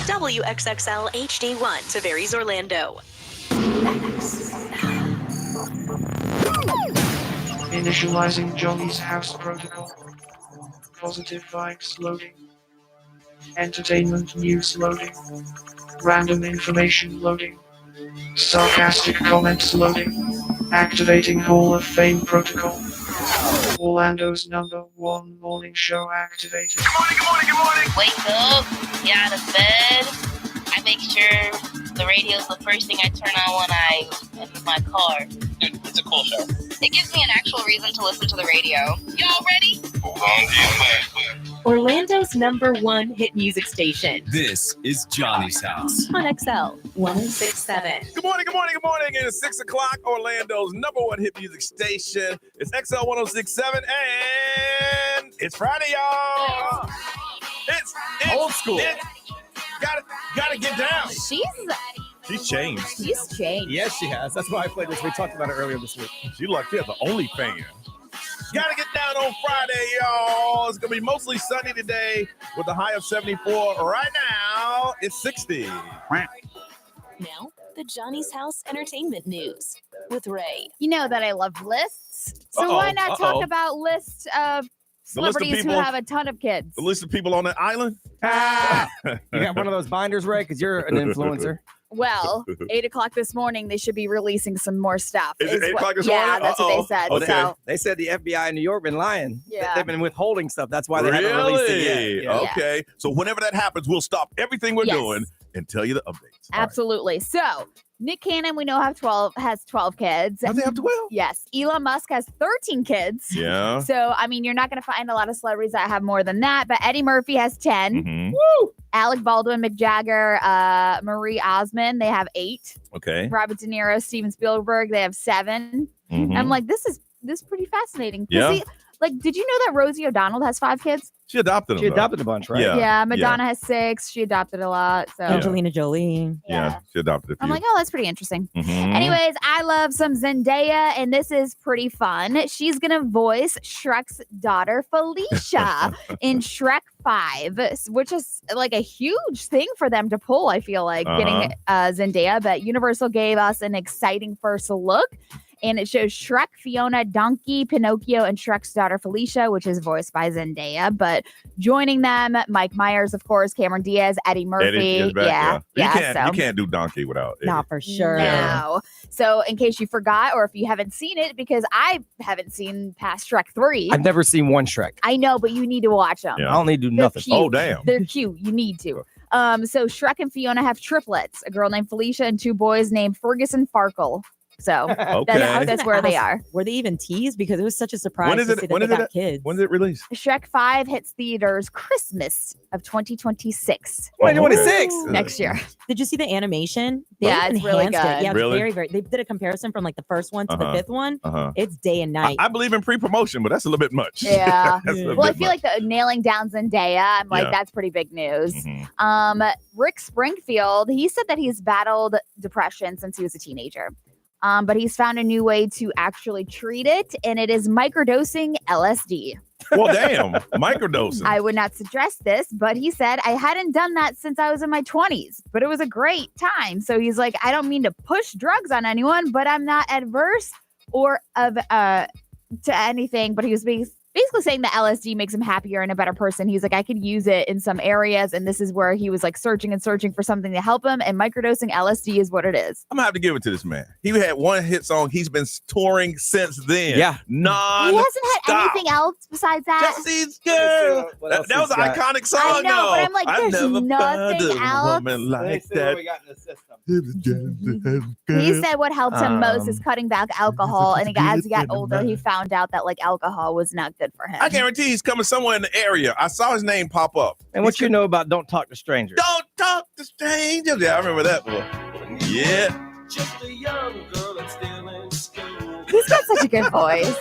WXXL HD1, Tavares, Orlando. Initializing Johnny's house protocol. Positive vibes loading. Entertainment news loading. Random information loading. Sarcastic comments loading. Activating Hall of Fame protocol. Orlando's #1 morning show activated. Good morning, good morning, good morning. Wake up, get out of bed. I make sure the radio's the first thing I turn on when I enter my car. It's a cool show. It gives me an actual reason to listen to the radio. Y'all ready? Hold on to your flag. Orlando's #1 hit music station. This is Johnny's house. On XL 1067. Good morning, good morning, good morning. It is 6 o'clock, Orlando's #1 hit music station. It's XL 1067, and it's Friday, y'all. It's old school. Gotta get down. She's changed. changed. Yes, she has. That's why I played this. We talked about it earlier this week. She like she's the only fan. Gotta get down on Friday, y'all. It's gonna be mostly sunny today with a high of 74. Right now, it's 60. Now, the Johnny's House Entertainment News with Ray. You know that I love lists. So why not talk about lists of celebrities who have a ton of kids? The list of people on the island? You got one of those binders, Ray, because you're an influencer. Well, 8 o'clock this morning, they should be releasing some more stuff. Is it 8 o'clock this morning? morning? Yeah, that's what they said. Okay. So, They said the FBI in New York been lying. Yeah. They've been withholding stuff. That's why they haven't released it yet. Yeah. Okay. So whenever that happens, we'll stop everything we're Yes. doing and tell you the updates. absolutely. So, Nick Cannon, we know has 12 kids. All right. They have 12? Yes. Elon Musk has 13 kids. Yeah. So, I mean, you're not going to find a lot of celebrities that have more than that, but Eddie Murphy has 10. Mhm. Woo! Alec Baldwin, Mick Jagger, Marie Osmond, they have 8. Okay. Robert De Niro, Steven Spielberg, they have 7. Mhm. I'm like, this is pretty fascinating. 'Cause Yeah. did you know that Rosie O'Donnell has 5 kids? She adopted them. She though. adopted a bunch, right? Yeah. Yeah, Madonna has 6. She adopted a lot. So Angelina Jolie. Yeah. She adopted a few. I'm like, oh, that's pretty interesting. Mhm. Anyways, I love some Zendaya, and this is pretty fun. She's going to voice Shrek's daughter, Felicia, in Shrek 5, which is like a huge thing for them to pull, I feel like, getting Zendaya. But Universal gave us an exciting first look. And it shows Shrek, Fiona, Donkey, Pinocchio, and Shrek's daughter, Felicia, which is voiced by Zendaya. But joining them, Mike Myers, of course, Cameron Diaz, Eddie Murphy. Eddie is back, Yeah. You can't do Donkey without Eddie. Not for sure. No. So in case you forgot, or if you haven't seen it, because I haven't seen past Shrek 3. I've never seen one Shrek. I know, but you need to watch them. Yeah. I don't need to do They're nothing. cute. Oh, damn. They're cute. You need to. So Shrek and Fiona have triplets, a girl named Felicia and 2 boys named Fergus and Farkle. So Okay. that's where they are. Were they even teased? Because it was such a surprise When is to it- see when that is they it got at- kids. When did it release? Shrek 5 hits theaters Christmas of 2026. 2026. Next year. Did you see the animation? They Yeah, it's really enhanced it. good. Yeah, it's Really? very, very. They did a comparison from like the first one to Uh-huh. the 5th one. Uh-huh. It's day and night. I believe in pre-promotion, but that's a little bit much. Yeah. That's a little Well, I bit feel much. like the nailing down Zendaya, I'm like, Yeah. that's pretty big news. Mhm. Rick Springfield, he said that he's battled depression since he was a teenager. But he's found a new way to actually treat it, and it is microdosing LSD. Well, damn. Microdosing. I would not suggest this, but he said, I hadn't done that since I was in my 20s, but it was a great time. So he's like, I don't mean to push drugs on anyone, but I'm not adverse or to anything. But he was basically saying that LSD makes him happier and a better person. He's like, I could use it in some areas, and this is where he was like searching for something to help him, and microdosing LSD is what it is. I'm gonna have to give it to this man. He had one hit song. He's been touring since then. Yeah. Non. He hasn't had stop. anything else besides that. Jesse's girl. What That else was an he's got? iconic song. I know, but though. I'm like, I there's never nothing found a else. woman like that. He said what helped him most is cutting back alcohol, and as he got older, he found out that like alcohol was not good for him. I guarantee he's coming somewhere in the area. I saw his name pop up. And what you know about Don't Talk to Strangers? Don't talk to strangers. Yeah, I remember that one. Yeah. Just a young girl that's still in school. He's got such a good voice.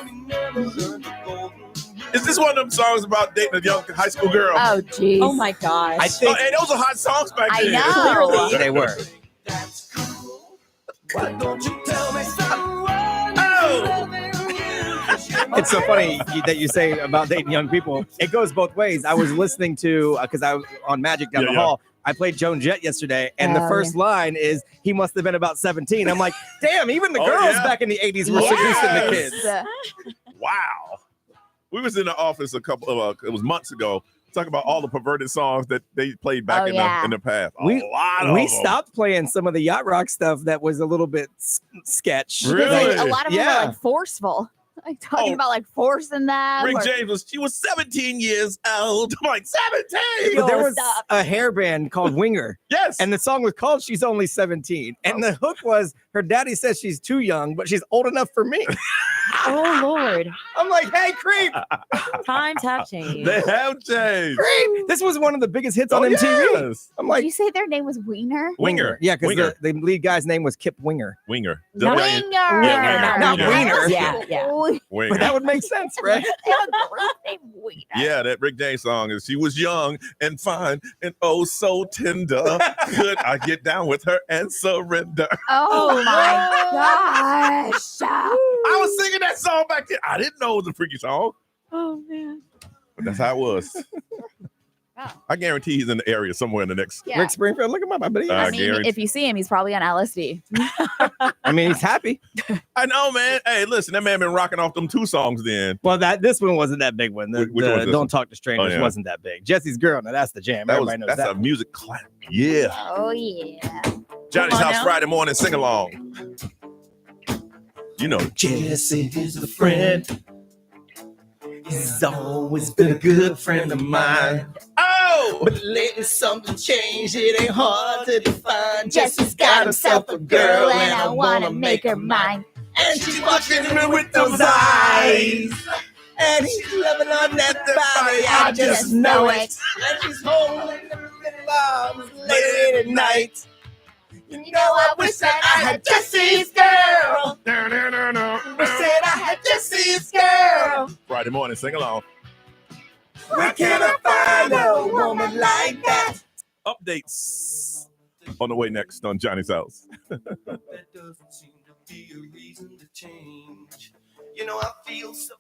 Is this one of them songs about dating a young high school girl? Oh, geez. Oh my gosh. I think Hey, those are hot songs back I then. know. clearly they were. That's cool. Why don't you tell me someone Oh. loving you? It's so funny that you say about dating young people. It goes both ways. I was listening to, because I was on Magic down the hall, I played Joan Jett yesterday, and the first line is, he must have been about 17. I'm like, damn, even the girls back in the 80s were seducing the kids. Wow. We was in the office a couple of, it was months ago, talking about all the perverted songs that they played back in the past. We stopped playing some of the yacht rock stuff that was a little bit sketch. Really? A lot of them were like forceful. Like talking about like forcing them. Rick James she was 17 years old. I'm like, 17? But there was a hair band called Winger. Yes. And the song was called She's Only 17. And the hook was, her daddy says she's too young, but she's old enough for me. Oh, Lord. I'm like, hey, creep. Times have changed. They have changed. Creep. This was one of the biggest hits on MTV. Yes. I'm like, did you say their name was Wiener? Winger. Yeah, because the lead guy's name was Kip Winger. Winger. Winger. Not Wiener. Yeah. Winger. But that would make sense, right? Yeah, that Rick James song is, she was young and fine and oh so tender. Could I get down with her and surrender? Oh my gosh. I was singing that song back then. I didn't know it was a freaky song. Oh, man. But that's how it was. I guarantee he's in the area somewhere in the next. Yeah. Rick Springfield, look at my buddy. I mean, if you see him, he's probably on LSD. I mean, he's happy. I know, man. Hey, listen, that man been rocking off them 2 songs then. Well, this one wasn't that big one. Which one was this Don't one? Talk to Strangers wasn't that big. Jesse's Girl, now that's the jam. Everybody knows That's that a one. music clap. Yeah. Oh, yeah. Johnny's House Friday morning sing along. You know, Jesse is a friend. He's always been a good friend of mine. Oh! But lately something changed. It ain't hard to define. Jesse's got himself a girl, and I wanna make her mine. And she's watching me with those eyes. And he's loving on that body. I just know it. And she's holding them in arms late at night. You know, I wish that I had Jesse's girl. Wish that I had Jesse's girl. Friday morning sing along. Where can I find a woman like that? Updates on the way next on Johnny's House. That doesn't seem to be a reason to change. You know, I feel so.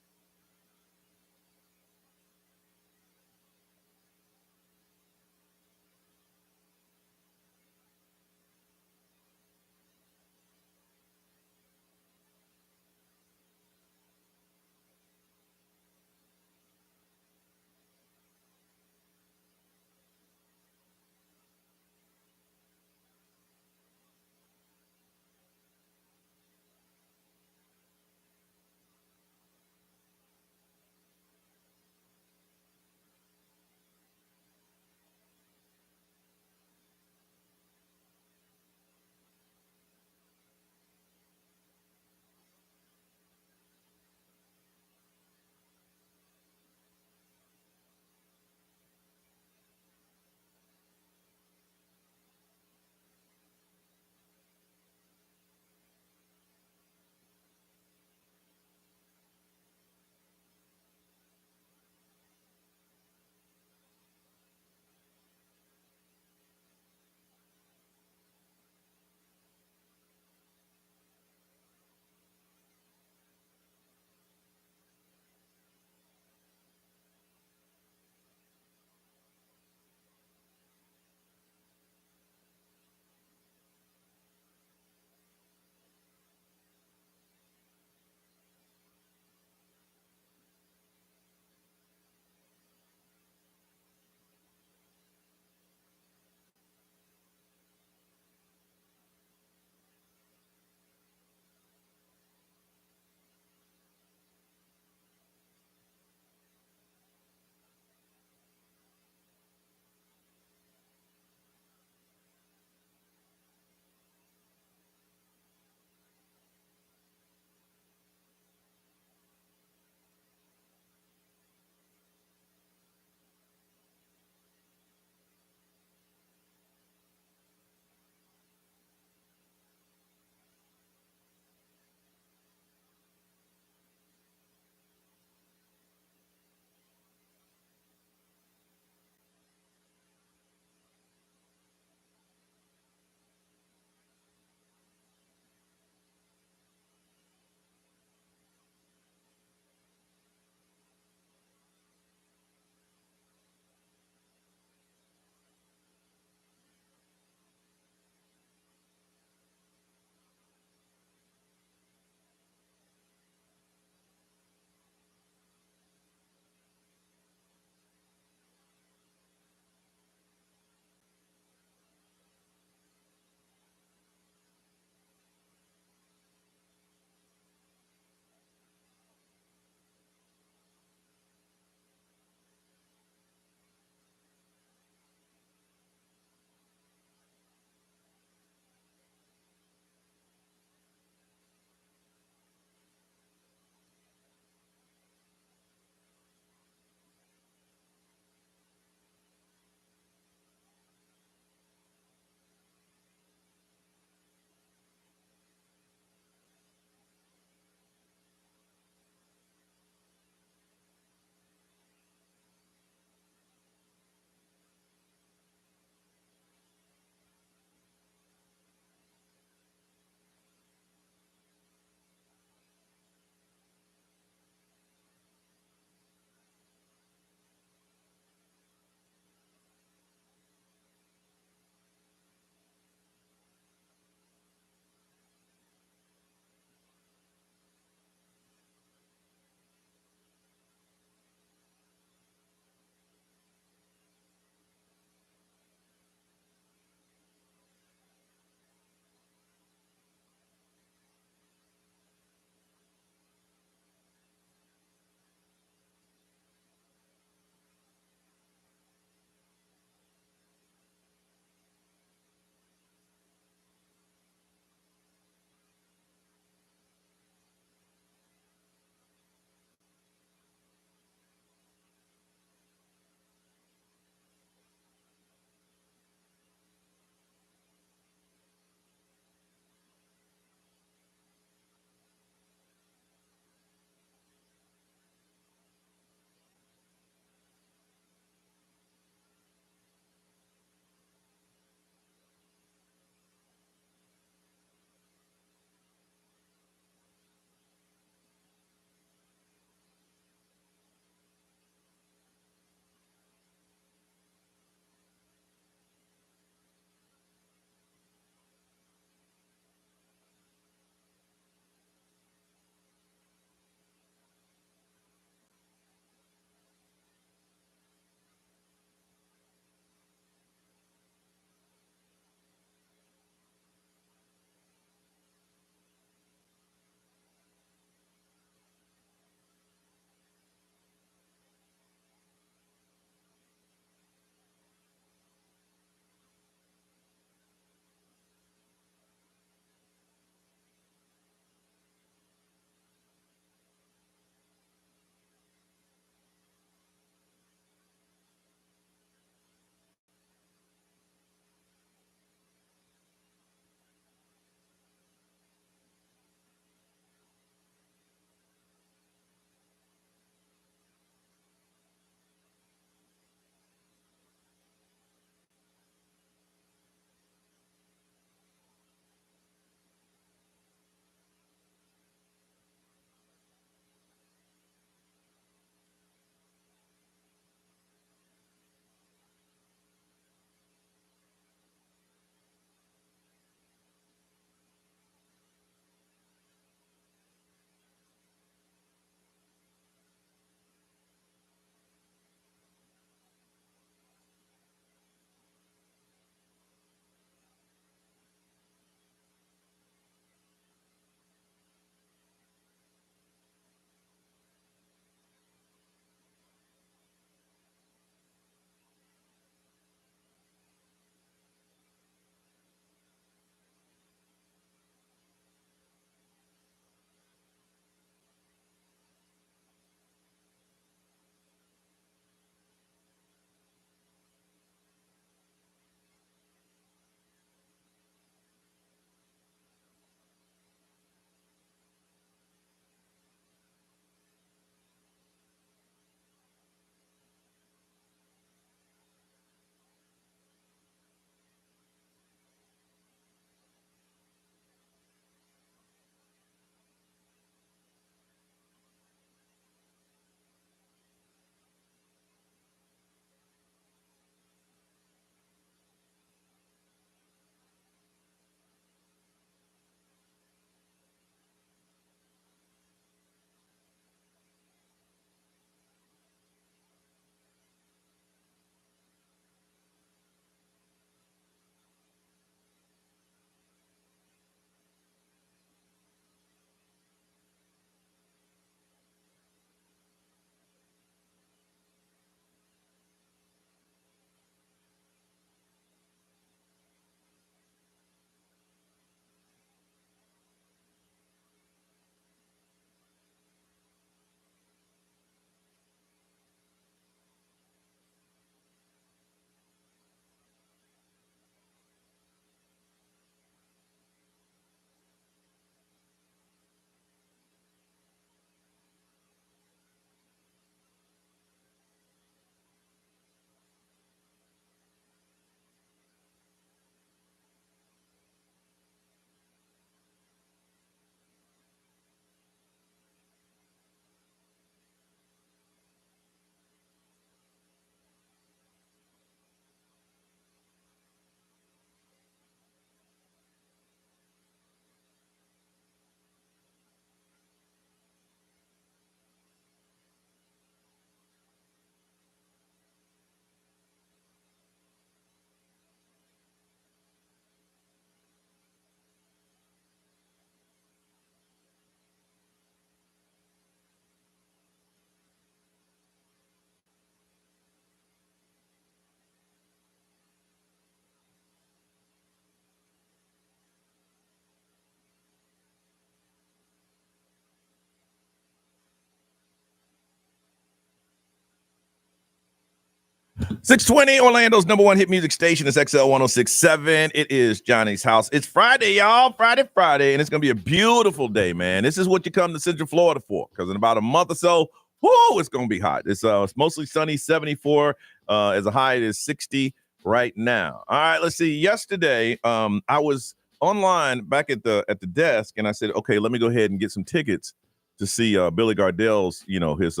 620, Orlando's number one hit music station is XL 1067. It is Johnny's House. It's Friday, y'all. Friday, and it's going to be a beautiful day, man. This is what you come to Central Florida for, because in about a month or so, it's going to be hot. It's mostly sunny, 74. As a high, it is 60 right now. All right, let's see. Yesterday, I was online back at the desk, and I said, okay, let me go ahead and get some tickets to see Billy Gardell's, his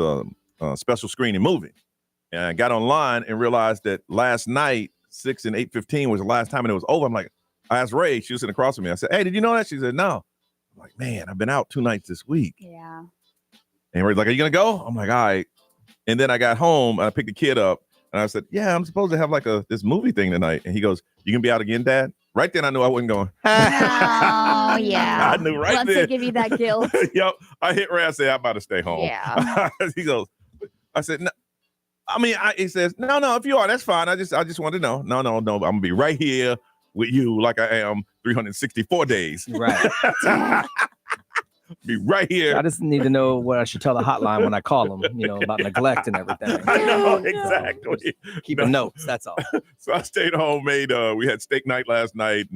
special screening movie. And I got online and realized that last night, 6 and 8:15 was the last time, and it was over. I'm like, I asked Ray, she was sitting across from me. I said, hey, did you know that? She said, no. I'm like, man, I've been out 2 nights this week. Yeah. And Ray's like, are you going to go? I'm like, all right. And then I got home, I picked the kid up, and I said, yeah, I'm supposed to have like this movie thing tonight. And he goes, you going to be out again, Dad? Right then, I knew I wasn't going. Oh, yeah. I knew right Once then. they give you that guilt. Yep. I hit Ray. I said, I'm about to stay home. Yeah. He goes, I said, no. I mean, he says, no, if you are, that's fine. I just want to know. No, I'm going to be right here with you like I am 364 days. Right. Be right here. I just need to know what I should tell the hotline when I call them, about neglect and everything. I know, exactly. Keeping notes, that's all. So I stayed home, we had steak night last night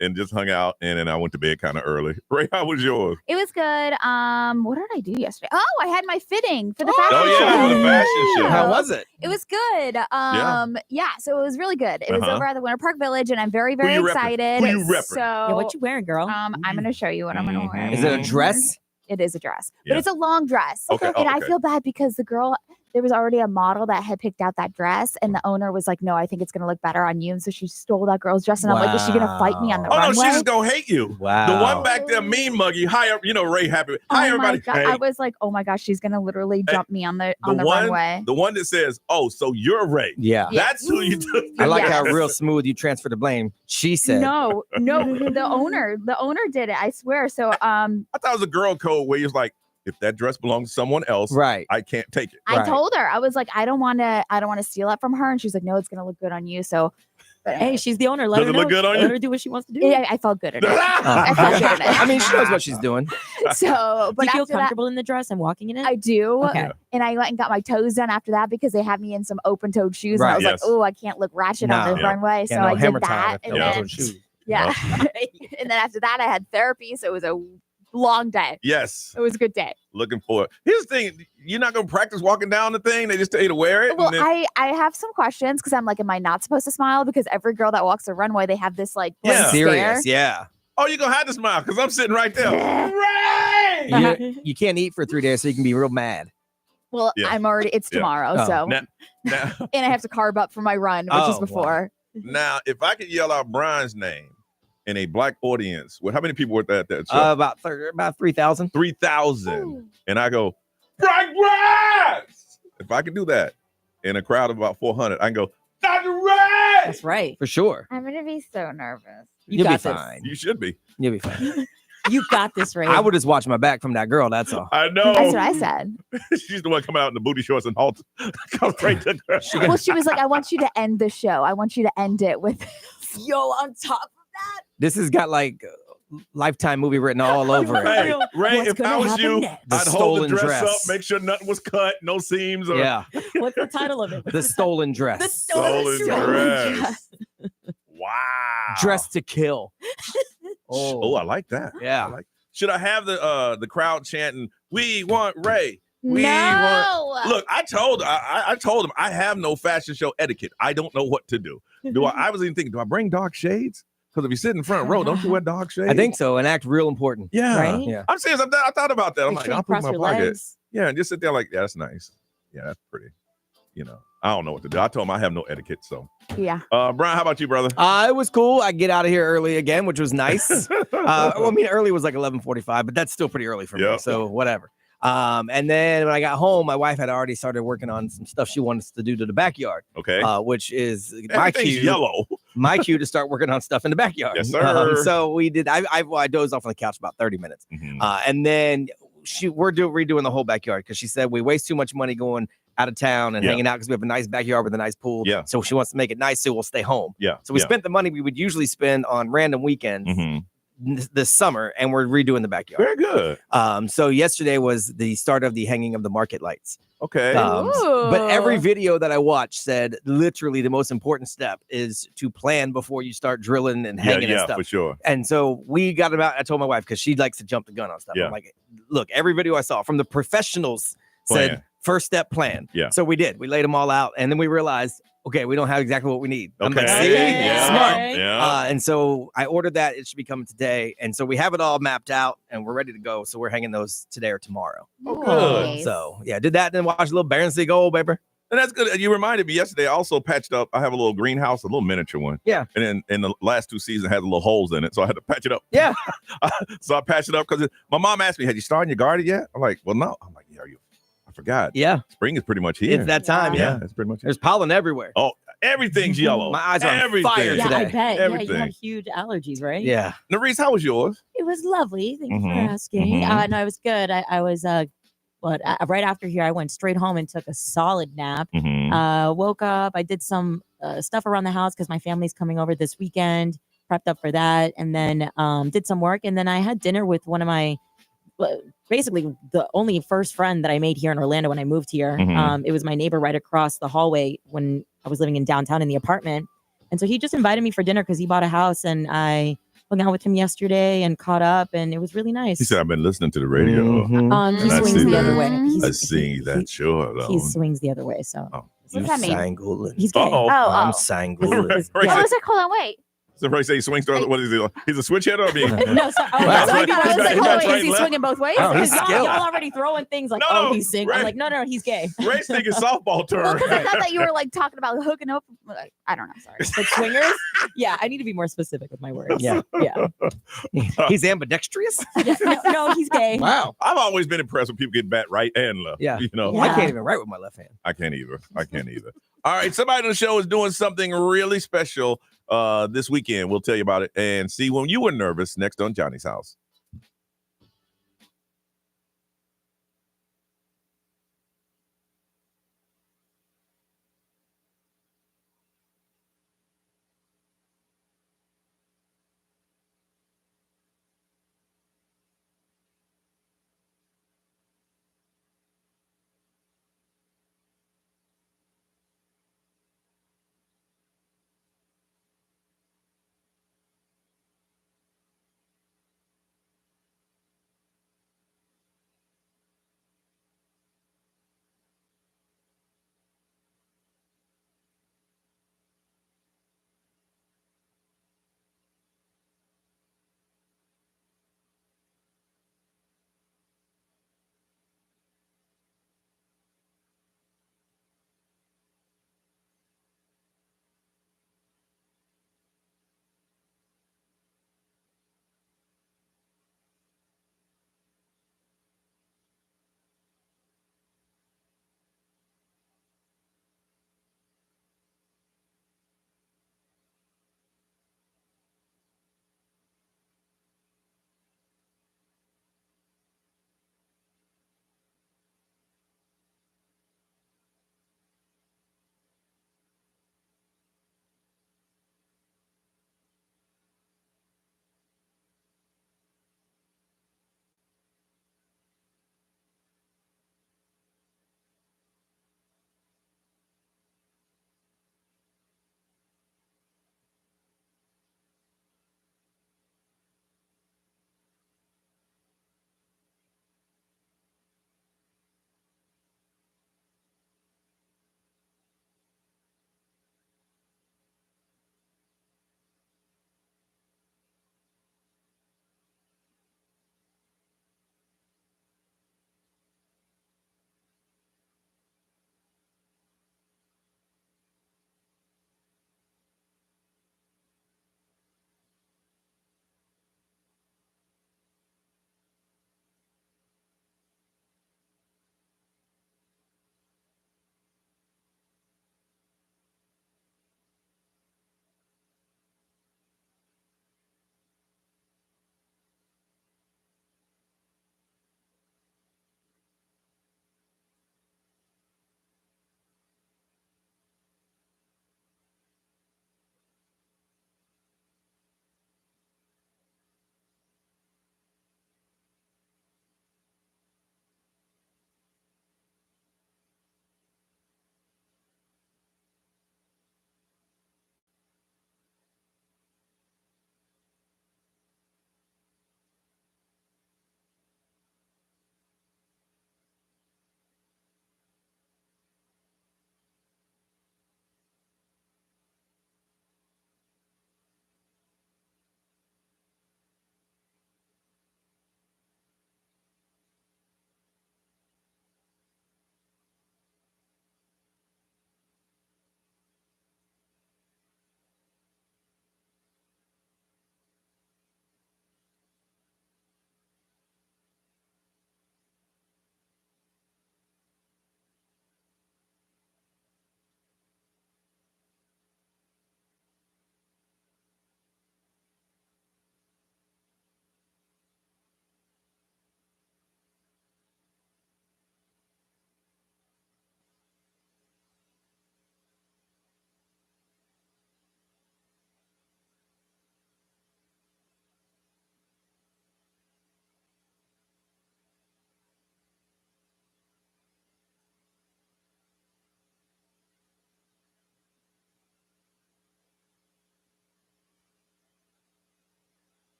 and just hung out, and then I went to bed kind of early. Ray, how was yours? It was good. What did I do yesterday? Oh, I had my fitting for the fashion Oh, yeah, show. for the fashion show. How was it? It was good. Yeah, so it was really good. It was Uh-huh. over at the Winter Park Village, and I'm very, very Who you repping? excited. Who you repping? So, Yeah, what you wearing, girl? I'm going to show you what I'm going to wear. Is it a dress? It is a dress, Yeah. but it's a long dress. Okay. And I okay. feel bad because there was already a model that had picked out that dress, and the owner was like, no, I think it's going to look better on you. And so she stole that girl's dress. And I'm like, is she going to fight me on the Oh, no, runway? she's just going to hate you. Wow. The one back there, mean muggy. Hi, Ray happy. Hi, Oh my everybody. God. Hey. I was like, oh my gosh, she's going to literally jump me on the runway. The one that says, oh, so you're Ray. Yeah. That's who you took. I like Yes. how real smooth you transfer the blame. She said. No, the owner did it. I swear. So, I thought it was a girl code where he was like, if that dress belongs to someone else, Right. I can't take it. I Right. told her, I was like, I don't want to steal it from her. And she's like, no, it's going to look good on you. So, but Hey, she's the owner. Let Does her it look know. good on Let you? her do what she wants to do. yeah, I felt good at it. I felt good at it. I mean, she knows what she's doing. So, Do but you feel after that, comfortable in the dress and walking in it? I do. Okay. And I went and got my toes done after that because they had me in some open-toed shoes. And I Right. was Yes. like, oh, I can't look ratchet on No. the Yeah. runway. So Yeah, no I hammer did time that. with And no then, shoes. yeah. And then after that, I had therapy. So it was a long day. Yes. It was a good day. Looking for it. Here's the thing. You're not going to practice walking down the thing. They just tell you to wear it. Well, and then, I have some questions because I'm like, am I not supposed to smile? Because every girl that walks the runway, they have this like blank Yeah. stare. Serious, yeah. oh, you're going to have to smile because I'm sitting right there. Ray! You can't eat for 3 days, so you can be real mad. Well, Yeah. it's Yeah. tomorrow. Oh. So, Now, and I have to carb up for my run, which is Oh, before. now, if I could yell out Brian's name in a black audience, how many people were at that show? About 3,000. 3,000. And I go, Brian! If I can do that in a crowd of about 400, I can go, Dr. Ray! That's right. For sure. I'm going to be so nervous. You'll be got this. fine. You should be. You'll be fine. You got this, Ray. I would just watch my back from that girl. That's all. I know. That's what I said. She's the one coming out in the booty shorts and halts. Come right to her. Well, she was like, I want you to end the show. I want you to end it with Yo, on top of that. This has got like Lifetime movie written all over it. Hey, Ray, What's if I gonna was happen you, next? The I'd hold the stolen dress, up, dress. make sure nothing was cut, no seams. Or Yeah. What's the title of it? The stolen dress. The stolen dress. Wow. Dress to kill. Oh, I like that. Yeah. I like. Should I have the crowd chanting, "We want Ray"? We no. Look, I told him I have no fashion show etiquette. I don't know what to do. I was even thinking, do I bring dark shades? Because if you sit in front row, don't you wear dark shades? I think so. And act real important. Yeah. Right? Yeah. I'm serious. I thought about that. I'm like, Make sure you I'll put it in cross my your pocket. legs. Yeah, and just sit there like, yeah, that's nice. Yeah, that's pretty. I don't know what to do. I told him I have no etiquette. So, Yeah. Brian, how about you, brother? It was cool. I get out of here early again, which was nice. Well, I mean, early was like 11:45, but that's still pretty early for me. Yeah. So whatever. And then when I got home, my wife had already started working on some stuff she wanted us to do to the backyard, Okay. which is my Everything's cue. yellow. My cue to start working on stuff in the backyard. Yes, sir. So we did. I dozed off on the couch about 30 minutes, Mhm. and then we're redoing the whole backyard because she said we waste too much money going out of town and Yeah. hanging out because we have a nice backyard with a nice pool. Yeah. So she wants to make it nice, so we'll stay home. Yeah. So we yeah. spent the money we would usually spend on random weekends Mhm. this summer, and we're redoing the backyard. Very good. So yesterday was the start of the hanging of the market lights. Okay. But every video that I watched said literally the most important step is to plan before you start drilling and hanging and stuff. For sure. And so we got them out. I told my wife, because she likes to jump the gun on stuff. Yeah. I'm like, look, every video I saw from the professionals said first step plan. Yeah. So we did. We laid them all out, and then we realized, okay, we don't have exactly what we need. I'm like, Okay. see? Yeah. Smart. Yeah. And so I ordered that. It should be coming today. And so we have it all mapped out, and we're ready to go. So we're hanging those today or tomorrow. Oh, good. So yeah, did that, then watch a little Berensey Gold, baby. And that's good. You reminded me yesterday. I also patched up. I have a little greenhouse, a little miniature one. Yeah. And then in the last 2 seasons, it had little holes in it, so I had to patch it up. Yeah. So I patched it up because my mom asked me, "Had you started your garden yet?" I'm like, "Well, no." I'm like, "Yeah, I forgot." Yeah. Spring is pretty much here. It's that time. Yeah. That's pretty much it. There's pollen everywhere. Oh, everything's yellow. My eyes are on Everything. fire Yeah, I today. bet. Yeah, you Everything. have huge allergies, right? Yeah. Nerese, how was yours? It was lovely. Thank you for Mhm. asking. Mhm. No, it was good. I was right after here, I went straight home and took a solid nap. Mm-hmm. Woke up. I did some stuff around the house because my family's coming over this weekend. Prepped up for that, and then did some work, and then I had dinner with one of my, basically the only first friend that I made here in Orlando when I moved here. Mhm. It was my neighbor right across the hallway when I was living in downtown in the apartment, and so he just invited me for dinner because he bought a house, and I hung out with him yesterday and caught up, and it was really nice. He said, "I've been listening to the radio." Mhm. He And I swings see the that. other way. I see that. Sure. He swings the other way. So What's that mean? Sanguine. he's gay. Uh-oh. I'm Oh. sanguine. Right. Oh, I was like, hold on, wait. So Ray say he swings through. What is he? He's a switch hitter or being? No, so, I Wow. was like, Right, hold on, right, wait, is he left. swinging both ways? Oh, he's Because skilled. y'all already throwing things like, No, he's sing. Ray- I'm like, no, he's gay. Ray's thinking softball Well, term. because I thought that you were like talking about hooking up. I don't know. Sorry. But swingers? Yeah, I need to be more specific with my words. Yeah. Yeah. He's ambidextrous. Yeah, no, he's gay. Wow. I've always been impressed when people get bat right and left. Yeah. You know, Yeah. I can't even write with my left hand. I can't either. All right, somebody on the show is doing something really special this weekend. We'll tell you about it and see when you were nervous next on Johnny's House.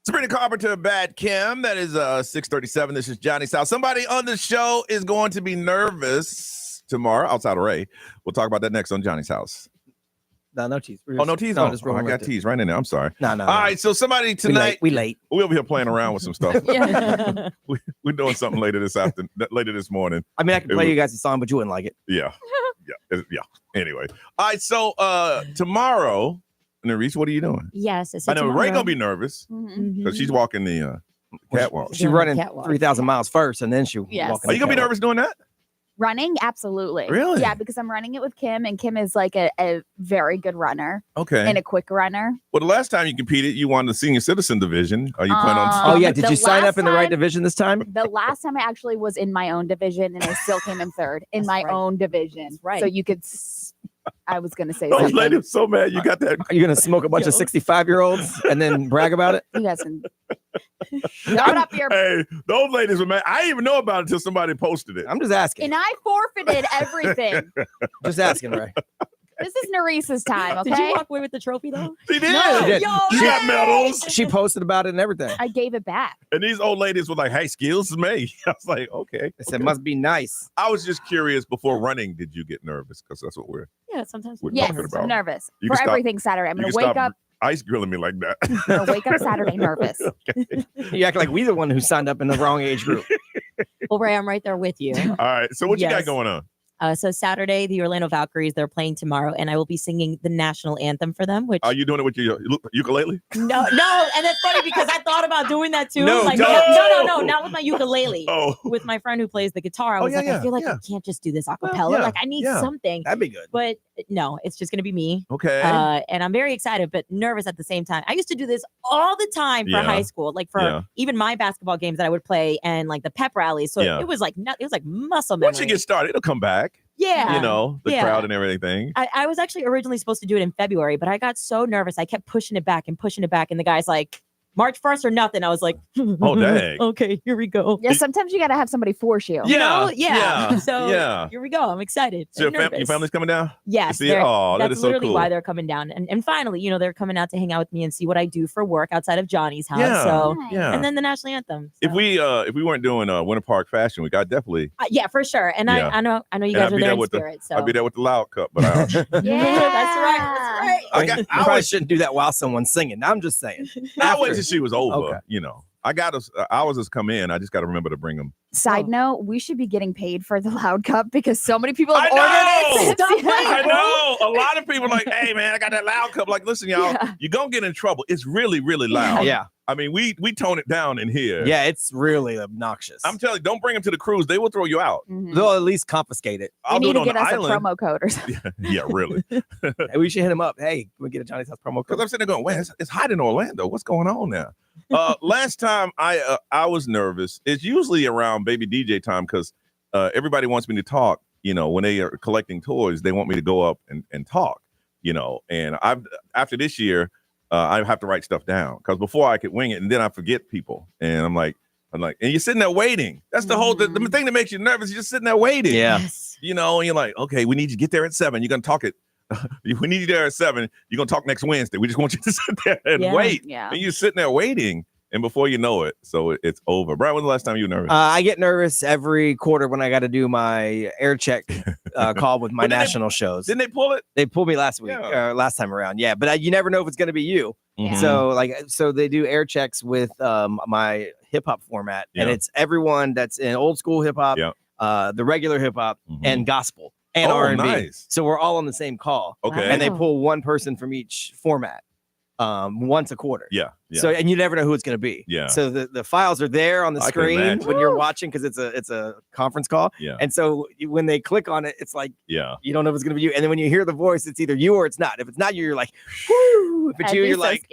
Sabrina Carpenter, Bad Kim. That is 6:37. This is Johnny's House. Somebody on the show is going to be nervous tomorrow outside of Ray. We'll talk about that next on Johnny's House. No tease. No tease. No, Oh, just I got tease right in there. I'm sorry. No. All right, so somebody tonight. We late. We'll be here playing around with some stuff. Yeah. We're doing something later this morning. I mean, I can play you guys a song, but you wouldn't like it. Yeah. Anyway. All right, so tomorrow, Nerese, what are you doing? Yes. So I know tomorrow, Ray gonna be nervous because she's walking the catwalk. She's running 3,000 miles first, and then she. Yes. Are you gonna be nervous doing that? Running? Absolutely. Really? Yeah, because I'm running it with Kim, and Kim is like a very good runner Okay. and a quick runner. Well, the last time you competed, you won the senior citizen division. Are you planning on? Oh yeah, did the you sign last up in the right time- division this time? The last time I actually was in my own division, and I still came in third in That's my right. own division. That's right. So you could. I was gonna say Those something. ladies are so mad you got that. Are you gonna smoke a bunch of 65-year-olds and then brag about it? You guys can shut up your. Hey, those ladies were mad. I didn't even know about it until somebody posted it. I'm just asking. And I forfeited everything. Just asking, Ray. This is Nerese's time, okay? Did you walk away with the trophy though? She did. No, She did. yo, She got medals. She posted about it and everything. I gave it back. And these old ladies were like, hey, skills is me. I was like, okay. They said, must be nice. I was just curious, before running, did you get nervous? Because that's what we're Yeah, sometimes. We're Yes, talking about. I'm nervous You for can stop- everything Saturday. I'm you gonna can wake stop up. ice grilling me like that. I'm gonna wake up Saturday nervous. You act like we the one who signed up in the wrong age group. Well, Ray, I'm right there with you. All right. So what you got Yes. going on? So Saturday, the Orlando Valkyries, they're playing tomorrow, and I will be singing the national anthem for them. Which Are you doing it with your ukulele? no, and it's funny because I thought about doing that too. No, like, no. no, not with my ukulele. Oh. With my friend who plays the guitar, I was like, I feel like I can't just do this a cappella. yeah, Like, I need yeah. something. That'd be good. But no, it's just gonna be me. Okay. And I'm very excited, but nervous at the same time. I used to do this all the time for Yeah. high school, like for Yeah. even my basketball games that I would play and like the pep rallies. So Yeah. it was like muscle memory. Once you get started, it'll come back. Yeah. You know, the Yeah. crowd and everything. I was actually originally supposed to do it in February, but I got so nervous. I kept pushing it back. And the guy's like, March 1st or nothing. I was like, Oh, dang. Okay, here we go. Yeah, sometimes you gotta have somebody force you. You know? Yeah. Yeah. So Yeah. here we go. I'm excited. So I'm your nervous. family's coming down? Yes. You see it? Oh, that that's is so literally cool. why they're coming down. And finally, they're coming out to hang out with me and see what I do for work outside of Johnny's house. Yeah. So Yeah. and then the national anthem. If So. we weren't doing Winter Park Fashion Week, I'd definitely Yeah, for sure. And Yeah. I know you And guys I'd are be there there in with the- spirit. So I'd be there with the loud cup, but I, Yeah, that's right. I got- You I probably was- shouldn't do that while someone's singing. I'm just saying. I waited till she was over. Okay. I got us. Ours has come in. I just got to remember to bring them. Side note, we should be getting paid for the loud cup because so many people have I know! ordered it. Stop playing, I bro. know. A lot of people are like, hey man, I got that loud cup. Like, listen, y'all, Yeah. you're gonna get in trouble. It's really, really loud. Yeah. I mean, we tone it down in here. Yeah, it's really obnoxious. I'm telling you, don't bring them to the cruise. They will throw you out. Mhm. They'll at least confiscate it. I'll We do need it to on get the us island. a promo code or something. Yeah, really. Hey, we should hit him up. Hey, can we get a Johnny's House promo Because code? I'm sitting there going, wait, it's hot in Orlando. What's going on now? Last time I was nervous. It's usually around baby DJ time because everybody wants me to talk. When they are collecting toys, they want me to go up and talk. And after this year, I have to write stuff down because before I could wing it, and then I forget people, and I'm like, and you're sitting there waiting. That's the whole the thing that makes you nervous. You're just sitting there waiting. Yeah. Yes. And you're like, okay, we need you to get there at 7. You're gonna talk it. We need you there at 7. You're gonna talk next Wednesday. We just want you to sit there and Yeah. wait. Yeah. And you're sitting there waiting, and before you know it, so it's over. Brian, when's the last time you were nervous? I get nervous every quarter when I got to do my air check call with my But didn't they- national shows. Didn't they pull it? They pulled me last week, Yeah. last time around. Yeah, but you never know if it's going to be you. Mhm. So they do air checks with my hip hop format, and Yeah. it's everyone that's in old school hip hop, Yeah. the regular hip hop, Mhm. and gospel and Oh, R&B. nice. So we're all on the same call, Okay. and they Wow. pull one person from each format once a quarter. Yeah. Yeah. So and you never know who it's going to be. Yeah. So the files are there on the I can screen imagine. when you're watching because it's a conference call. Yeah. And so when they click on it, it's like Yeah. you don't know if it's going to be you. And then when you hear the voice, it's either you or it's not. If it's not you, you're like, whoo. If it's I'd you, be you're so like,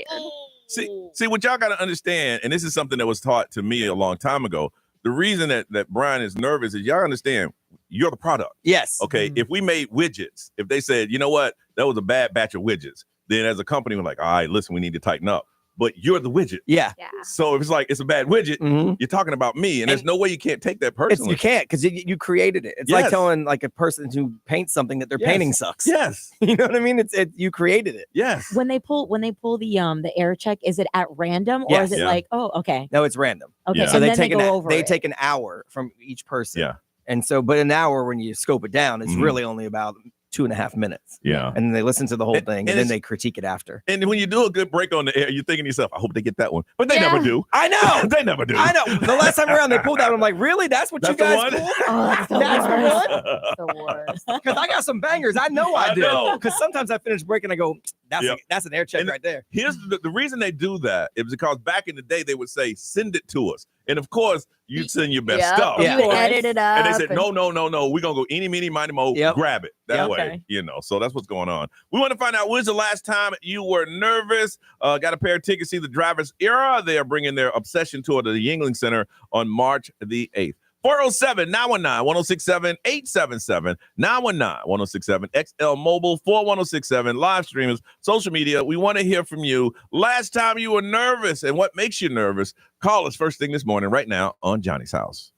scared. See what y'all got to understand, and this is something that was taught to me a long time ago. The reason that Brian is nervous is y'all understand you're the product. yes. Okay. If we made widgets, if they said, you know what, that was a bad batch of widgets, then as a company, we're like, all right, listen, we need to tighten up. but you're the widget. Yeah. So if it's like it's a bad widget, Mhm. you're talking about me, and there's no way you can't take that personally. You can't because you created it. It's like telling like a person who paints something that their painting sucks. Yes. You know what I mean? You created it. Yes. When they pull the air check, is it at random or is it like, oh, okay? No, it's random. Okay. So and they then take they go over they it. take an hour from each person. Yeah. And so, but an hour when you scope it down, it's really only about 2.5 minutes. Yeah. And then they listen to the whole thing and then it's- they critique it after. And when you do a good break on the air, you're thinking to yourself, I hope they get that one. But they never do. I know. They never do. I know. The last time around they pulled that, I'm like, really? That's what That's you the guys one? pulled? Oh, that's the That's worst. the one? The worst. Because I got some bangers. I know I I do. know. Because sometimes I finish break and I go, that's an air check And right there. Here's the reason they do that is because back in the day they would say, send it to us. And of course, you'd send your best stuff. You would edit it up. And they said, no. We're going to go eeny, meeny, miny, mo, grab it that way. Okay. You know, so that's what's going on. We want to find out, when's the last time you were nervous? Got a pair of tickets to see the Driver's Era. They are bringing their Obsession tour to the Yingling Center on March the 8th. 407-919-1067, 877-919-1067, XL Mobile, 41067, live streamers, social media. We want to hear from you. Last time you were nervous and what makes you nervous? Call us first thing this morning right now on Johnny's House.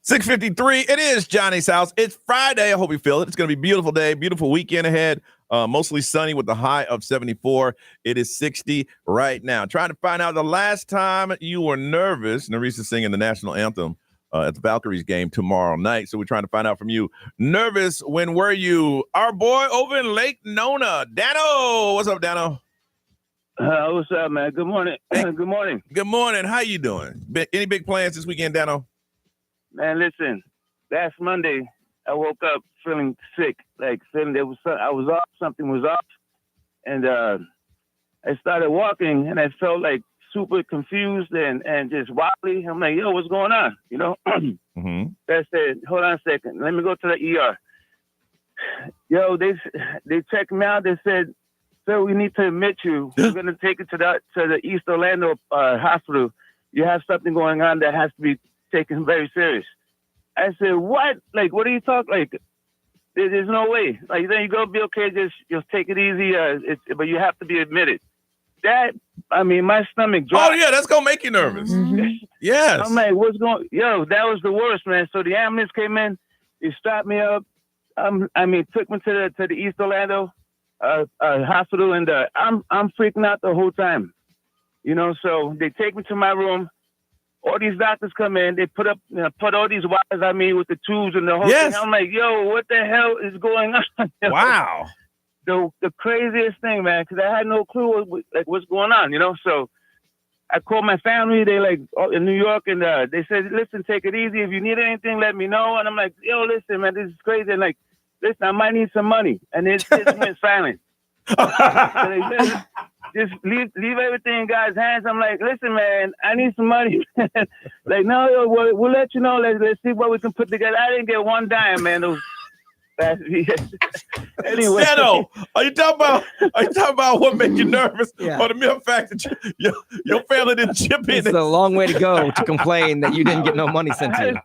6:53. It is Johnny's house. It's Friday. I hope you feel it. It's going to be a beautiful day, beautiful weekend ahead. Mostly sunny with the high of 74. It is 60 right now. Trying to find out the last time you were nervous. Neresa's singing the national anthem at the Valkyries game tomorrow night. So we're trying to find out from you. Nervous, when were you? Our boy over in Lake Nona, Dano. What's up, Dano? What's up, man? Good morning. Good morning. Good morning. How you doing? Any big plans this weekend, Dano? Man, listen. Last Monday, I woke up feeling sick, like feeling I was off. Something was off, and I started walking, and I felt like super confused and just wobbly. I'm like, yo, what's going on? You know? Mm-hmm. I said, hold on a second. Let me go to the ER. Yo, they checked me out. They said, sir, we need to admit you. We're gonna take you to the East Orlando hospital. You have something going on that has to be taken very serious. I said, what? Like, what are you talking? Like, there's no way. Like, then you're gonna be okay. Just take it easy. But you have to be admitted. My stomach dropped. Oh yeah, that's gonna make you nervous. Mm-hmm. Yes. I'm like, what's going? Yo, that was the worst, man. So the ambulance came in. He strapped me up. Took me to the East Orlando hospital, and I'm freaking out the whole time. You know, so they take me to my room. All these doctors come in. They put all these wires on me with the tubes and the whole thing. I'm like, yo, what the hell is going on? Wow. The craziest thing, man, because I had no clue what's going on, you know. So I called my family. They in New York, and they said, listen, take it easy. If you need anything, let me know. And I'm like, yo, listen, man, this is crazy. And like, listen, I might need some money. And it just went silent. So they said, just leave everything in God's hands. I'm like, listen, man, I need some money. Like, no, we'll let you know. Let's see what we can put together. I didn't get one dime, man. Those anyway, Dano, are you talking about what made you nervous, Yeah. or the mere fact that your family didn't chip in? It's a long way to go to complain that you didn't get no money sent to you.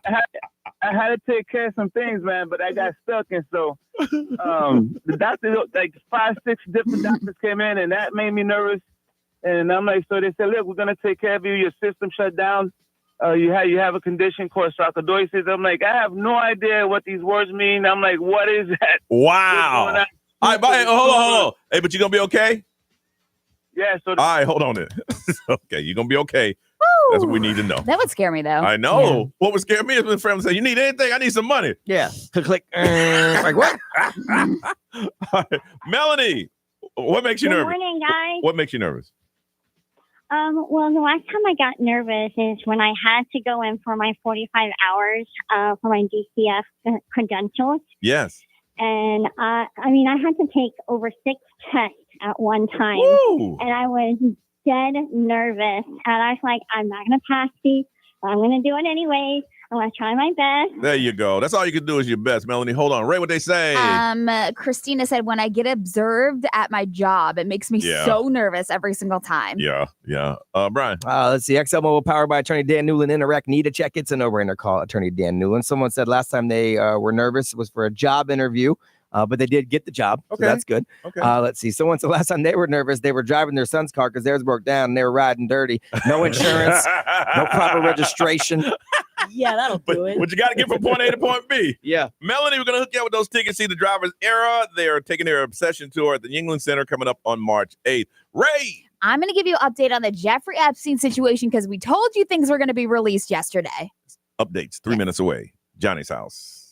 I had to take care of some things, man, but I got stuck, and so the doctor, like 5-6 different doctors came in, and that made me nervous. And I'm like, so they said, look, we're gonna take care of you. Your system shut down. You have a condition called sarcoidosis. I'm like, I have no idea what these words mean. I'm like, what is that? Wow. All right, bye. Hold on. Hey, but you gonna be okay? Yeah. So all right, hold on it. Okay, you're gonna be okay. Woo! That's what we need to know. That would scare me, though. I know. What would scare me is when friends say, you need anything? I need some money. Yeah. Click. Like what? All right. Melanie, what makes you Good nervous? morning, guys. What makes you nervous? Well, the last time I got nervous is when I had to go in for my 45 hours for my DCF credentials. Yes. And I had to take over 6 tests at one time. Woo! And I was dead nervous. And I was like, I'm not going to pass these, but I'm going to do it anyway. I'm going to try my best. There you go. That's all you can do is your best, Melanie. Hold on. Ray, what they say? Christina said, when I get observed at my job, it makes me so nervous every single time. Yeah. Brian. Let's see. XL Mobile powered by Attorney Dan Newland. Interact. Need a check. It's a no-brainer. Call Attorney Dan Newland. Someone said last time they were nervous was for a job interview. But they did get the job. Okay. So that's good. Okay. Let's see. Someone said last time they were nervous, they were driving their son's car because theirs broke down and they were riding dirty. No insurance, no proper registration. Yeah, that'll do it. But you got to get from point A to point B. Yeah. Melanie, we're going to hook you up with those tickets. See the Driver's Era. They are taking their Obsession tour at the Yingling Center coming up on March 8th. Ray. I'm going to give you an update on the Jeffrey Epstein situation because we told you things were going to be released yesterday. Updates 3 minutes away. Johnny's house.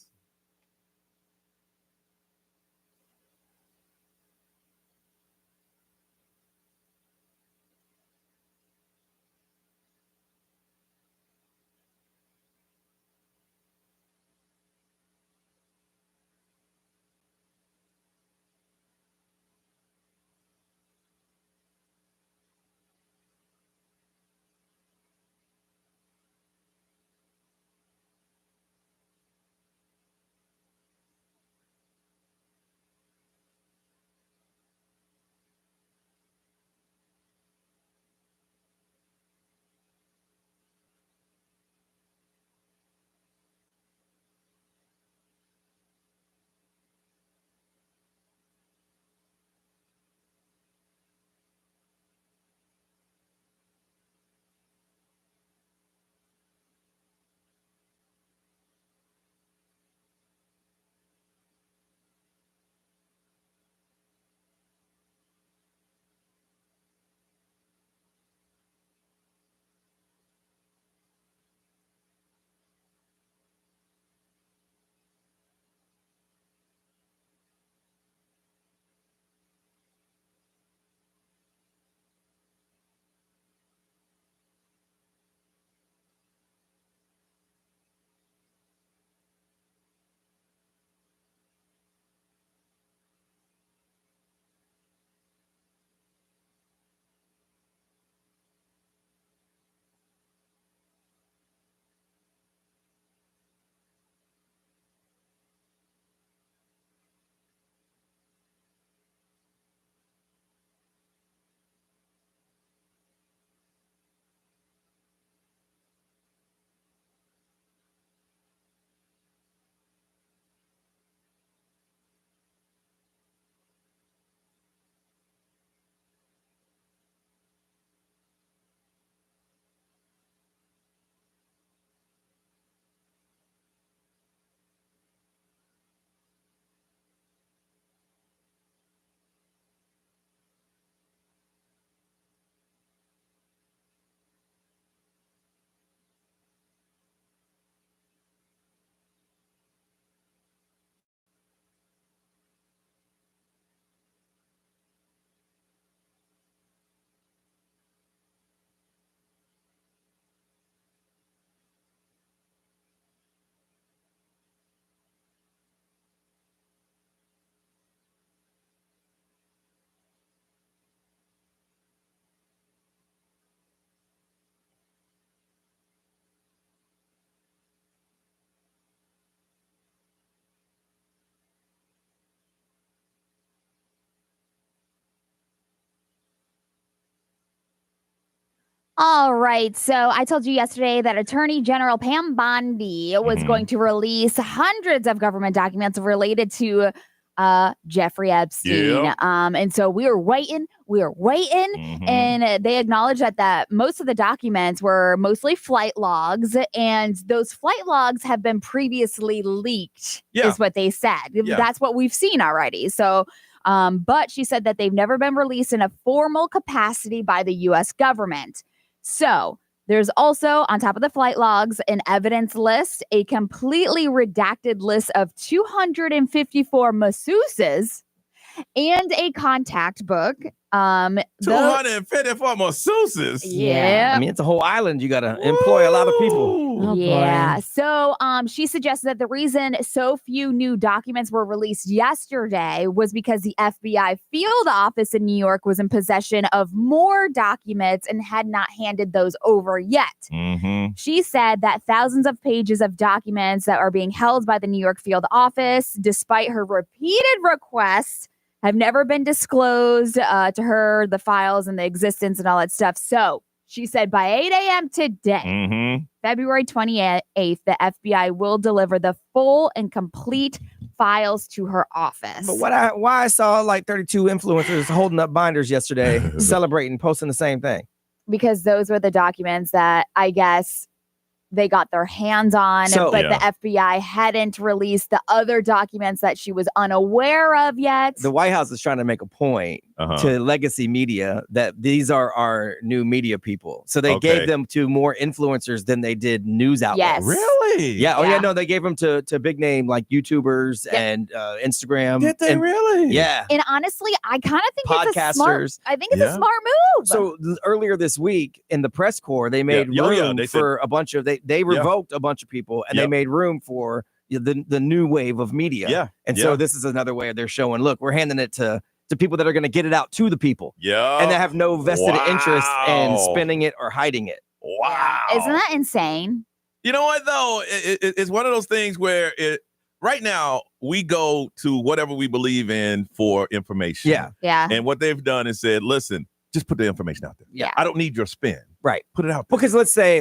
All right. So I told you yesterday that Attorney General Pam Bondi was going to release hundreds of government documents related to Jeffrey Epstein. Yep. And so we were waiting, and they acknowledged that most of the documents were mostly flight logs, and those flight logs have been previously leaked, is what they said. Yeah. That's what we've seen already. So, but she said that they've never been released in a formal capacity by the U.S. government. So there's also, on top of the flight logs, an evidence list, a completely redacted list of 254 masseuses, and a contact book. 254 masseuses. Yeah. I mean, it's a whole island. You got to employ a lot of people. Oh, Yeah. boy. So she suggested that the reason so few new documents were released yesterday was because the FBI field office in New York was in possession of more documents and had not handed those over yet. She said that thousands of pages of documents that are being held by the New York field office, despite her repeated requests, have never been disclosed to her, the files and the existence and all that stuff. So she said by 8 a.m. today, February 28th, the FBI will deliver the full and complete files to her office. But why I saw like 32 influencers holding up binders yesterday, celebrating, posting the same thing. Because those were the documents that I guess they got their hands on, but the FBI hadn't released the other documents that she was unaware of yet. The White House is trying to make a point to legacy media that these are our new media people. So they gave them to more influencers than they did news outlets. Yes. Really? Yeah. Oh, yeah. No, they gave them to big name like YouTubers and Instagram. Did they really? Yeah. And honestly, I kind of think Podcasters. it's a smart move. So earlier this week in the press corps, they made room for a bunch of they revoked a bunch of people and they made room for the new wave of media. Yeah. And so this is another way they're showing, look, we're handing it to people that are going to get it out to the people. Yeah. And they have no vested interest in spinning it or hiding it. Wow. Isn't that insane? You know what, though? It's one of those things where right now we go to whatever we believe in for information. Yeah. Yeah. And what they've done is said, listen, just put the information out there. Yeah. I don't need your spin. Right. Put it out there. Because let's say,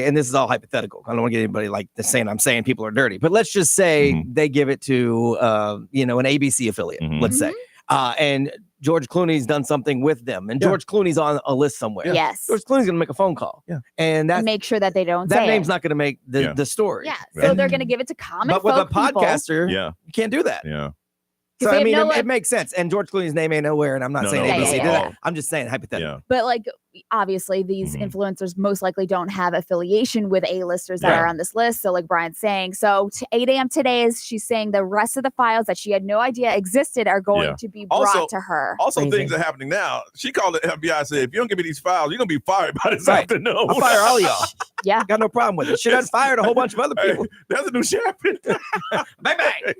and this is all hypothetical. I don't want to get anybody like saying I'm saying people are dirty, but let's just say they give it to, an ABC affiliate, let's say. And George Clooney's done something with them, and George Clooney's on a list somewhere. Yes. George Clooney's going to make a phone call. Yeah. And that make sure that they don't that say name's it. not going to make the story. Yeah. So they're going to give it to common But with a folk people. podcaster, you can't do that. Yeah. So they I mean, know it makes sense. And George Clooney's name ain't nowhere, and I'm not saying ABC did that. I'm just saying hypothetically. But like, obviously, these influencers most likely don't have affiliation with A-listers that are on this list. So like Brian's saying, so 8 a.m. today she's saying the rest of the files that she had no idea existed are going to be brought to her. Also, things are happening now. She called the FBI and said, if you don't give me these files, you're going to be fired by this afternoon. I'll fire all y'all. Yeah. Got no problem with it. She done fired a whole bunch of other people. There's a new sheriff. Bang, bang.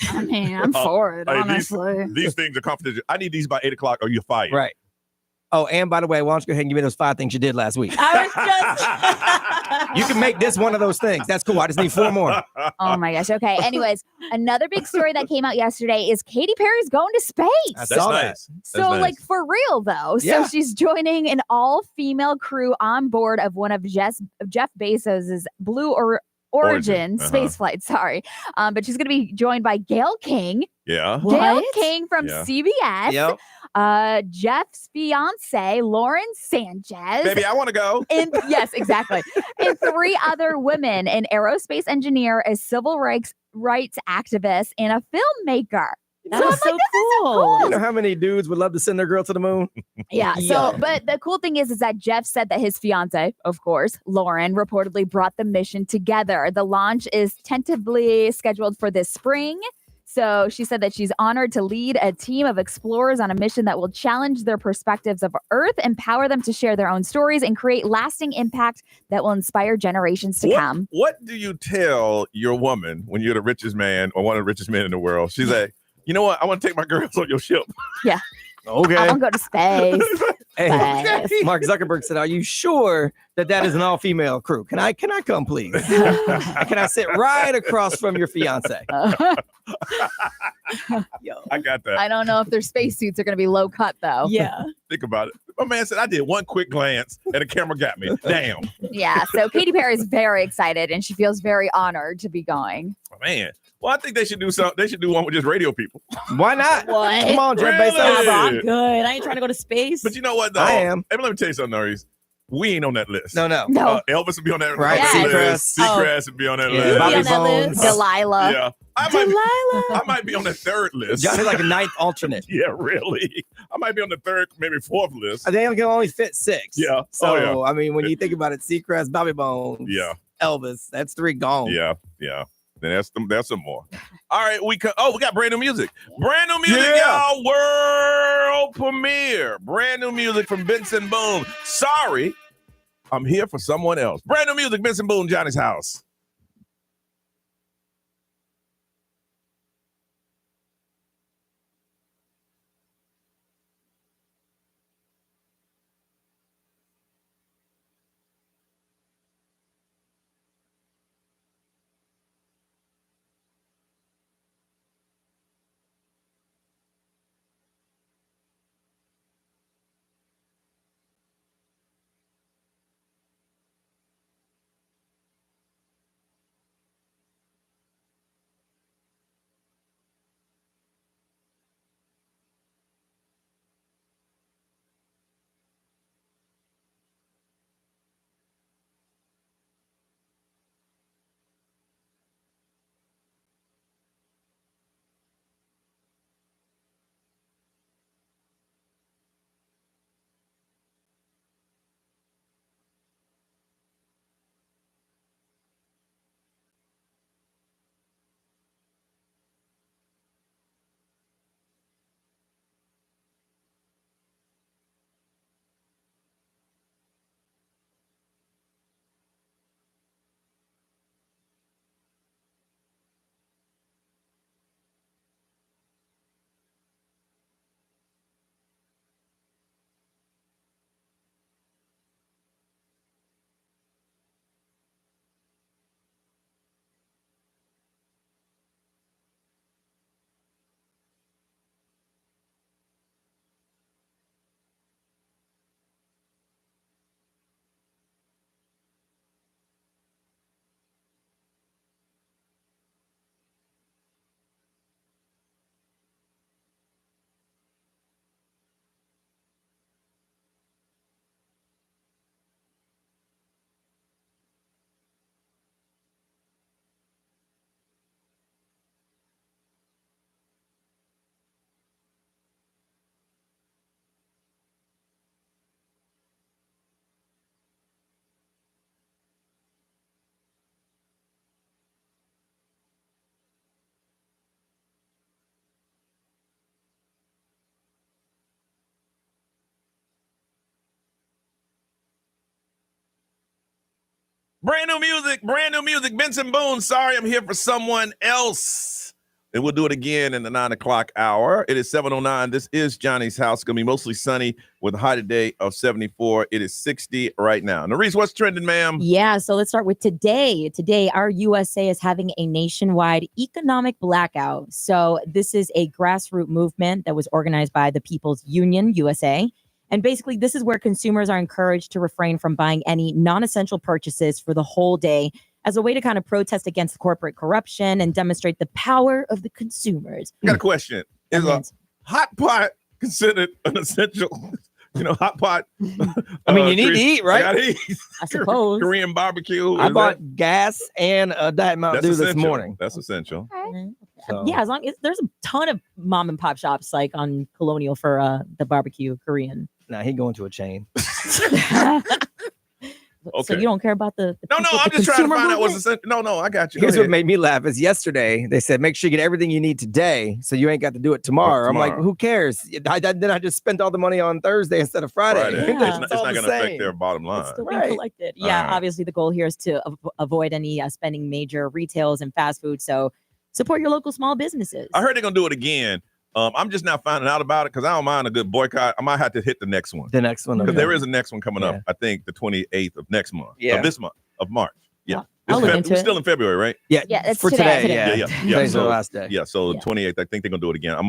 I mean, I'm for it, honestly. These things are confidential. I need these by 8 o'clock or you're fired. Right. Oh, and by the way, why don't you go ahead and give me those 5 things you did last week? I was just You can make this one of those things. That's cool. I just need 4 more. Oh my gosh. Okay. Anyways, another big story that came out yesterday is Katy Perry's going to space. I saw that. So like for real though. Yeah. So she's joining an all-female crew on board of one of Jeff Bezos's Blue Origin space flight. Sorry. But she's going to be joined by Gayle King. Yeah. Gayle King from CBS. Yep. Jeff's fiance, Lauren Sanchez. Baby, I want to go. And yes, exactly. And 3 other women, an aerospace engineer, a civil rights activist, and a filmmaker. That was so cool. You know how many dudes would love to send their girl to the moon? Yeah. So, but the cool thing is that Jeff said that his fiance, of course, Lauren, reportedly brought the mission together. The launch is tentatively scheduled for this spring. So she said that she's honored to lead a team of explorers on a mission that will challenge their perspectives of Earth, empower them to share their own stories, and create lasting impact that will inspire generations to come. What do you tell your woman when you're the richest man or one of the richest men in the world? She's like, you know what? I want to take my girls on your ship. Yeah. Okay. I want to go to space. Hey, Mark Zuckerberg said, are you sure that is an all-female crew? Can I come, please? Can I sit right across from your fiance? I got that. I don't know if their spacesuits are going to be low cut, though. Yeah. Think about it. My man said, I did one quick glance and the camera got me. Damn. Yeah, so Katy Perry is very excited and she feels very honored to be going. Man. Well, I think they should do something. They should do one with just radio people. Why not? What? Come on, Jeff Really? Bezos. I'm good. I ain't trying to go to space. But you know what, though? I am. Hey, let me tell you something, Norris. We ain't on that list. No. Elvis would be on that Right. list. Seacrest would be on that Yeah. list. Bobby on that Bones. list. Delilah. Yeah. I might be on the third list. Johnny's like a ninth alternate. Yeah, really. I might be on the third, maybe fourth list. They can only fit 6. Yeah. So, Oh, I mean, when you think about it, Seacrest, Bobby Bones, Yeah. Elvis, that's 3 gone. Yeah. Then that's some more. All right, we got brand new music. Brand new music, Yeah. y'all. World premiere. Brand new music from Benson Boone. Sorry, I'm here for someone else. Brand new music, Benson Boone, Johnny's house. Brand new music, Benson Boone. Sorry, I'm here for someone else. And we'll do it again in the 9 o'clock hour. It is 7:09. This is Johnny's house. It's going to be mostly sunny with a high today of 74. It is 60 right now. Norris, what's trending, ma'am? Yeah, so let's start with today. Today, our USA is having a nationwide economic blackout. So this is a grassroots movement that was organized by the People's Union, USA. And basically, this is where consumers are encouraged to refrain from buying any non-essential purchases for the whole day as a way to kind of protest against corporate corruption and demonstrate the power of the consumers. I got a question. Is a hot pot considered an essential? Hot pot. I mean, you need to eat, right? I gotta eat. I suppose. Korean barbecue. I bought gas and a Diet Mountain Dew this morning. That's essential. So. Yeah, as long as there's a ton of mom and pop shops like on Colonial for the barbecue Korean. Nah, he going to a chain. Okay. So you don't care about the No, I'm just trying to find out what's essential. No, I got you. Here's what made me laugh is yesterday they said make sure you get everything you need today so you ain't got to do it tomorrow. I'm like, who cares? Then I just spent all the money on Thursday instead of Friday. Yeah. It's not going to affect their bottom line. It's still being collected. Yeah, obviously the goal here is to avoid any spending major retails and fast food. So support your local small businesses. I heard they're going to do it again. I'm just now finding out about it because I don't mind a good boycott. I might have to hit the next one. The next one. Because there is a next one coming up, I think the 28th of next month. Yeah. Of this month, of March. Yeah. I'll look into We're it. still in February, right? Yeah, it's for today. today. Yeah. Yeah. Today's So, the last day. Yeah, so the 28th, I think they're going to do it again. I'm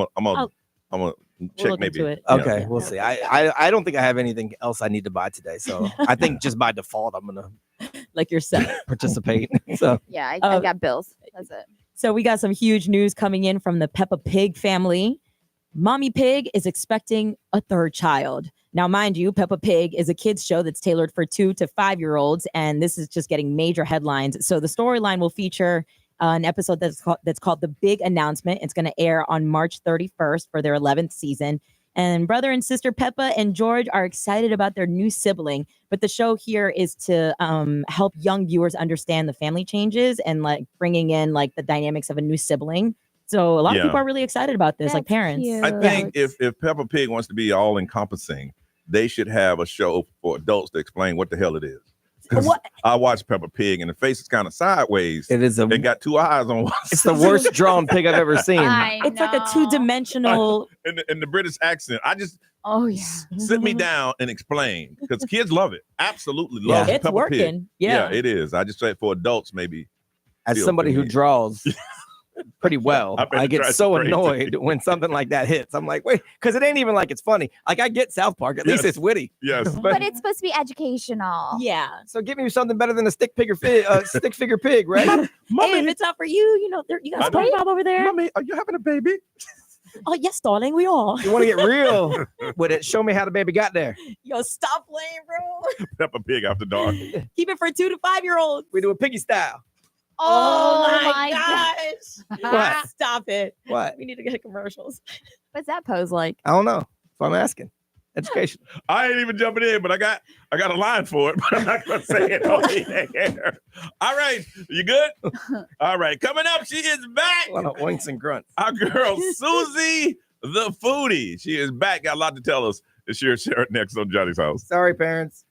gonna check look maybe. into it. Okay, Yeah. we'll see. I don't think I have anything else I need to buy today, so I think just by default I'm gonna Like you're set. participate. So Yeah, I Uh, got bills. That's it. So we got some huge news coming in from the Peppa Pig family. Mommy Pig is expecting a third child. Now, mind you, Peppa Pig is a kids show that's tailored for 2 to 5-year-olds, and this is just getting major headlines. So the storyline will feature an episode that's called The Big Announcement. It's going to air on March 31st for their 11th season. And brother and sister Peppa and George are excited about their new sibling. But the show here is to help young viewers understand the family changes and like bringing in like the dynamics of a new sibling. So a lot of people are really excited about this, like That's parents. cute. I think if Peppa Pig wants to be all encompassing, they should have a show for adults to explain what the hell it is. 'Cause I watched Peppa Pig and the face is kind of sideways. it is It got 2 eyes on one it's the worst drawn pig I've ever seen. It's like a 2-dimensional. and the British accent. I just Oh yeah. sit me down and explain because kids love it. Absolutely love It's Peppa Pig. working. Yeah. It is. I just say for adults maybe. As feel somebody who convenient. draws pretty well, I bet I it get drives so you crazy. annoyed when something like that hits. I'm like, wait, because it ain't even like it's funny. Like I get South Park, at least Yes. it's witty. Yes. But it's supposed to be educational. Yeah. So give me something better than a stick figure pig, right? Hey, if it's not for you, you know, you got SpongeBob over there. Mommy, are you having a baby? Oh, yes, darling, we are. You want to get real with it? Show me how the baby got there. Yo, stop playing, bro. Peppa Pig after dark. Keep it for 2 to 5-year-olds. We do a piggy style. Oh, my gosh. gosh. What? Stop it. What? We need to get commercials. What's that pose like? I don't know. That's what I'm asking. Education. I ain't even jumping in, but I got a line for it, but I'm not gonna say it on the air. All right, you good? All right, coming up, she is back. A lot of oinks and grunts. Our girl Susie the Foodie. She is back. Got a lot to tell us. It's here, share it next on Johnny's House. Sorry, parents.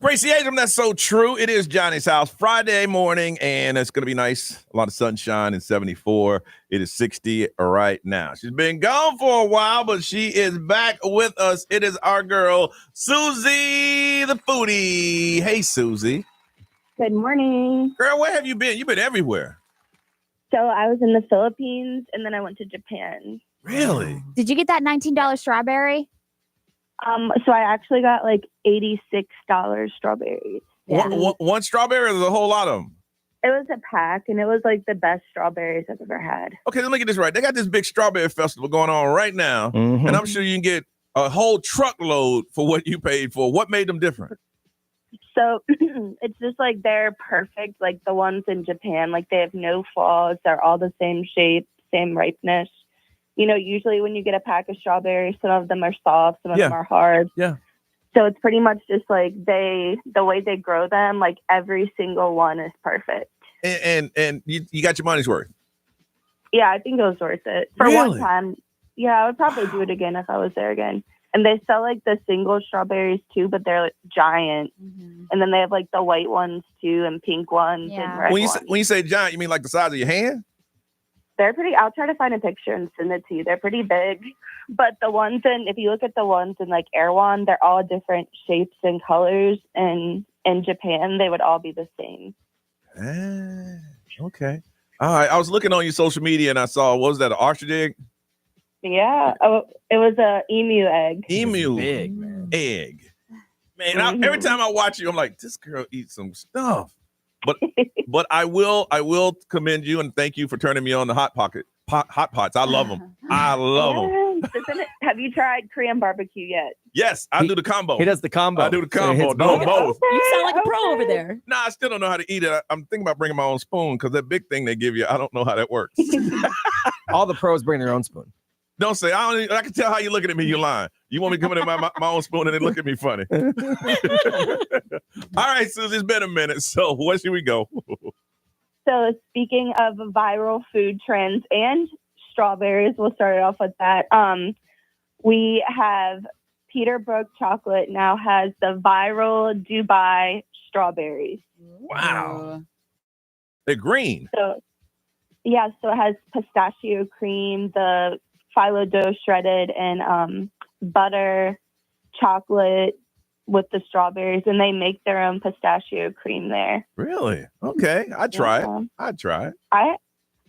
Gracie Abram, that's so true. It is Johnny's house Friday morning, and it's going to be nice. A lot of sunshine and 74. It is 60 right now. She's been gone for a while, but she is back with us. It is our girl, Susie the Foodie. Hey, Susie. Good morning. Girl, where have you been? You've been everywhere. So I was in the Philippines, and then I went to Japan. Really? Did you get that $19 strawberry? So I actually got like $86 strawberries. One strawberry, or there's a whole lot of them? It was a pack, and it was like the best strawberries I've ever had. Okay, let me get this right. They got this big strawberry festival going on right now, and I'm sure you can get a whole truckload for what you paid for. What made them different? So it's just like they're perfect, like the ones in Japan. Like they have no flaws. They're all the same shape, same ripeness. You know, usually when you get a pack of strawberries, some of them are soft, some of them are hard. Yeah. So it's pretty much just like the way they grow them, like every single one is perfect. And you got your money's worth. Yeah, I think it was worth it. For one time. Yeah, I would probably do it again if I was there again. And they sell like the single strawberries too, but they're like, giant. And then they have like the white ones too, and pink ones and red ones. When you say giant, you mean like the size of your hand? They're pretty. I'll try to find a picture and send it to you. They're pretty big, but the ones if you look at the ones in like Erewhon, they're all different shapes and colors. And in Japan, they would all be the same. Okay. All right. I was looking on your social media and I saw, what was that, an ostrich egg? Yeah. Oh, it was a emu egg. Emu big egg. Man, every time I watch you, I'm like, this girl eats some stuff. But I will commend you and thank you for turning me on the hot pots. I love them. I love them. Have you tried Korean barbecue yet? Yes, I do the combo. He does the combo. I do the combo. No, both. You sound like a pro over there. Nah, I still don't know how to eat it. I'm thinking about bringing my own spoon because that big thing they give you, I don't know how that works. All the pros bring their own spoon. Don't say, I can tell how you're looking at me. You're lying. You want me coming in my own spoon and then look at me funny. All right, Susie, it's been a minute. So where should we go? So speaking of viral food trends and strawberries, we'll start it off with that. We have Peterbrook Chocolate now has the viral Dubai strawberries. Wow. They're green. So it has pistachio cream, the phyllo dough shredded, and butter, chocolate with the strawberries, and they make their own pistachio cream there. Really? Okay. I'd try it. I'd try it. A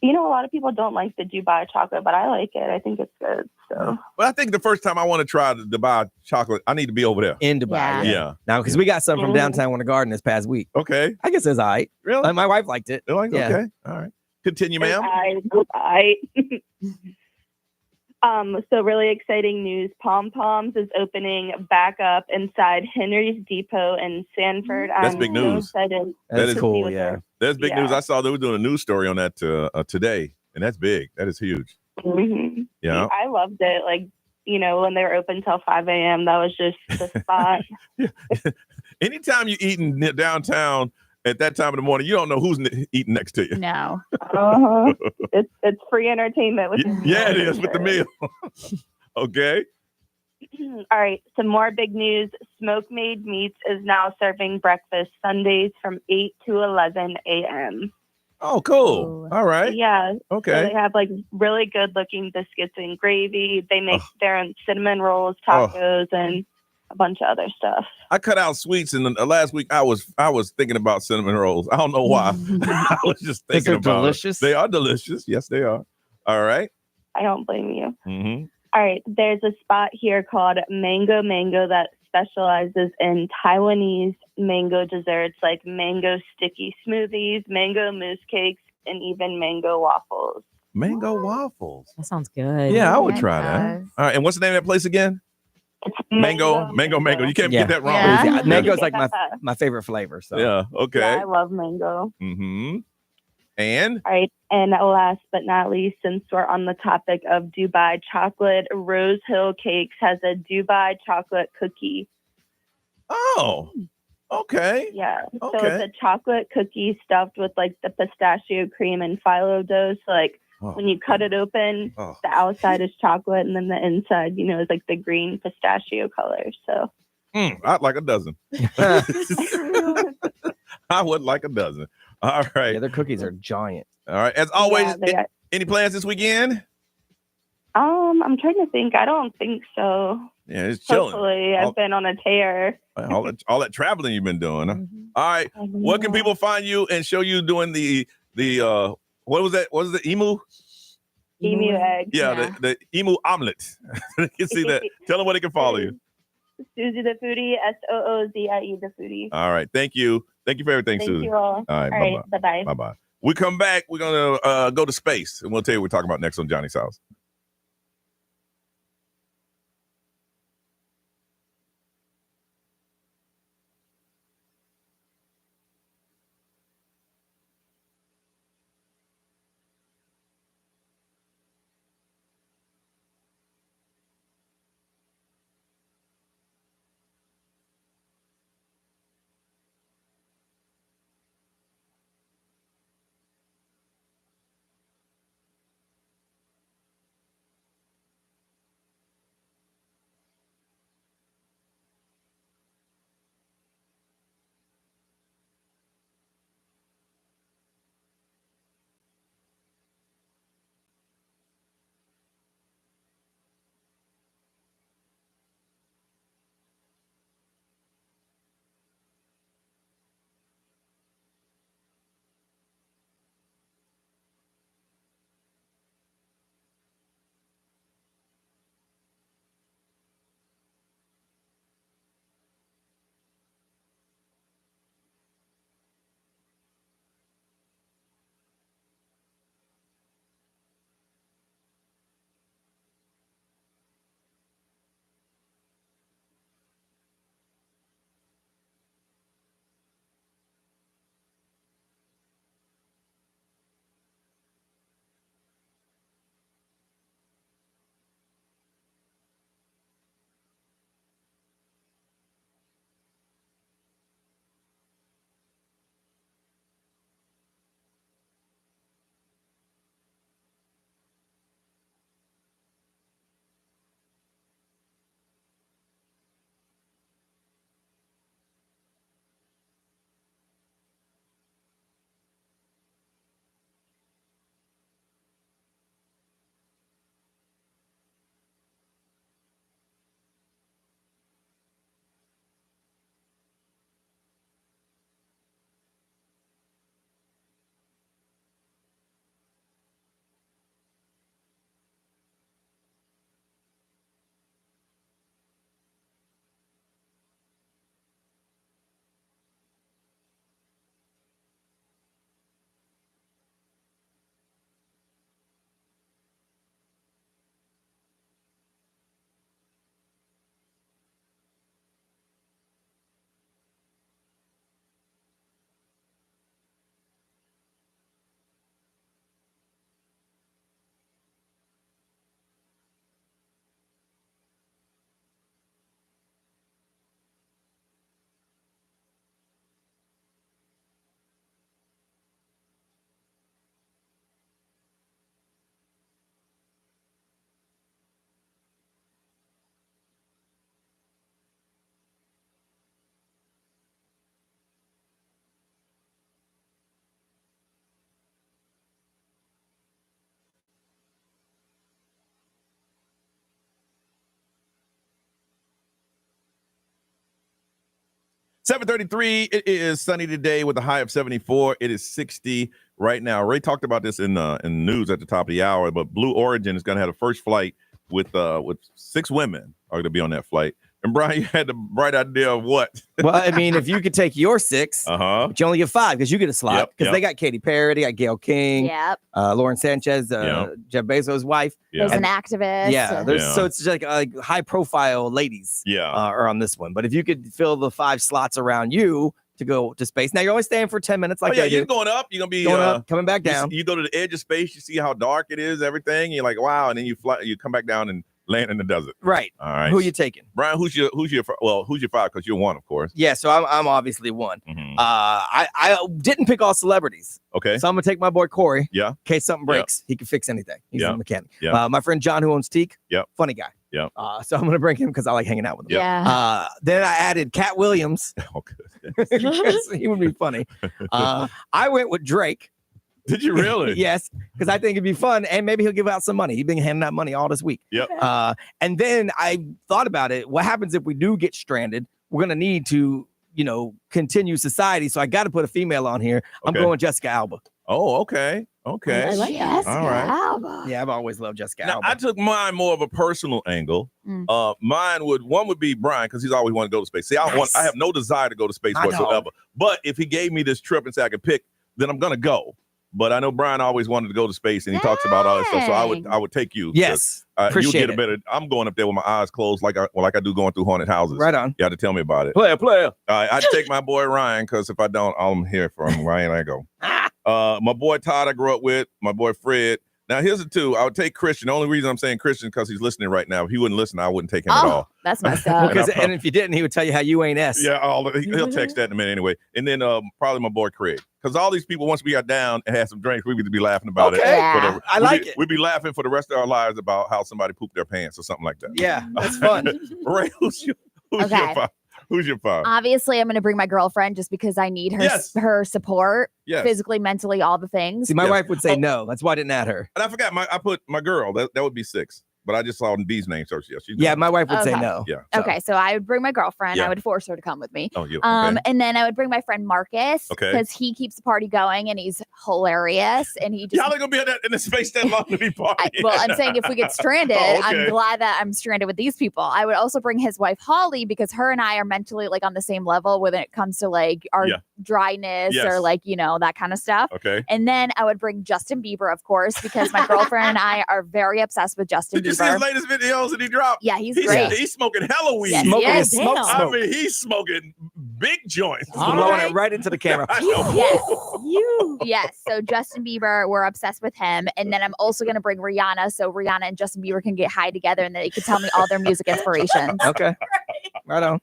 lot of people don't like the Dubai chocolate, but I like it. I think it's good. So, but I think the first time I want to try the Dubai chocolate, I need to be over there. In Dubai. Yeah. Now, because we got some from downtown Winter Garden this past week. Okay. I guess it's all right. Really? My wife liked it. Okay. All right. Continue, ma'am. So really exciting news. Pom Poms is opening back up inside Henry's Depot in Sanford. That's big news. So excited. That is cool. Yeah. That's big news. I saw they were doing a news story on that today, and that's big. That is huge. Mm-hmm. Yeah. I loved it. Like, when they were open till 5 a.m., that was just the spot. Anytime you're eating downtown at that time of the morning, you don't know who's eating next to you. No. It's free entertainment with the Yeah, it is with the meal. Okay. All right. Some more big news. Smoke Made Meats is now serving breakfast Sundays from 8 to 11 a.m. Oh, cool. All right. Yeah. Okay. So they have like really good looking biscuits and gravy. They make their own cinnamon rolls, tacos, and a bunch of other stuff. I cut out sweets, and last week I was thinking about cinnamon rolls. I don't know why. I was just thinking about delicious. They are delicious. Yes, they are. All right. I don't blame you. Mm-hmm. All right. There's a spot here called Mango Mango that specializes in Taiwanese mango desserts like mango sticky smoothies, mango mousse cakes, and even mango waffles. Mango waffles. That sounds good. Yeah, I would try that. All right. And what's the name of that place again? Mango. You can't get that wrong. Yeah. Mango's like my favorite flavor. So yeah. Okay. Yeah, I love mango. Mm-hmm. And? All right. And last but not least, since we're on the topic of Dubai chocolate, Rose Hill Cakes has a Dubai chocolate cookie. Oh, okay. Yeah. Okay. So it's a chocolate cookie stuffed with like the pistachio cream and phyllo dough. So like when you cut it open, the outside is chocolate and then the inside, is like the green pistachio color. So I'd like a dozen. I would like a dozen. All right. Yeah, their cookies are giant. All right. As always, Yeah, any plans this weekend? I'm trying to think. I don't think so. Yeah, it's chilling. Hopefully, I've been on a tear. All that traveling you've been doing. Huh? All right. Where can people find you and show you doing the what was that? What was the emu? Emu egg. Yeah, the emu omelet. You can see that. Tell them where they can follow you. Susie the Foodie, SOOZIE the Foodie. All right. Thank you. Thank you for everything, Thank Susie. you all. All right. Bye bye. Bye bye. We come back. We're gonna go to space, and we'll tell you what we're talking about next on Johnny's House. $7:33. It is sunny today with a high of 74. It is 60 right now. Ray talked about this in the news at the top of the hour, but Blue Origin is going to have the first flight with 6 women are going to be on that flight. And Brian, you had the bright idea of what? Well, I mean, if you could take your 6, but you only get 5 because you get a slot. Because they got Katy Perry, they got Gayle King, Lauren Sanchez, Jeff Bezos' wife. There's an activist. So it's just like high-profile ladies are on this one. But if you could fill the 5 slots around you to go to space. Now, you're only staying for 10 minutes like you're going up. You're going to be going up, coming back down. You go to the edge of space. You see how dark it is, everything. You're like, wow. And then you fly. You come back down and land in the desert. Right. All right. Who are you taking? Brian, who's your 5? Because you're 1, of course. Yeah, so I'm obviously 1. Mm-hmm. I didn't pick all celebrities. Okay. So I'm gonna take my boy Corey. Yeah. In case something breaks, he can fix anything. He's a mechanic. Yeah. My friend John, who owns Teak. Yeah. Funny guy. Yep. So I'm gonna bring him because I like hanging out with him. Yeah. Then I added Cat Williams Oh, good. because he would be funny. I went with Drake. Did you really? Yes, because I think it'd be fun, and maybe he'll give out some money. He's been handing out money all this week. Yep. And then I thought about it. What happens if we do get stranded? We're gonna need to, continue society. So I got to put a female on here. I'm Okay. going Jessica Alba. Oh, okay. Okay. I like that. All right. Alba. Yeah, I've always loved Jessica Now, Alba. I took mine more of a personal angle. One would be Brian because he's always wanted to go to space. See, I have no desire to go to space I know. whatsoever. But if he gave me this trip and said I could pick, then I'm gonna go. But I know Brian always wanted to go to space, and he talks about all that stuff. So I would take you. Yes, you appreciate get a it. better. I'm going up there with my eyes closed, like I do going through haunted houses. Right on. You have to tell me about it. Player. All right, I'd take my boy Ryan because if I don't, I'm here for him. Ryan, I go. My boy Todd, I grew up with. My boy Fred. Now here's the two. I would take Christian. The only reason I'm saying Christian because he's listening right now. If he wouldn't listen, I wouldn't take him at all. That's messed up. And if you didn't, he would tell you how you ain't S. Yeah, he'll text that in a minute anyway. And then probably my boy Craig. Because all these people, once we got down and had some drinks, we would be laughing about it. Yeah. I like it. We'd be laughing for the rest of our lives about how somebody pooped their pants or something like that. Yeah, that's fun. Ray, who's your five? Who's your five? Obviously, I'm going to bring my girlfriend just because I need her support, physically, mentally, all the things. See, my wife would say no. That's why I didn't add her. And I forgot, I put my girl. That would be 6. But I just saw B's name search. Yeah, my wife would say no. Yeah. Okay, so I would bring my girlfriend. Yeah. I would force her to come with me. Oh, you. Okay. And then I would bring my friend Marcus because he keeps the party going and he's hilarious. And he just y'all ain't gonna be in the space that long to be partying. well, I'm saying if we get stranded, I'm glad that I'm stranded with these people. I would also bring his wife Holly because her and I are mentally like on the same level when it comes to like our dryness or like that kind of stuff. Okay. And then I would bring Justin Bieber, of course, because my girlfriend and I are very obsessed with Justin Bieber. Did you see his latest videos that he dropped? Yeah, he's great. He's smoking hella weed. Yes, smoking his smoke. I mean, he's smoking big joints. Blowing it right into the camera. Yes. So Justin Bieber, we're obsessed with him. And then I'm also going to bring Rihanna so Rihanna and Justin Bieber can get high together and they can tell me all their music inspirations. Okay. Right on.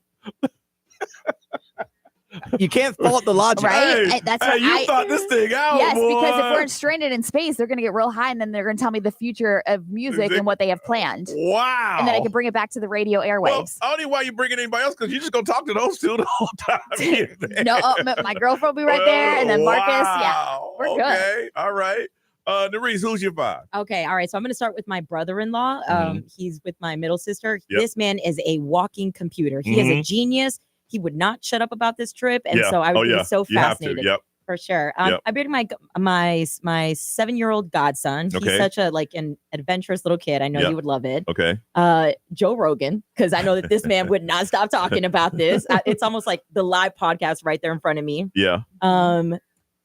You can't fault the logic. Right? Hey, That's hey, what you thought this thing out, yes, boy. because if we're stranded in space, they're going to get real high and then they're going to tell me the future of music and what they have planned. Wow. And then I can bring it back to the radio airwaves. Well, I don't know why you bringing anybody else because you're just going to talk to those two the whole time. No, my girlfriend will be right there. And then Marcus, we're good. Okay. All right. Nerese, who's your five? Okay, all right. So I'm going to start with my brother-in-law. He's with my middle sister. Yep. This man is a walking computer. He is a genius. He would not shut up about this trip, and so I would be so fascinated. For sure. I brought my 7-year-old godson. He's such an adventurous little kid. I know you would love it. Okay. Joe Rogan, because I know that this man would not stop talking about this. It's almost like the live podcast right there in front of me. Yeah.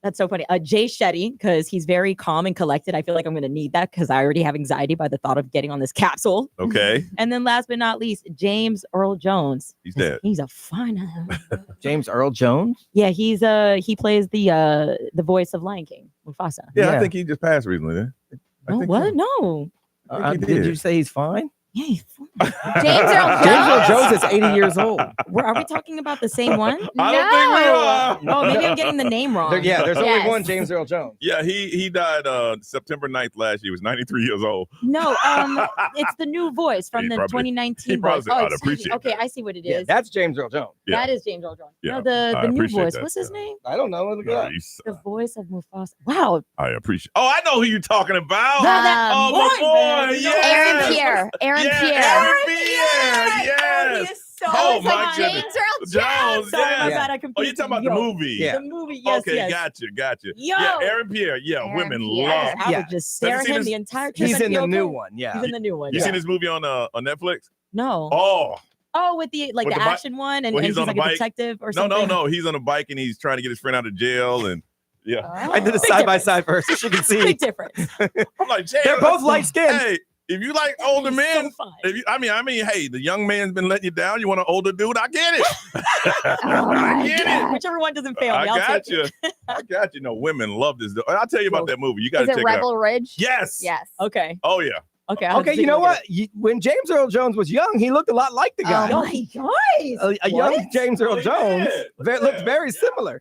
That's so funny. Jay Shetty, because he's very calm and collected. I feel like I'm going to need that because I already have anxiety by the thought of getting on this capsule. Okay. And then last but not least, James Earl Jones. He's dead. He's a fun. James Earl Jones? Yeah, he plays the voice of Lion King, Mufasa. Yeah, I think he just passed recently. Oh, what? No. Did you say he's fine? Yeah, he's fine. James Earl Jones is 80 years old. Are we talking about the same one? I don't think we are. Oh, maybe I'm getting the name wrong. There's only one James Earl Jones. Yeah, he died September 9th last year. He was 93 years old. No, it's the new voice from the 2019 voice. I'd appreciate okay, that. I see what it is. That's James Earl Jones. Yeah. That is James Earl Jones. Yeah, No, the new voice. that. What's his name? I don't know. Look it up. The voice of Mufasa. Wow. I appreciate. Oh, I know who you're talking about. Oh, my boy. Aaron Pierre. Aaron Pierre. Yes. Oh my goodness. James Earl Jones. Sorry, my bad. I Oh, you're talking about the movie. Yeah. The movie, yes, Okay, yes. gotcha. Yo. Yeah, Aaron Pierre. Yeah, Aaron women Pierre. love. I would just stare at Have you him seen the entire trip. He's and in be the new okay. one. Yeah. He's in the new one. You yeah. seen this movie on Netflix? No. Oh, with the With the the action one, and, when and he's he's on like a a bike? detective or something. No. He's on a bike and he's trying to get his friend out of jail, and I did a side by side verse so you can see. Big difference. I'm like, Jay, They're both light skinned. Hey, if you like older He's men, so fun. if you, I mean, hey, the young man's been letting you down. You want an older dude? I get it. I get it. Whichever one doesn't fail me, I I'll got take you. it. I got you. No, women love this. I'll tell you about that movie. You got Is to it check it out. Rebel Ridge? Yes. Yes. Okay. Oh yeah. Okay. I'll have to Okay, take you a know look at what? When James Earl Jones was young, he looked a lot like the guy. Oh my gosh. A young James Earl he Jones did. looked very similar.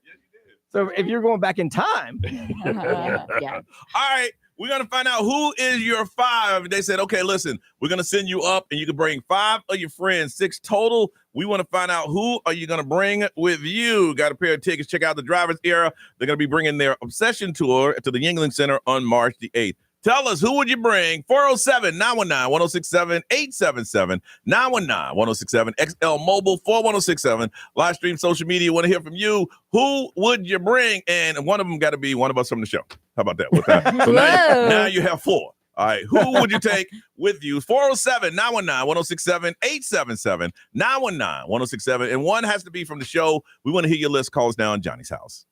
So if you're going back in time, Yeah. All right. We're going to find out who is your 5. They said, okay, listen, we're going to send you up and you can bring 5 of your friends, 6 total. We want to find out who are you going to bring with you. Got a pair of tickets. Check out the Driver's Era. They're going to be bringing their Obsession Tour to the Yingling Center on March the 8th. Tell us, who would you bring? 407-919-1067, 877-919-1067, XL Mobile, 41067. Live stream, social media. Want to hear from you. Who would you bring? And one of them got to be one of us from the show. How about that? With that? So now you have 4. All right. Who would you take with you? 407-919-1067, 877-919-1067. And one has to be from the show. We want to hear your list. Calls down Johnny's house.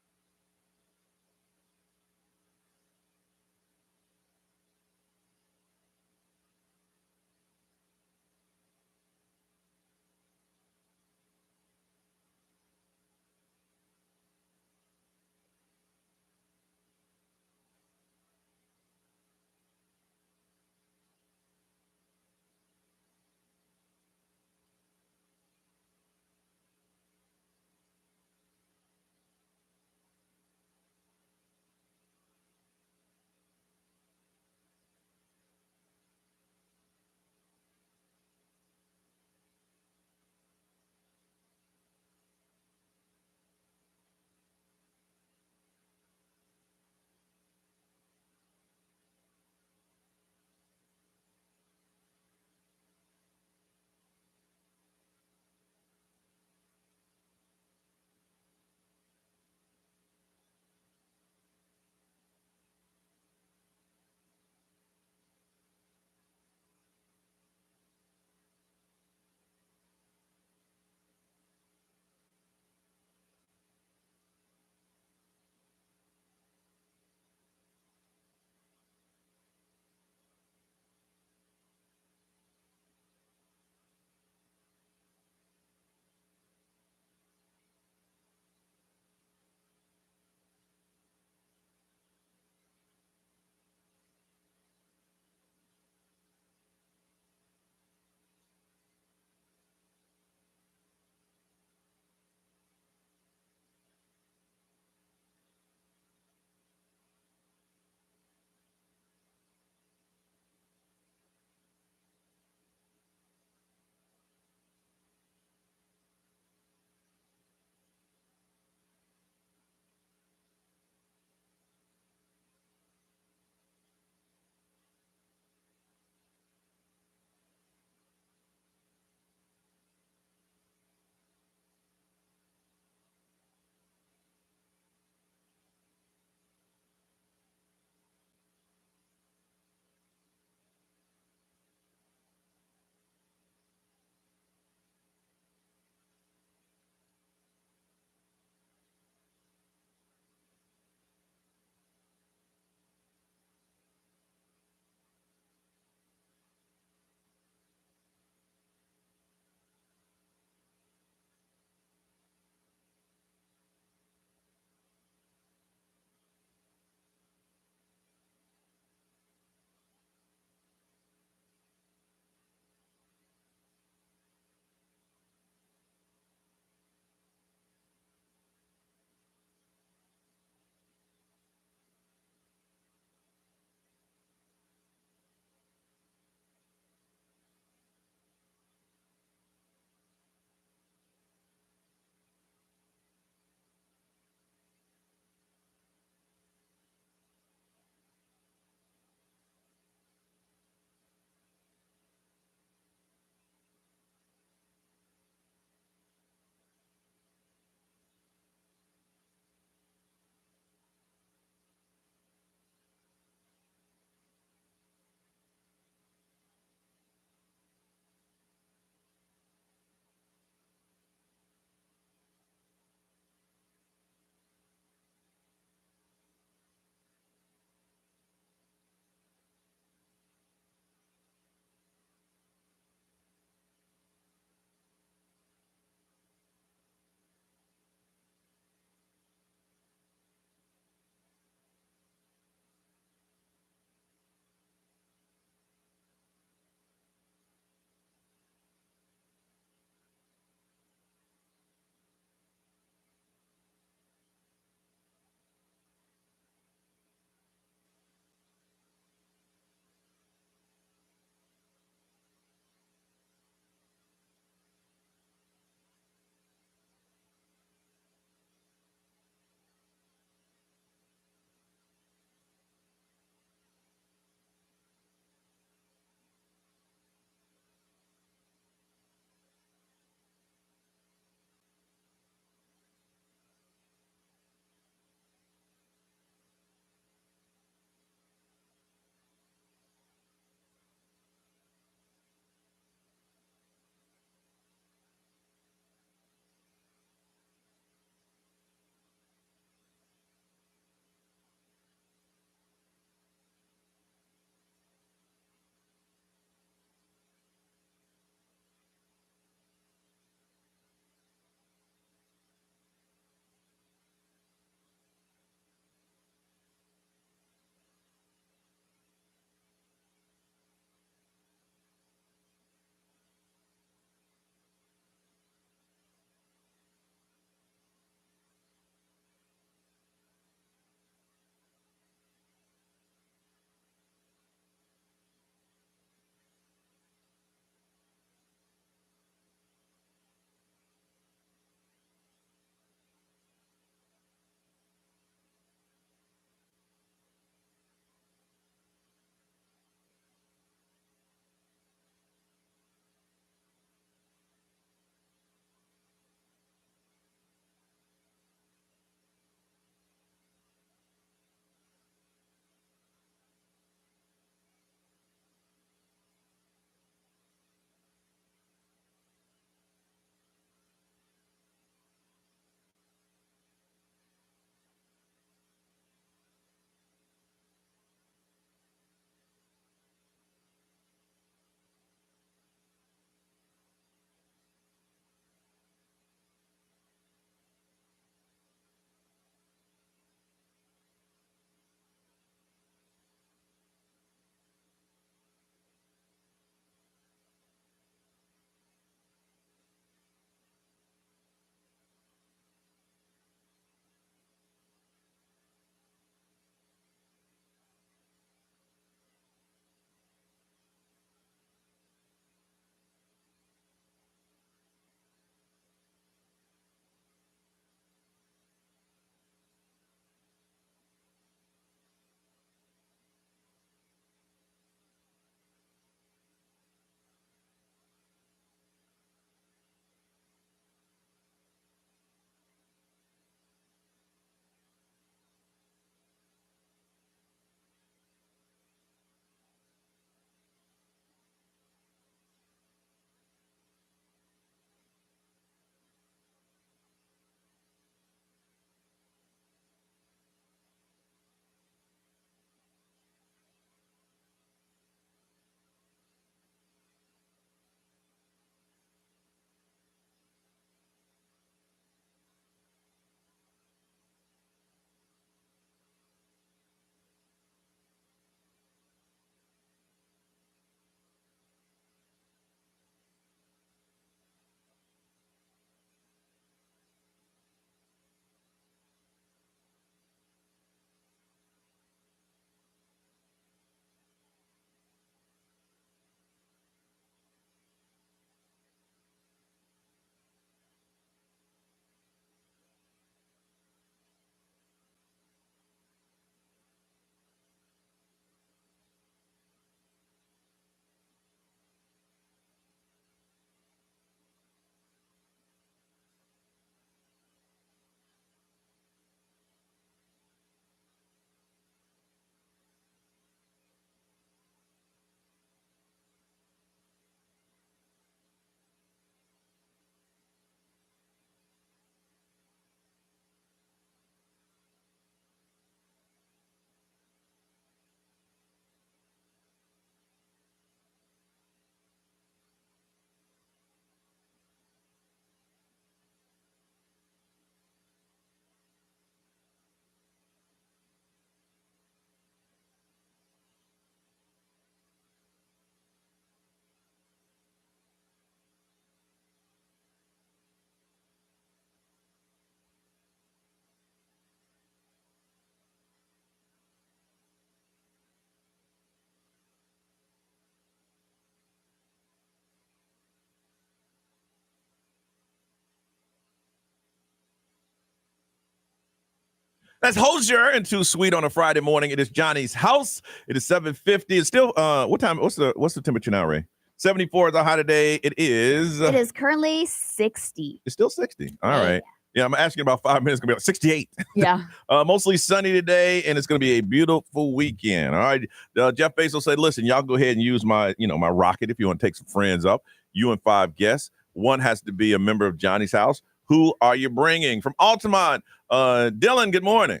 That's Hosier and Too Sweet on a Friday morning. It is Johnny's house. It is 7:50. It's still what time? What's the temperature now, Ray? 74 is our high today. It is currently 60. It's still 60. All right. Yeah, I'm asking about 5 minutes. It's gonna be like 68. Yeah. Mostly sunny today, and it's gonna be a beautiful weekend. All right. Jeff Bezos said, "Listen, y'all go ahead and use my rocket if you want to take some friends up. You and 5 guests. One has to be a member of Johnny's house. Who are you bringing from Altamont? Dylan, good morning.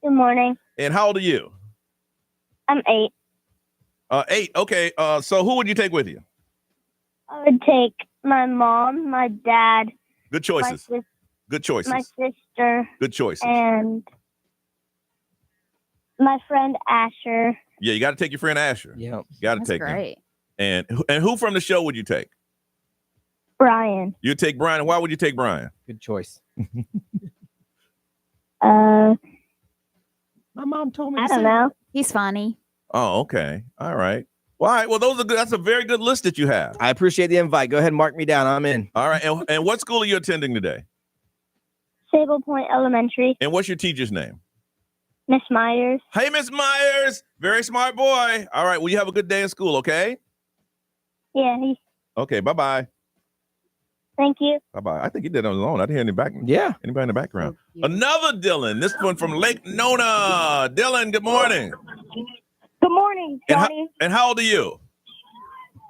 Good morning. And how old are you? I'm 8. 8. Okay. So who would you take with you? I would take my mom, my dad. Good choices. Good choices. My sister. Good choices. And my friend Asher. Yeah, you got to take your friend Asher. Yeah, you got to take great. him. And who from the show would you take? Brian. You take Brian. And why would you take Brian? Good choice. My mom told me. I don't know. He's funny. Oh, okay. All right. Well, all right. Well, those are good. That's a very good list that you have. I appreciate the invite. Go ahead and mark me down. I'm in. All right. And what school are you attending today? Sable Point Elementary. And what's your teacher's name? Miss Myers. Hey, Miss Myers. Very smart boy. All right. Well, you have a good day in school, okay? Yeah. Okay. Bye-bye. Thank you. Bye-bye. I think he did it on his own. I didn't hear anybody in the background. Another Dylan. This one from Lake Nona. Dylan, good morning. Good morning, Johnny. And how old are you?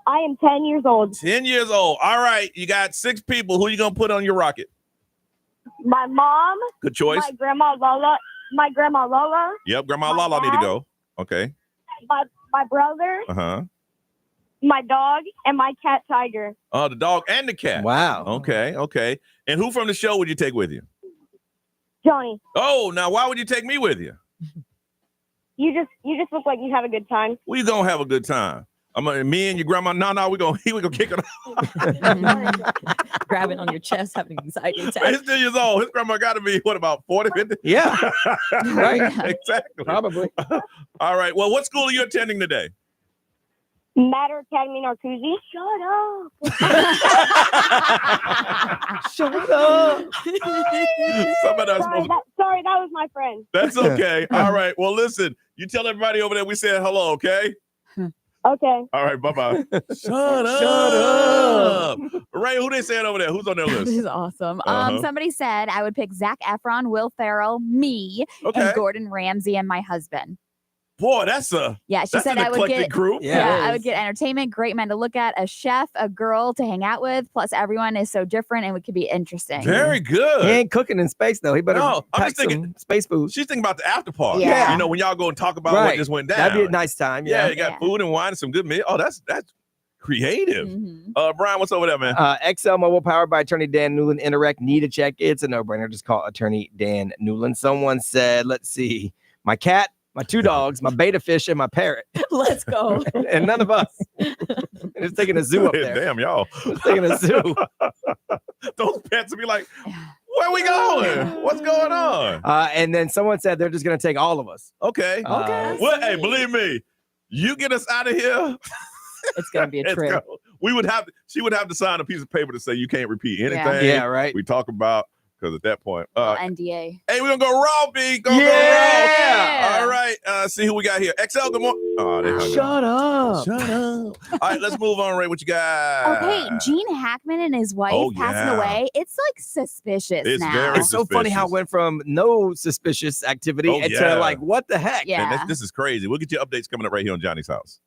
I am 10 years old. 10 years old. All right. You got 6 people. Who you going to put on your rocket? My mom. Good choice. My grandma Lola. Yep. Grandma My Lala need to dad. go. Okay. My brother. Uh-huh. My dog and my cat Tiger. Oh, the dog and the cat. Wow. Okay. And who from the show would you take with you? Johnny. Oh, now why would you take me with you? You just look like you have a good time. We gonna have a good time. Me and your grandma. No, we gonna kick it off. Grabbing on your chest, having anxiety He's attacks. 10 years old. His grandma got to be what, about 40, 50? Yeah. Right. Exactly. Probably. All right. Well, what school are you attending today? Matter Academy Narcoozy. Shut up. Shut up. Somebody else supposed to... Sorry, that was my friend. That's okay. All right. Well, listen. You tell everybody over there we said hello, okay? Okay. All right. Bye-bye. Shut up. Ray, who they saying over there? Who's on their This list? is awesome. Uh-huh. Somebody said I would pick Zac Efron, Will Ferrell, me, Okay. and Gordon Ramsay and my husband. Boy, that's a Yeah, she that's said an I would eclectic get group. I would get entertainment, great men to look at, a chef, a girl to hang out with. Plus, everyone is so different and it could be interesting. Very good. He ain't cooking in space though. He better No, I'm pack just thinking some space food. She's thinking about the after party. Yeah. You know, when y'all go and talk about what Right. just went down. That'd be a nice time. Yeah, Yeah. you got food and wine and some good meal. Oh, that's creative. Mhm. Brian, what's over there, man? XL Mobile powered by Attorney Dan Newland. Interact, need a check. It's a no-brainer. Just call Attorney Dan Newland. Someone said, let's see, my cat, my 2 dogs, my beta fish, and my parrot. Let's go. And none of us. It's taking a zoo up there. Damn, y'all. It's taking a zoo. Those pets will be like, where we going? What's going on? And then someone said they're just going to take all of us. Okay. Well, hey, believe me, you get us out of here. It's gonna be a let's trip. go. She would have to sign a piece of paper to say you can't repeat anything. Yeah, right. We talk about, because at that point, NDA. hey, we're gonna go raw, B. Go raw. All right. See who we got here. XL, good morning. Oh, they hung up. Shut up. Shut up. All right, let's move on, Ray. What you got? Okay, Gene Hackman and his wife Oh, passing yeah. away. It's like suspicious It's now. very It's so funny how it went from no suspicious activity Oh, to yeah. like, what the heck? Yeah. Man, this is crazy. We'll get you updates coming up right here on Johnny's house.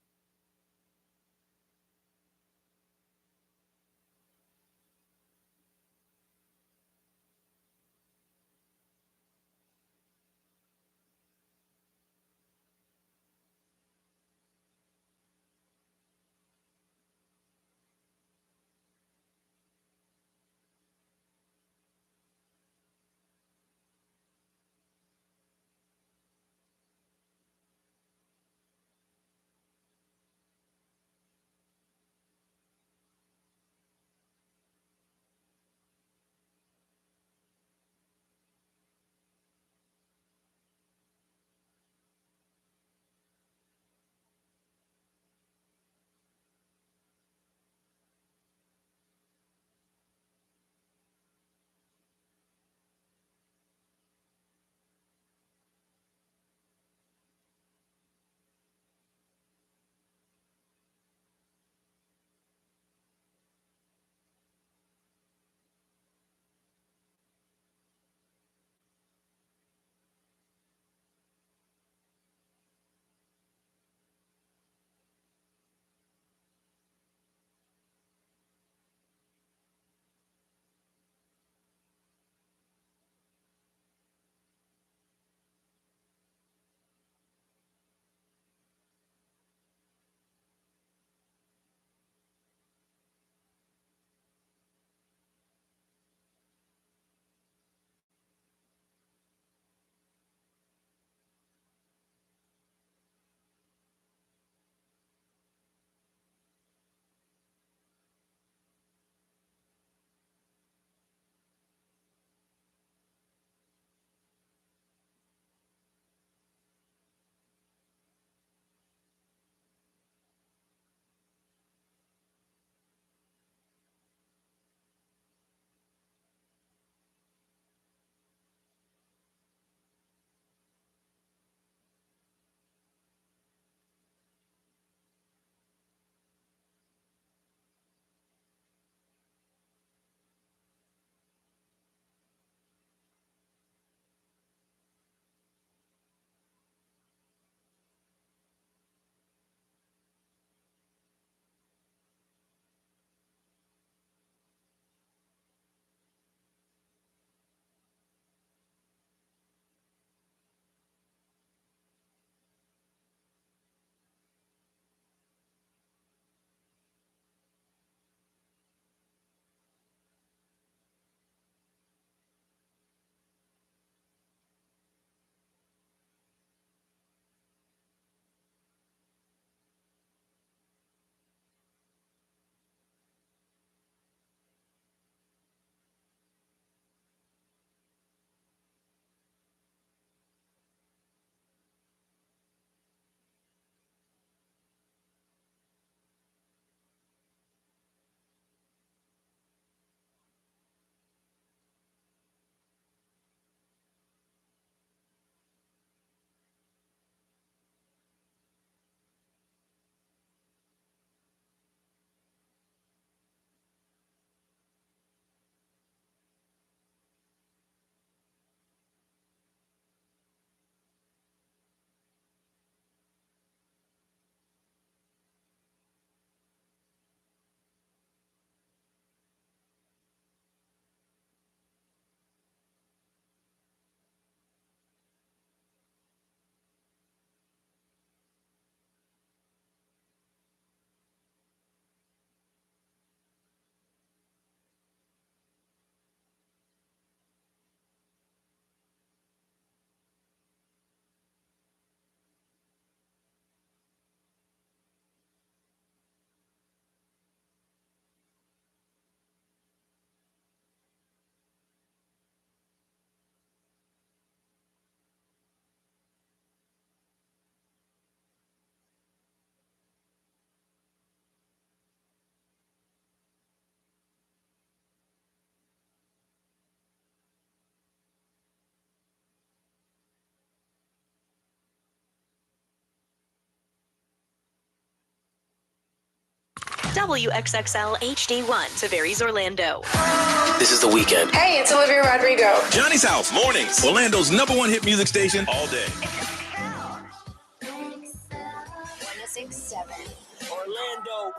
WXXL HD1, Tavares, Orlando. This is The Weekend. Hey, it's Olivia Rodrigo. Johnny's House, mornings. Orlando's #1 hit music station all day. 1067 Orlando.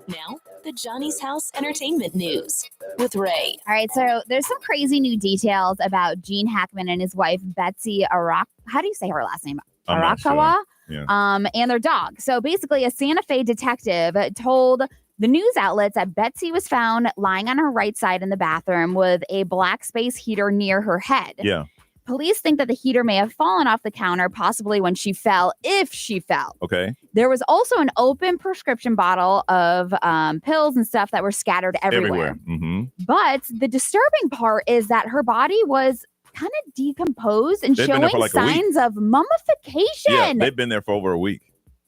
Now, the Johnny's House Entertainment News with Ray. All right, so there's some crazy new details about Gene Hackman and his wife, Betsy Arak. How do you say her last name? I'm not Arakawa? sure. Yeah. And their dog. So basically, a Santa Fe detective told the news outlets that Betsy was found lying on her right side in the bathroom with a black space heater near her head. Yeah. Police think that the heater may have fallen off the counter, possibly when she fell, if she fell. Okay. There was also an open prescription bottle of pills and stuff that were scattered everywhere. Mm-hmm. But the disturbing part is that her body was kind of decomposed and They've been there showing for like a week. signs of mummification. Yeah, they've been there for over a week.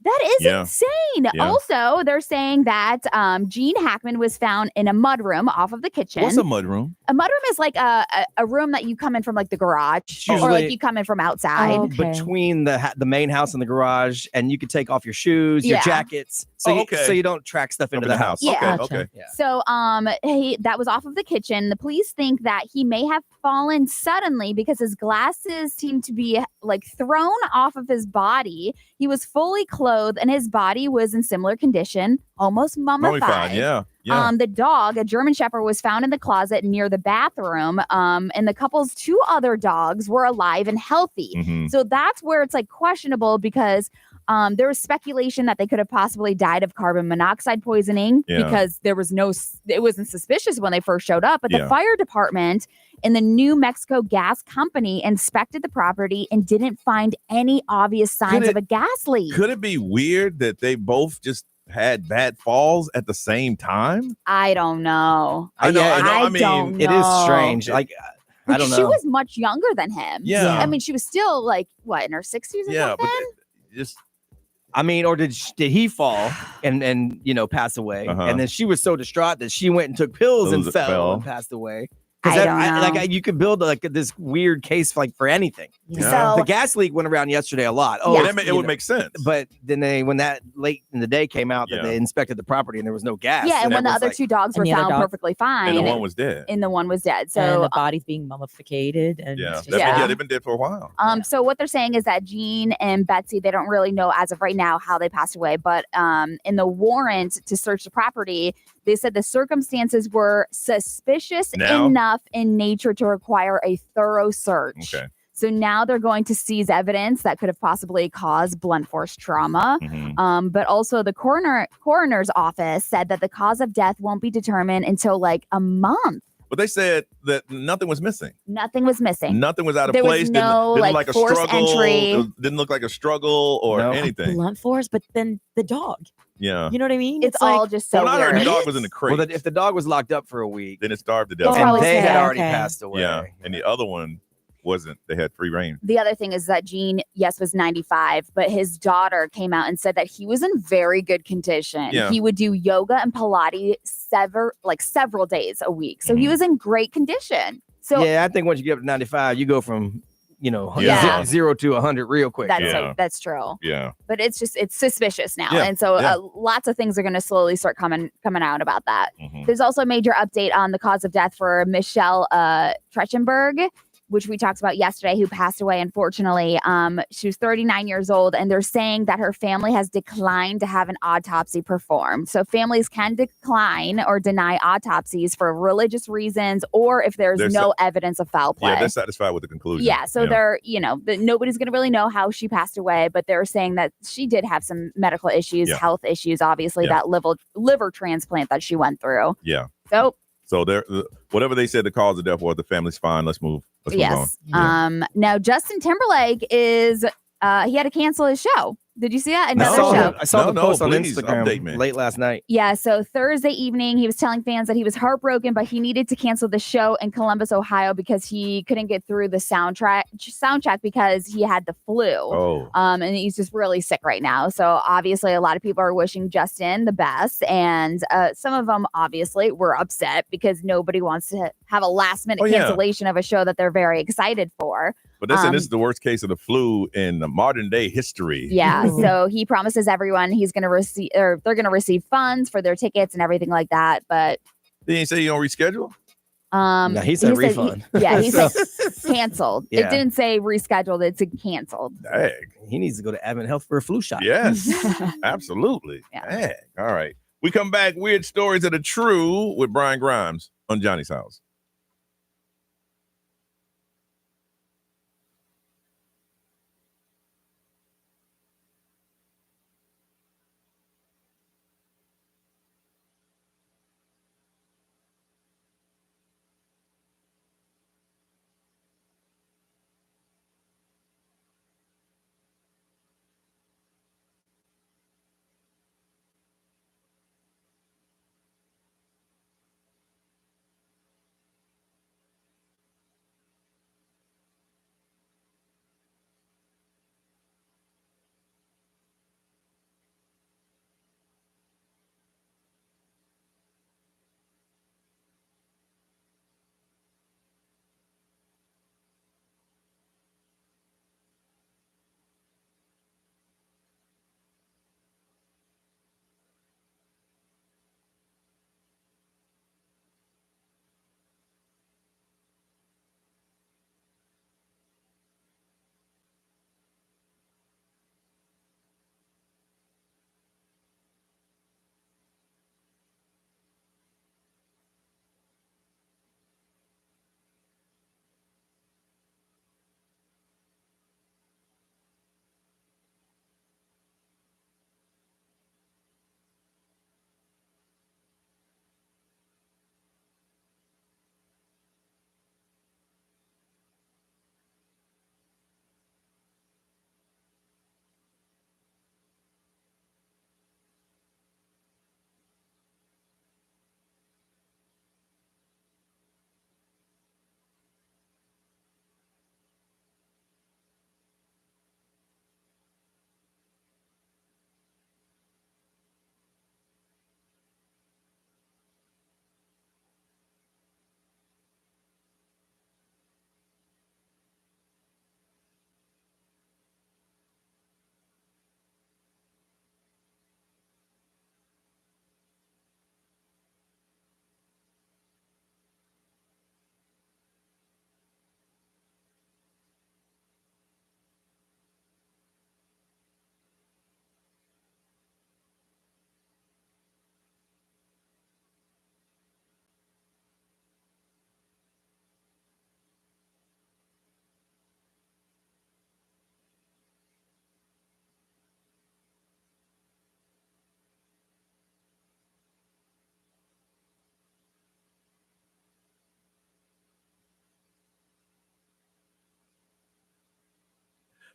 That is Yeah. insane. Yeah. Also, they're saying that Gene Hackman was found in a mudroom off of the kitchen. What's a mudroom? A mudroom is like a room that you come in from like the garage, or usually- like you come in from outside. between the main house and the garage, and you could take off your shoes, your Yeah. jackets, so okay. so you don't track stuff into the house. Yeah. Okay. So, that was off of the kitchen. The police think that he may have fallen suddenly because his glasses seemed to be like thrown off of his body. He was fully clothed, and his body was in similar condition, almost mummified. Mummified, yeah. Yeah. The dog, a German Shepherd, was found in the closet near the bathroom. And the couple's 2 other dogs were alive and healthy. Mhm. So that's where it's like questionable because there was speculation that they could have possibly died of carbon monoxide poisoning Yeah. because there was it wasn't suspicious when they first showed up. But the Yeah. fire department in the New Mexico Gas Company inspected the property and didn't find any obvious signs of a gas leak. Could it be weird that they both just had bad falls at the same time? I don't know. I know. I mean, don't it is know. strange. Like, I don't know. She was much younger than him. Yeah. I mean, she was still like, what, in her 60s or something? Just I mean, or did he fall and pass away? Uh-huh. And then she was so distraught that she went and took pills and Pills fell fell. and passed away. I don't know. Like you could build like this weird case for anything. Yeah. The gas leak went around yesterday a lot. Oh, Yeah. it would make sense. But then when that late in the day came out that they inspected the property and there was no gas. Yeah, and when the everyone's other like- 2 dogs were And the other found dog- perfectly fine. And the one was dead. And the one was dead. and So, the body's being mummificated. And Yeah. it's just- Yeah, they've been dead for a while. so what they're saying is that Gene and Betsy, they don't really know as of right now how they passed away. But in the warrant to search the property, they said the circumstances were suspicious Now? enough in nature to require a thorough search. Okay. So now they're going to seize evidence that could have possibly caused blunt force trauma. Mhm. But also the coroner's office said that the cause of death won't be determined until like a month. But they said that nothing was missing. Nothing was missing. Nothing was out of There was place. no, didn't like, look like a forced struggle. entry. Didn't look like a struggle or anything. Blunt force, but then the dog. Yeah. You know what I mean? It's all just so Well, I heard weird. the dog was in the crate. Well, if the dog was locked up for a week, then it starved to death. It's and probably they had sad. already Okay. passed away. Yeah. And the other one wasn't. They had free reign. The other thing is that Gene, yes, was 95, but his daughter came out and said that he was in very good condition. Yeah. He would do yoga and Pilates several days a week. So Mm-hmm. he was in great condition. So yeah, I think once you get up to 95, you go from Yeah. 0 to 100 real quick. that's true. Yeah. But it's suspicious now. Yeah, And so yeah. lots of things are going to slowly start coming out about that. Mhm. There's also a major update on the cause of death for Michelle Trachtenberg, which we talked about yesterday, who passed away, unfortunately. She was 39 years old, and they're saying that her family has declined to have an autopsy performed. So families can decline or deny autopsies for religious reasons or if there's They're no evidence of foul play. Yeah, they're satisfied with the conclusion. Yeah, so they're, nobody's going to really know how she passed away, but they're saying that she did have some medical issues, Yeah. health issues, obviously, Yeah. that liver transplant that she went through. Yeah. So, they're whatever they said the cause of death was, the family's fine. Let's move yes. on. Now, Justin Timberlake he had to cancel his show. Did you see that? Another show. I saw the post on please, Instagram update me. late last night. Yeah, so Thursday evening, he was telling fans that he was heartbroken, but he needed to cancel the show in Columbus, Ohio, because he couldn't get through the soundtrack because he had the flu. Oh. And he's just really sick right now. So obviously, a lot of people are wishing Justin the best, and some of them obviously were upset because nobody wants to have a last minute Oh, yeah. cancellation of a show that they're very excited for. But this is the worst case of the flu in the modern day history. Yeah. So he promises everyone he's going to receive, or they're going to receive funds for their tickets and everything like that. But They ain't say you don't reschedule? No, he said refund. He said canceled. Yeah. It didn't say rescheduled. It said canceled. Dang. He needs to go to Advent Health for a flu shot. Yes, absolutely. Dang. All right. We come back. Weird stories that are true with Brian Grimes on Johnny's House.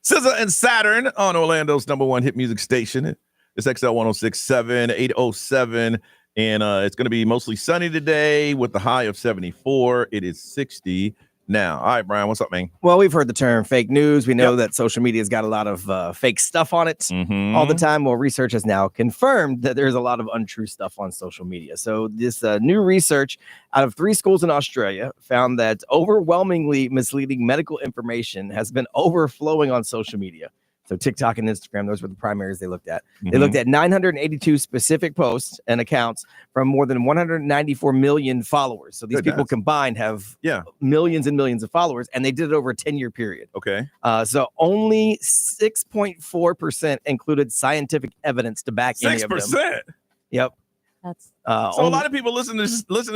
SZA and Saturn on Orlando's #1 hit music station. It's XL 1067, 807. And it's going to be mostly sunny today with the high of 74. It is 60 now. All right, Brian, what's up, man? Well, we've heard the term fake news. We know that social media's got a lot of fake stuff on it all the time. Well, research has now confirmed that there's a lot of untrue stuff on social media. So this new research out of 3 schools in Australia found that overwhelmingly misleading medical information has been overflowing on social media. So TikTok and Instagram, those were the primaries they looked at. They looked at 982 specific posts and accounts from more than 194 million followers. So these people combined have millions and millions of followers, and they did it over a 10-year period. Okay. So only 6.4% included scientific evidence to back any of them. 6%? Yep. That's so a lot of people listen to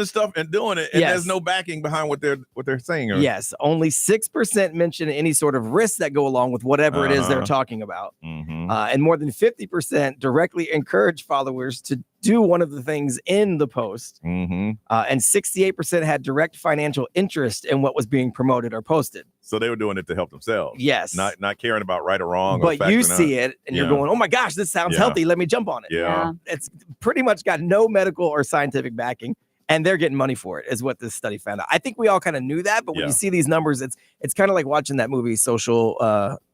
stuff and doing it, and there's no backing behind what they're saying. Or... Yes, only 6% mention any sort of risks that go along with whatever it is they're talking about, and more than 50% directly encourage followers to do one of the things in the post, and 68% had direct financial interest in what was being promoted or posted. So they were doing it to help themselves. Yes, not caring about right or wrong. But or you see it and you're going, "Oh my gosh, this sounds healthy. Let me jump on it." Yeah, it's pretty much got no medical or scientific backing, and they're getting money for it, is what this study found out. I think we all kind of knew that, but when you see these numbers, it's kind of like watching that movie, The Social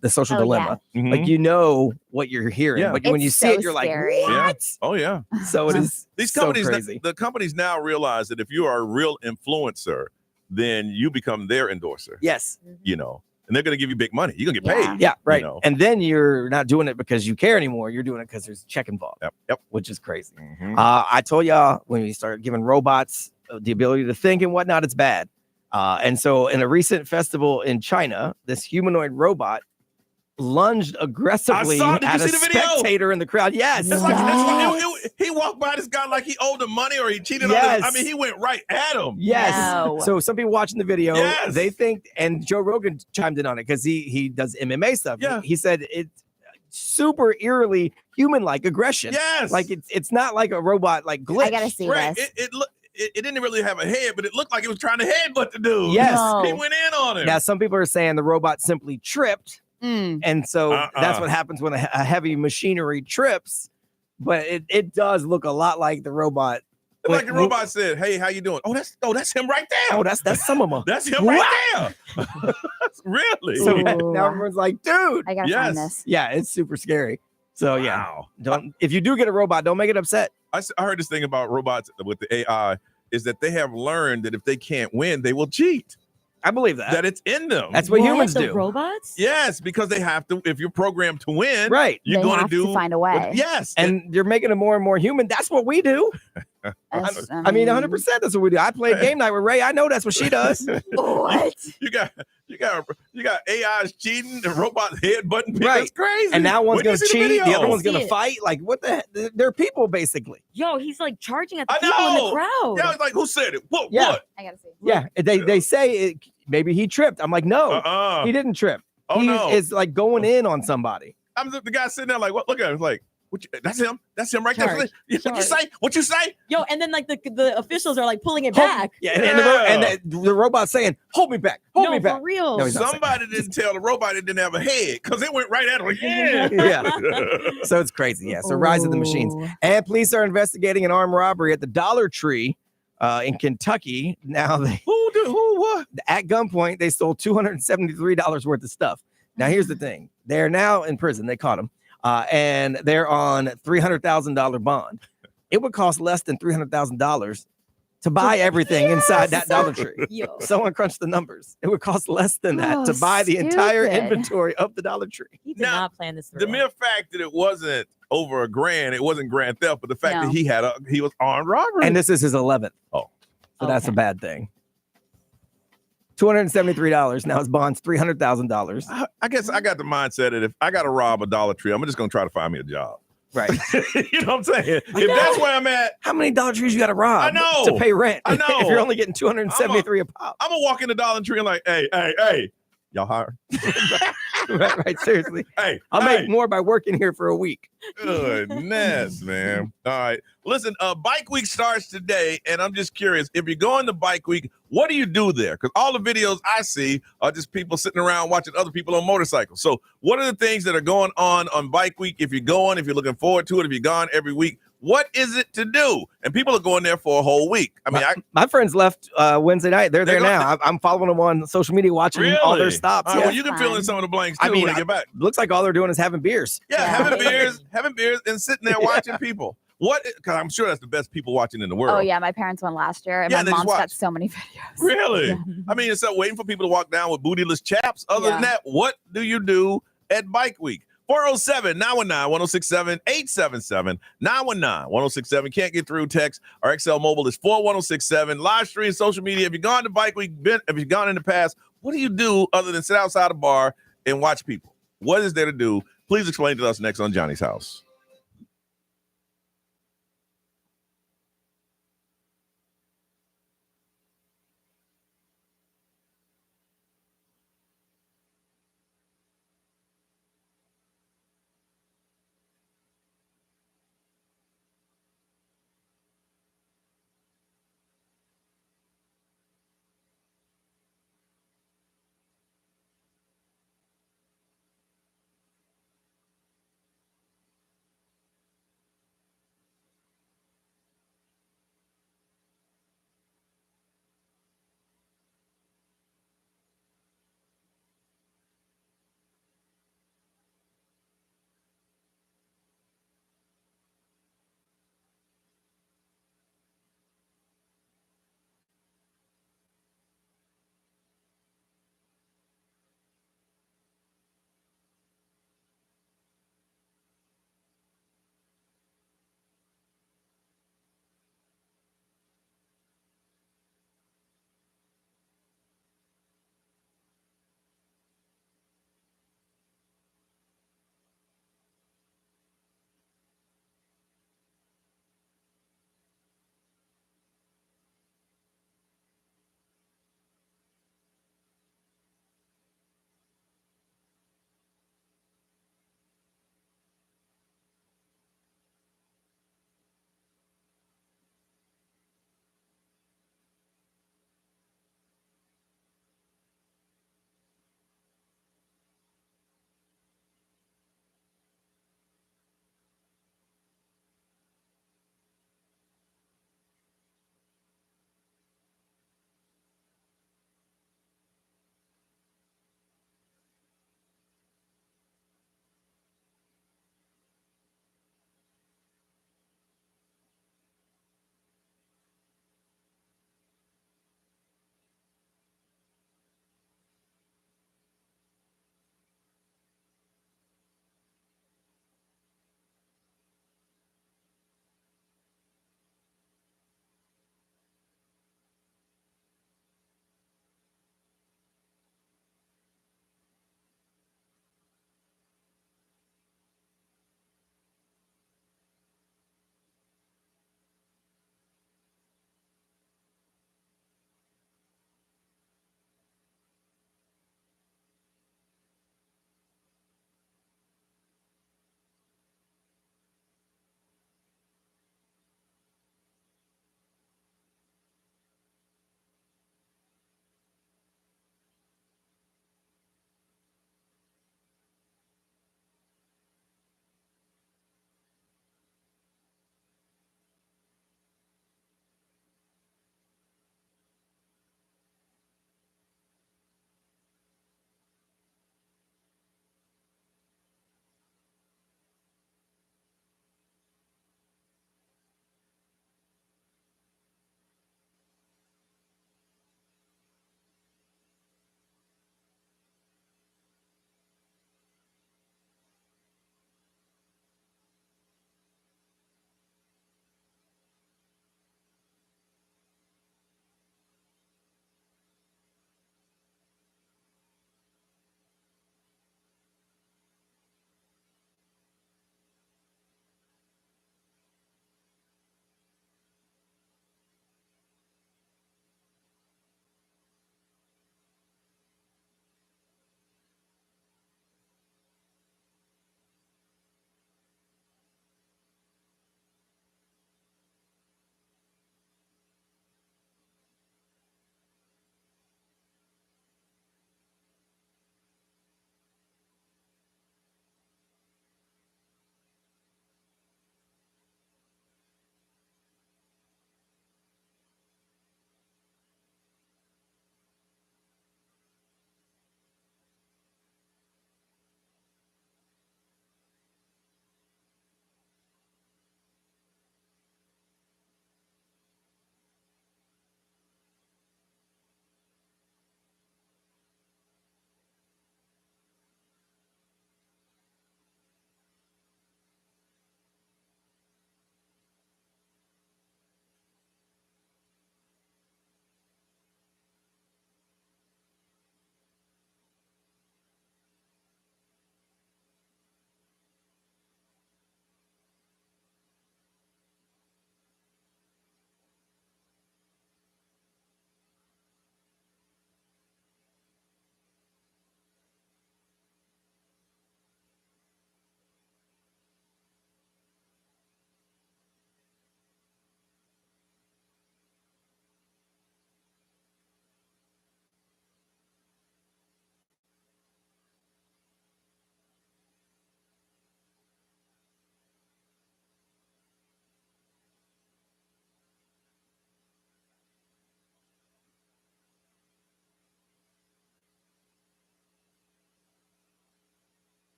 Dilemma. Like, you know what you're hearing, but when you see it, you're scary. like, "What?" Oh yeah. So it is. These so companies, crazy. the companies now realize that if you are a real influencer, then you become their endorser. Yes. You know. and they're going to give you big money. You're going to get paid. Yeah, right. You know? And then you're not doing it because you care anymore. You're doing it because there's a check involved. Yep. Which is crazy. Mhm. I told y'all when we started giving robots the ability to think and whatnot, it's bad. And so in a recent festival in China, this humanoid robot lunged aggressively Did at you a see the video? spectator in the crowd. Yes. It's like, he walked by this guy like he owed him money or he cheated on him. I mean, he went right at him. Yes. No. So some people watching the video, Yes. they think, and Joe Rogan chimed in on it because he does MMA stuff. Yeah. He said it's super eerily human-like aggression. Yes. Like it's not like a robot like glitch. I gotta see Right. this. It didn't really have a head, but it looked like it was trying to headbutt the dude. Yes. No. He went in on him. Now some people are saying the robot simply tripped. And so that's what happens when a heavy machinery trips. But it does look a lot like the robot. It's like the robot said, "Hey, how you doing?" Oh, that's him right there. Oh, that's some of them. That's him right there. Really? So now everyone's like, dude. I gotta find this. Yeah, it's super scary. So yeah, Wow. don't if you do get a robot, don't make it upset. I heard this thing about robots with the AI is that they have learned that if they can't win, they will cheat. I believe that. That it's in them. That's what humans do. Robots? Yes, because they have to. If you're programmed to win, Right. You're They going have to find a way. Yes, And you're making them more and more human. That's what we do. I mean, 100%. That's what we do. I played game night with Ray. I know that's what she does. What? you got AIs cheating and robots headbutting people. Right. That's crazy. And now one's When going you to see the cheat. The video? other one's going See to it. fight. Like, what the heck? They're people, basically. Yo, he's like charging at the I people in know. the crowd. Yeah, I was like, who said it? What? Yeah. What? I gotta see. Yeah. They say it, maybe he tripped. I'm like, no, he didn't trip. Oh, he no. is like going in on somebody. I'm the guy sitting there like, what? Look at him. Like, that's him. That's him right there. Charge. What you say? What you say? Yo, and then like the officials are like pulling it back. Yeah. And the robot's saying, hold me back. Hold me back. For real. No, he's not Somebody didn't tell the robot it didn't have a head because it went right at him. Like, yeah. Yeah. So it's crazy. Yeah. So rise of the machines. And police are investigating an armed robbery at the Dollar Tree in Kentucky. Now what? At gunpoint, they stole $273 worth of stuff. Now here's the thing. They're now in prison. They caught them. And they're on $300,000 bond. It would cost less than $300,000 to buy everything inside that Dollar Tree. Yo. Someone crunched the numbers. It would cost less than that to buy the entire inventory of the Dollar Tree. He did not plan this through. The mere fact that it wasn't over $1,000, it wasn't grand theft, but the fact No. that he was armed robbery. And this is his 11th. Oh. So that's a bad thing. $273. Now his bond's $300,000. I guess I got the mindset that if I got to rob a Dollar Tree, I'm just going to try to find me a job. Right. You know what I'm saying? If that's where I'm at. How many Dollar Trees you got to rob I know. to pay rent? I know. If you're only getting $273 a pop. I'm going to walk in the Dollar Tree and like, hey, y'all hiring? right, seriously. Hey, I'll make more by working here for a week. Goodness, man. All right. Listen, Bike Week starts today, and I'm just curious, if you're going to Bike Week, what do you do there? Because all the videos I see are just people sitting around watching other people on motorcycles. So what are the things that are going on Bike Week? If you're going, if you're looking forward to it, if you're gone every week, what is it to do? And people are going there for a whole week. I mean, my friends left Wednesday night. They're there now. I'm following them on social media, watching all their stops. All right, well, you can fill in some of the blanks too when they get back. Looks like all they're doing is having beers. Yeah, having beers, and sitting there watching people. What? Because I'm sure that's the best people watching in the world. Oh yeah, my parents went last year, and Yeah, my they just mom's got watch. so many videos. Really? I mean, instead of waiting for people to walk down with bootyless chaps. Other than Yeah. that, what do you do at Bike Week? 407-919-1067, 877-919-1067. Can't get through text. Our XL Mobile is 41067. Live stream, social media. If you've gone to Bike Week, if you've gone in the past, what do you do other than sit outside a bar and watch people? What is there to do? Please explain to us next on Johnny's House.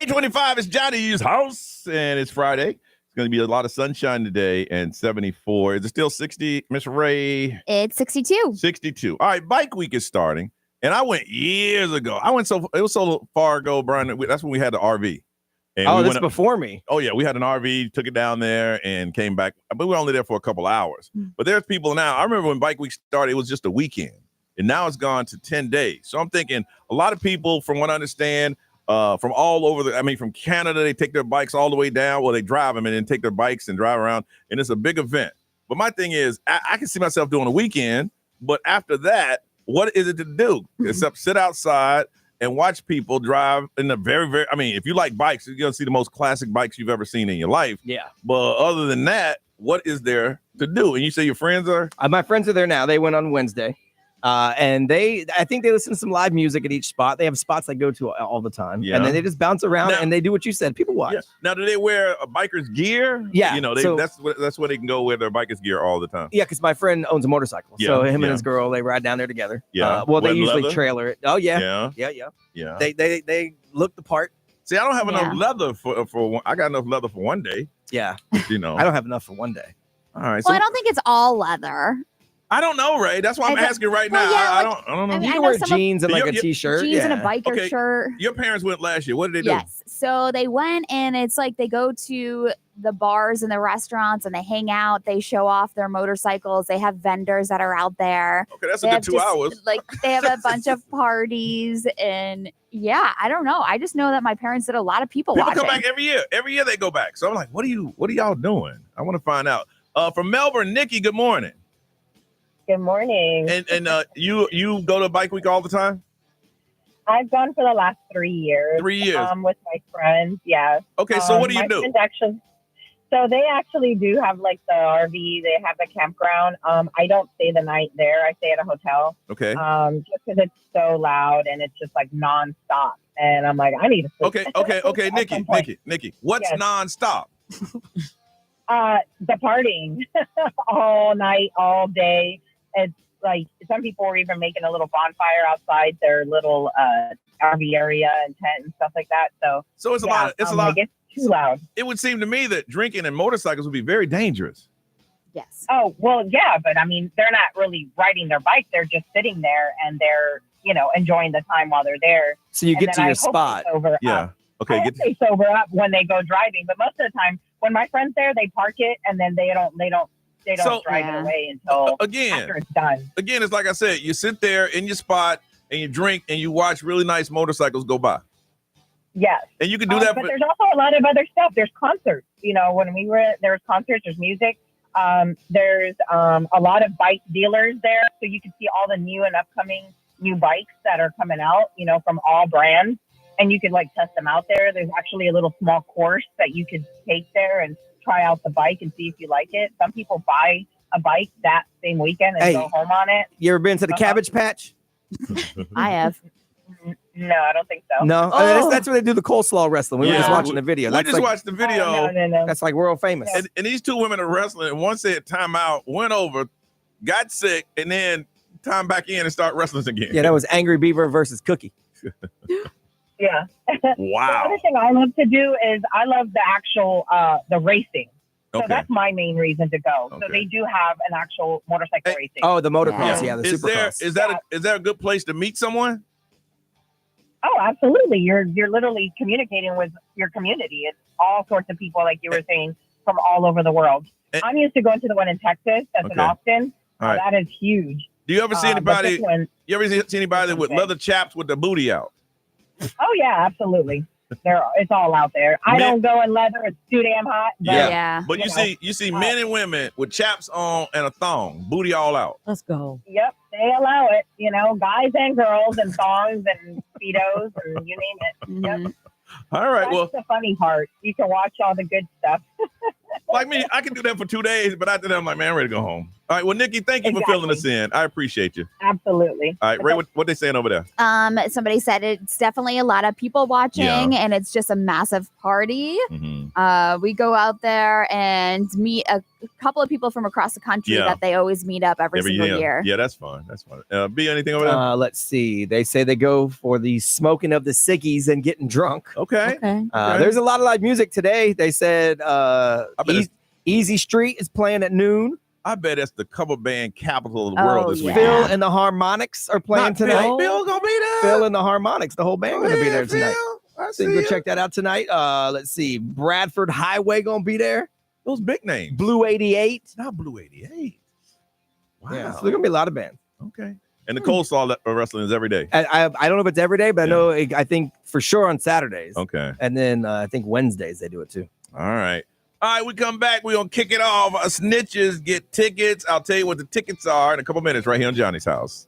8:25 is Johnny's house, and it's Friday. It's going to be a lot of sunshine today and 74. Is it still 60, Miss Ray? It's 62. 62. All right, Bike Week is starting, and I went years ago. It was so far ago, Brian. That's when we had the RV. And that's before me. Oh, yeah. We had an RV, took it down there, and came back. But we were only there for a couple hours. But there's people now. I remember when Bike Week started, it was just a weekend. And now it's gone to 10 days. So I'm thinking a lot of people, from what I understand, from all over from Canada, they take their bikes all the way down. Well, they drive them and then take their bikes and drive around. And it's a big event. But my thing is, I can see myself doing a weekend. But after that, what is it to do? Except sit outside and watch people drive in the very, very, if you like bikes, you're going to see the most classic bikes you've ever seen in your life. Yeah. But other than that, what is there to do? And you say your friends are? My friends are there now. They went on Wednesday. And I think they listen to some live music at each spot. They have spots they go to all the time. Yeah. And then they just bounce around and they do what you said. People watch. Yeah. Now, do they wear a biker's gear? Yeah. That's where they can go wear their biker's gear all the time. Yeah, because my friend owns a motorcycle. Yeah, so him yeah. and his girl, they ride down there together. Yeah. They usually leather? trailer it. Oh, yeah. Yeah. They look the part. See, I don't have enough leather for one. I got enough leather for one day. Yeah. I don't have enough for one day. All right. Well, I don't think it's all leather. I don't know, Ray. That's why I'm asking right now. yeah, I don't know. You can wear jeans and like a t-shirt. Jeans and a biker shirt. Your parents went last year. What did they do? Yes. So they went and it's like they go to the bars and the restaurants and they hang out. They show off their motorcycles. They have vendors that are out there. Okay, that's a good 2 hours. Like they have a bunch of parties and yeah, I don't know. I just know that my parents did a lot of people watching. Come back every year. Every year they go back. So I'm like, what are y'all doing? I want to find out. From Melbourne, Nikki, good morning. Good morning. And you go to Bike Week all the time? I've gone for the last 3 years. 3 years. With my friends, yeah. Okay, so what do you do? So they actually do have like the RV. They have the campground. I don't stay the night there. I stay at a hotel. Okay. Just because it's so loud and it's just like nonstop. And I'm like, I need to sleep. Okay. Nikki, what's nonstop? The partying all night, all day. It's like some people are even making a little bonfire outside their little RV area and tent and stuff like that. So it's a lot. It's a lot. It's too loud. It would seem to me that drinking and motorcycles would be very dangerous. Yes. Oh, well, yeah, but they're not really riding their bike. They're just sitting there and they're, enjoying the time while they're there. So you get to your spot. Yeah. Okay. I hope they sober up when they go driving, but most of the time when my friend's there, they park it and then they don't drive it away until after it's done. Again, it's like I said, you sit there in your spot and you drink and you watch really nice motorcycles go by. Yes. And you can do that. But there's also a lot of other stuff. There's concerts. When we were there's concerts, there's music. There's a lot of bike dealers there. So you can see all the new and upcoming new bikes that are coming out, from all brands. And you can test them out there. There's actually a little small course that you could take there and try out the bike and see if you like it. Some people buy a bike that same weekend and go home on it. You ever been to the Cabbage Patch? I have. No, I don't think so. No, that's where they do the coleslaw wrestling. We were just watching the video. We just watched the video. No. That's like world famous. And these two women are wrestling. And one said timeout, went over, got sick, and then time back in and start wrestling again. Yeah, that was Angry Beaver versus Cookie. Yeah. Wow. The other thing I love to do is I love the actual the racing. So that's my main reason to go. So they do have an actual motorcycle racing. Oh, the motocross, the supercross. Is that a good place to meet someone? Oh, absolutely. You're literally communicating with your community. It's all sorts of people, like you were saying, from all over the world. I'm used to going to the one in Texas. That's in Austin. All right. That is huge. Do you ever see anybody? You ever see anybody with leather chaps with the booty out? Oh yeah, absolutely. It's all out there. I don't go in leather; it's too damn hot. But, but you see men and women with chaps on and a thong, booty all out. Let's go. Yep, they allow it. Guys and girls and thongs and speedos and you name it. Yep. All right. That's the funny part. You can watch all the good stuff. Like me, I can do that for 2 days, but after that, I'm like, man, I'm ready to go home. All right. Well, Nikki, thank you for filling us in. I appreciate you. Absolutely. All right, Ray, what they saying over there? Somebody said it's definitely a lot of people watching, and it's just a massive party. Mm-hmm. We go out there and meet a couple of people from across the country that they always meet up every single year. Yeah, that's fun. That's fun. Be anything over there? Let's see. They say they go for the smoking of the ciggies and getting drunk. Okay. There's a lot of live music today. They said Easy Street is playing at noon. I bet it's the cover band capital of the world this week. Phil and the Harmonics are playing tonight. Phil gonna be there. Phil and the Harmonics, the whole band gonna be there tonight. I So you can go check that out tonight. Let's see. Bradford Highway gonna be there. Those big names. Blue 88. Not Blue 88. Wow. Yeah, so there's gonna be a lot of bands. Okay. And the Cold Saw wrestling is every day. I don't know if it's every day, but I know I think for sure on Saturdays. Okay. And then I think Wednesdays they do it too. All right. All right, we come back. We're going to kick it off. Snitches get tickets. I'll tell you what the tickets are in a couple minutes right here on Johnny's House.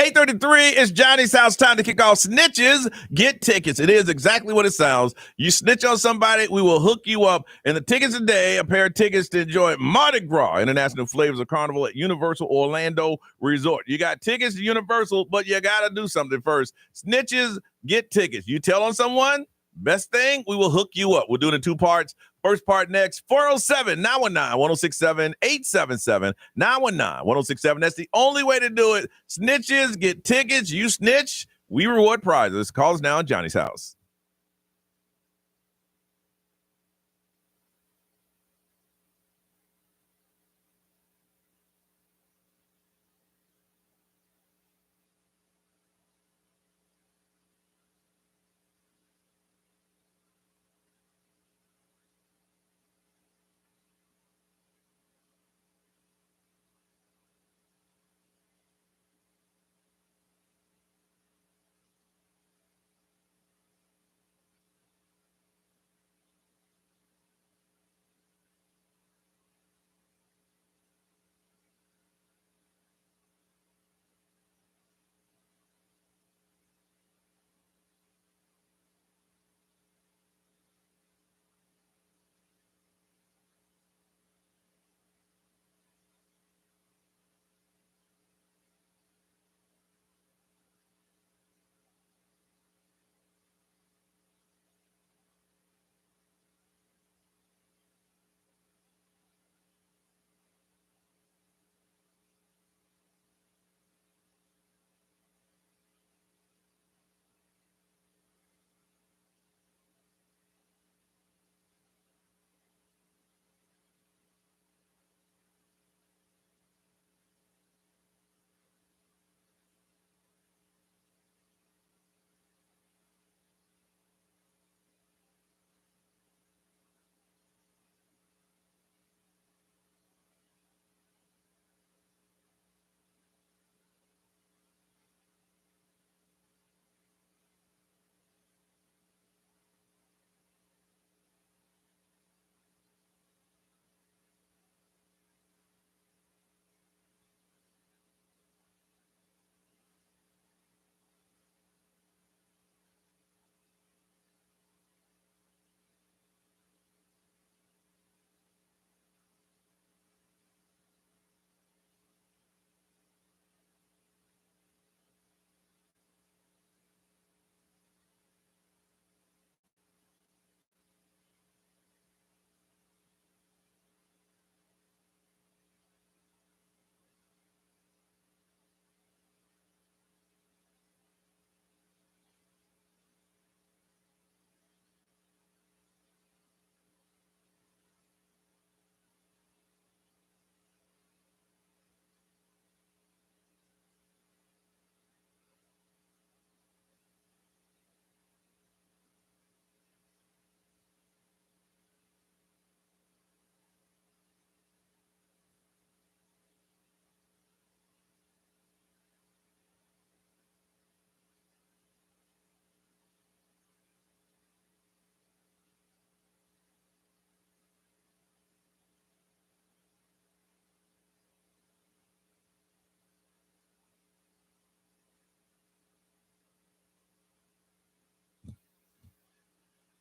$8:33 is Johnny's House. Time to kick off Snitches Get Tickets. It is exactly what it sounds. You snitch on somebody, we will hook you up. And the tickets today, a pair of tickets to enjoy Mardi Gras, International Flavors of Carnival at Universal Orlando Resort. You got tickets to Universal, but you got to do something first. Snitches Get Tickets. You tell on someone, best thing, we will hook you up. We'll do it in two parts. First part next, 407-919-1067, 877-919-1067. That's the only way to do it. Snitches get tickets. You snitch, we reward prizes. Call us now on Johnny's House.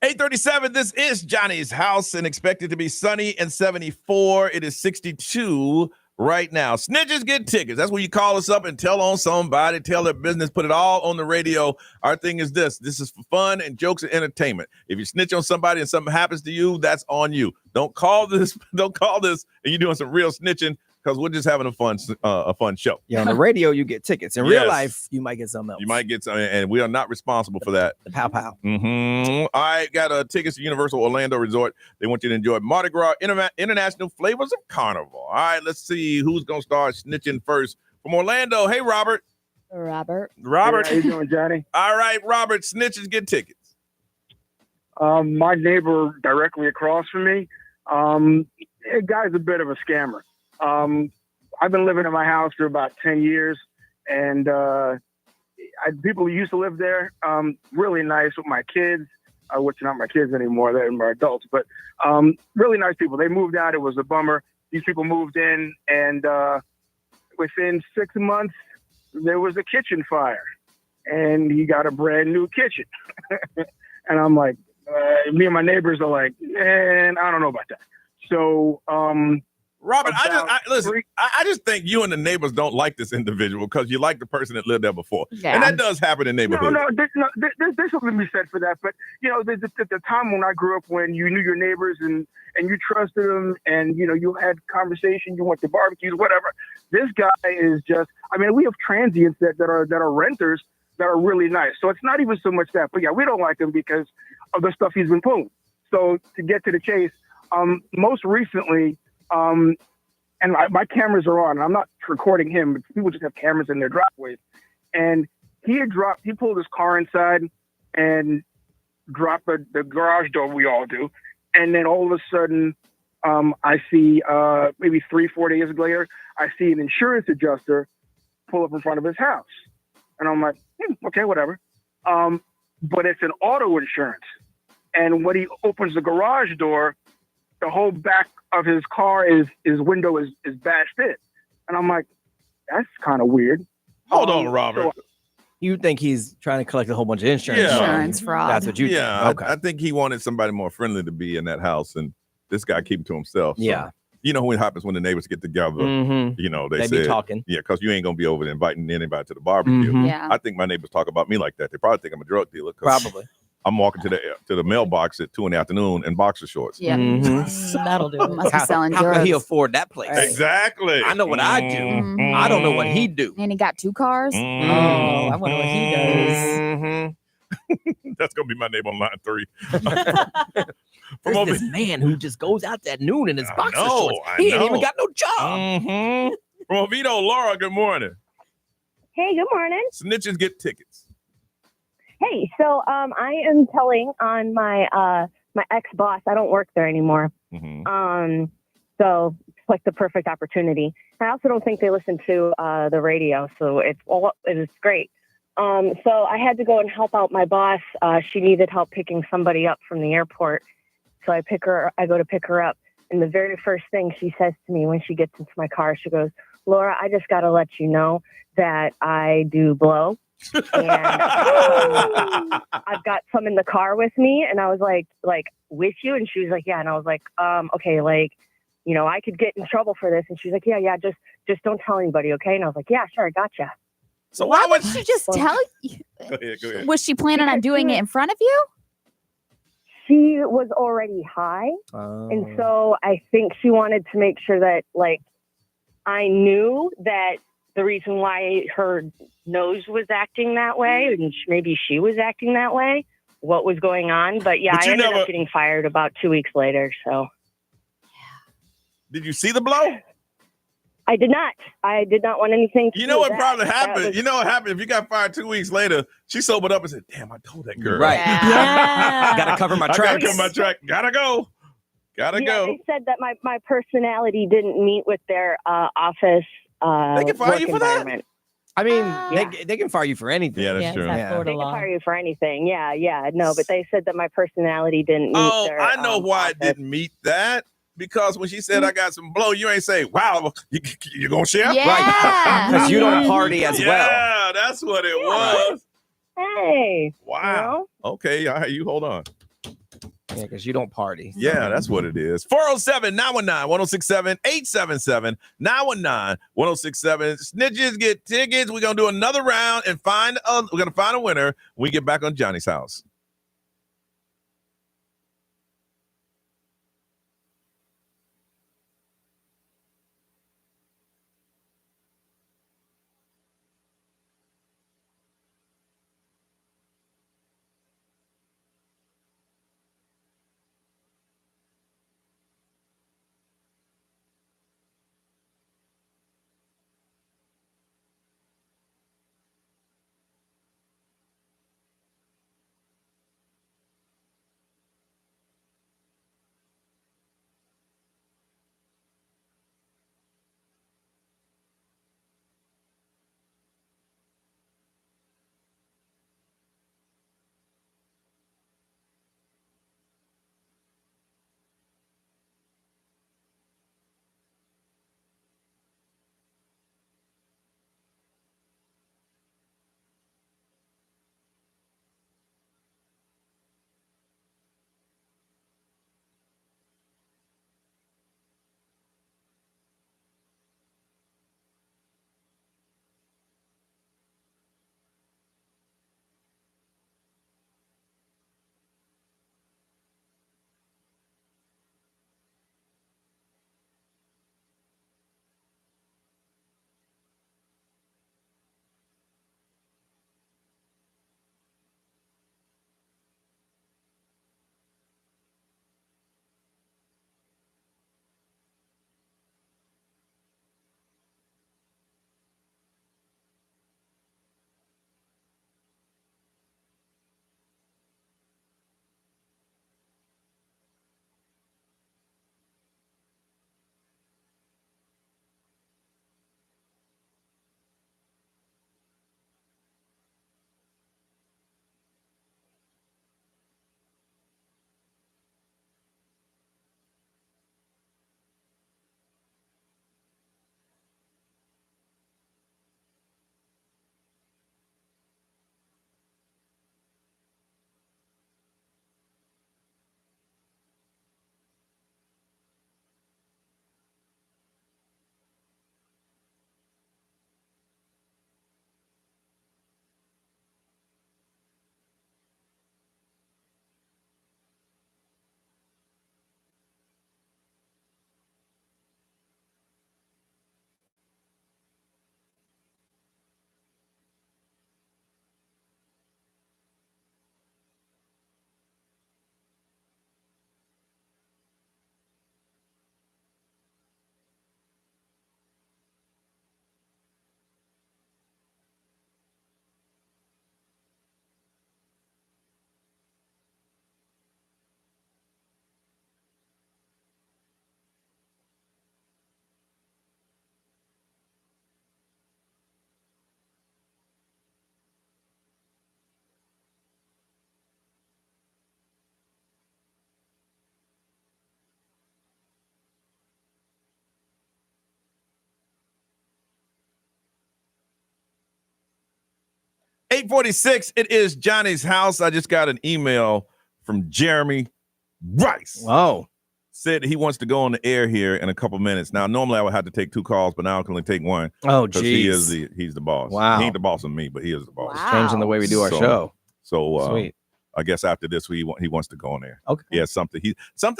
8:37. This is Johnny's house and expected to be sunny and 74. It is 62 right now. Snitches get tickets. That's when you call us up and tell on somebody, tell their business, put it all on the radio. Our thing is this. This is for fun and jokes and entertainment. If you snitch on somebody and something happens to you, that's on you. Don't call this and you're doing some real snitching, because we're just having a fun show. Yeah, on the radio, you get tickets. In real life, you might get something else. You might get something, and we are not responsible for that. The pow pow. Mm-hmm. All right, got tickets to Universal Orlando Resort. They want you to enjoy Mardi Gras International Flavors of Carnival. All right, let's see who's going to start snitching first. From Orlando, hey, Robert. Robert. Hey, how you doing, Johnny? All right, Robert, snitches get tickets. My neighbor directly across from me, the guy's a bit of a scammer. I've been living in my house for about 10 years, and people who used to live there, really nice with my kids, which are not my kids anymore, they're my adults, but really nice people. They moved out. It was a bummer. These people moved in, and within 6 months, there was a kitchen fire, and he got a brand new kitchen. And I'm like, me and my neighbors are like, man, I don't know about that. So, Robert, I just think you and the neighbors don't like this individual because you like the person that lived there before. Yeah. And that does happen in neighborhoods. There's something to be said for that. But, the time when I grew up, when you knew your neighbors and you trusted them, and, you had conversation, you went to barbecues, whatever. This guy is just, we have transients that are renters that are really nice. So it's not even so much that. But, yeah, we don't like him because of the stuff he's been pulling. So to get to the chase, most recently, and my cameras are on. I'm not recording him, but people just have cameras in their driveways. And he pulled his car inside and dropped the garage door. We all do. And then all of a sudden, I see maybe 3-4 days later, I see an insurance adjuster pull up in front of his house. And I'm like, okay, whatever. But it's an auto insurance. And when he opens the garage door, the whole back of his car his window is bashed in. And I'm like, that's kind of weird. Hold on, Robert. You think he's trying to collect a whole bunch of insurance? Yeah. Insurance fraud. That's what you think. Okay. I think he wanted somebody more friendly to be in that house, and this guy keep it to himself. So, yeah. You know what happens when the neighbors get together? Mm-hmm. They be talking. Yeah, because you ain't going to be over there inviting anybody to the barbecue. Mm-hmm. Yeah. I think my neighbors talk about me like that. They probably think I'm a drug dealer. Probably. I'm walking to the mailbox at 2 p.m. in boxer shorts. Yeah. That'll do it. Must be selling How drugs. can he afford that place? Exactly. I know what I do. Mhm. I don't know what he do. And he got 2 cars. Oh, I wonder what he does. That's going to be my neighbor on line 3. There's this man who just goes out at noon in his boxer shorts. I He ain't know. even got no job. Mm-hmm. From Oviedo, Laura, good morning. Hey, good morning. Snitches get tickets. Hey, so I am telling on my my ex-boss. I don't work there anymore. Mm-hmm. So it's like the perfect opportunity. I also don't think they listen to the radio, so it is great. So I had to go and help out my boss. She needed help picking somebody up from the airport. So I go to pick her up. And the very first thing she says to me when she gets into my car, she goes, "Laura, I just got to let you know that I do blow. And I've got some in the car with me." And I was like, with you? And she was like, yeah. And I was like, okay, I could get in trouble for this. And she's like, yeah, just don't tell anybody, okay? And I was like, yeah, sure, I gotcha. So Why would she just tell you? Go ahead. Was she planning on doing it in front of you? She was already high. And so I think she wanted to make sure that, I knew that the reason why her nose was acting that way, and maybe she was acting that way, what was going on. But yeah, I ended up getting fired about 2 weeks later. So, did you see the blow? I did not. I did not want anything to You know do what with probably that. happened? You know what happened? If you got fired 2 weeks later, she sobered up and said, "Damn, I told that girl." Right. Yeah. Gotta cover my I gotta tracks. cover my track. Gotta go. Gotta go. They said that my personality didn't meet with their office. They can fire work you for that? environment. I mean, they can fire you for anything. Yeah, that's true. That Florida They can law. fire you for anything. Yeah. No, but they said that my personality didn't meet Oh, their I know why office. it didn't meet that. Because when she said I got some blow, you ain't say, "Wow, you gonna share?" Yeah. Right. Because you don't party as well. Yeah, that's what it was. Hey. Wow. Okay, all right, you hold on. Yeah, because you don't party. Yeah, that's what it is. 407-919-1067, 877-919-1067. Snitches get tickets. We're going to do another round and we're going to find a winner when we get back on Johnny's House. $8:46. It is Johnny's House. I just got an email from Jeremy Rice. Wow. Said he wants to go on the air here in a couple minutes. Now, normally I would have to take 2 calls, but now I can only take 1. Oh, because geez. He's the boss. Wow. He ain't the boss of me, but he is the boss. Wow. Changing the way we do our show. So Sweet. I guess after this, he wants to go on there. Okay. Yeah, something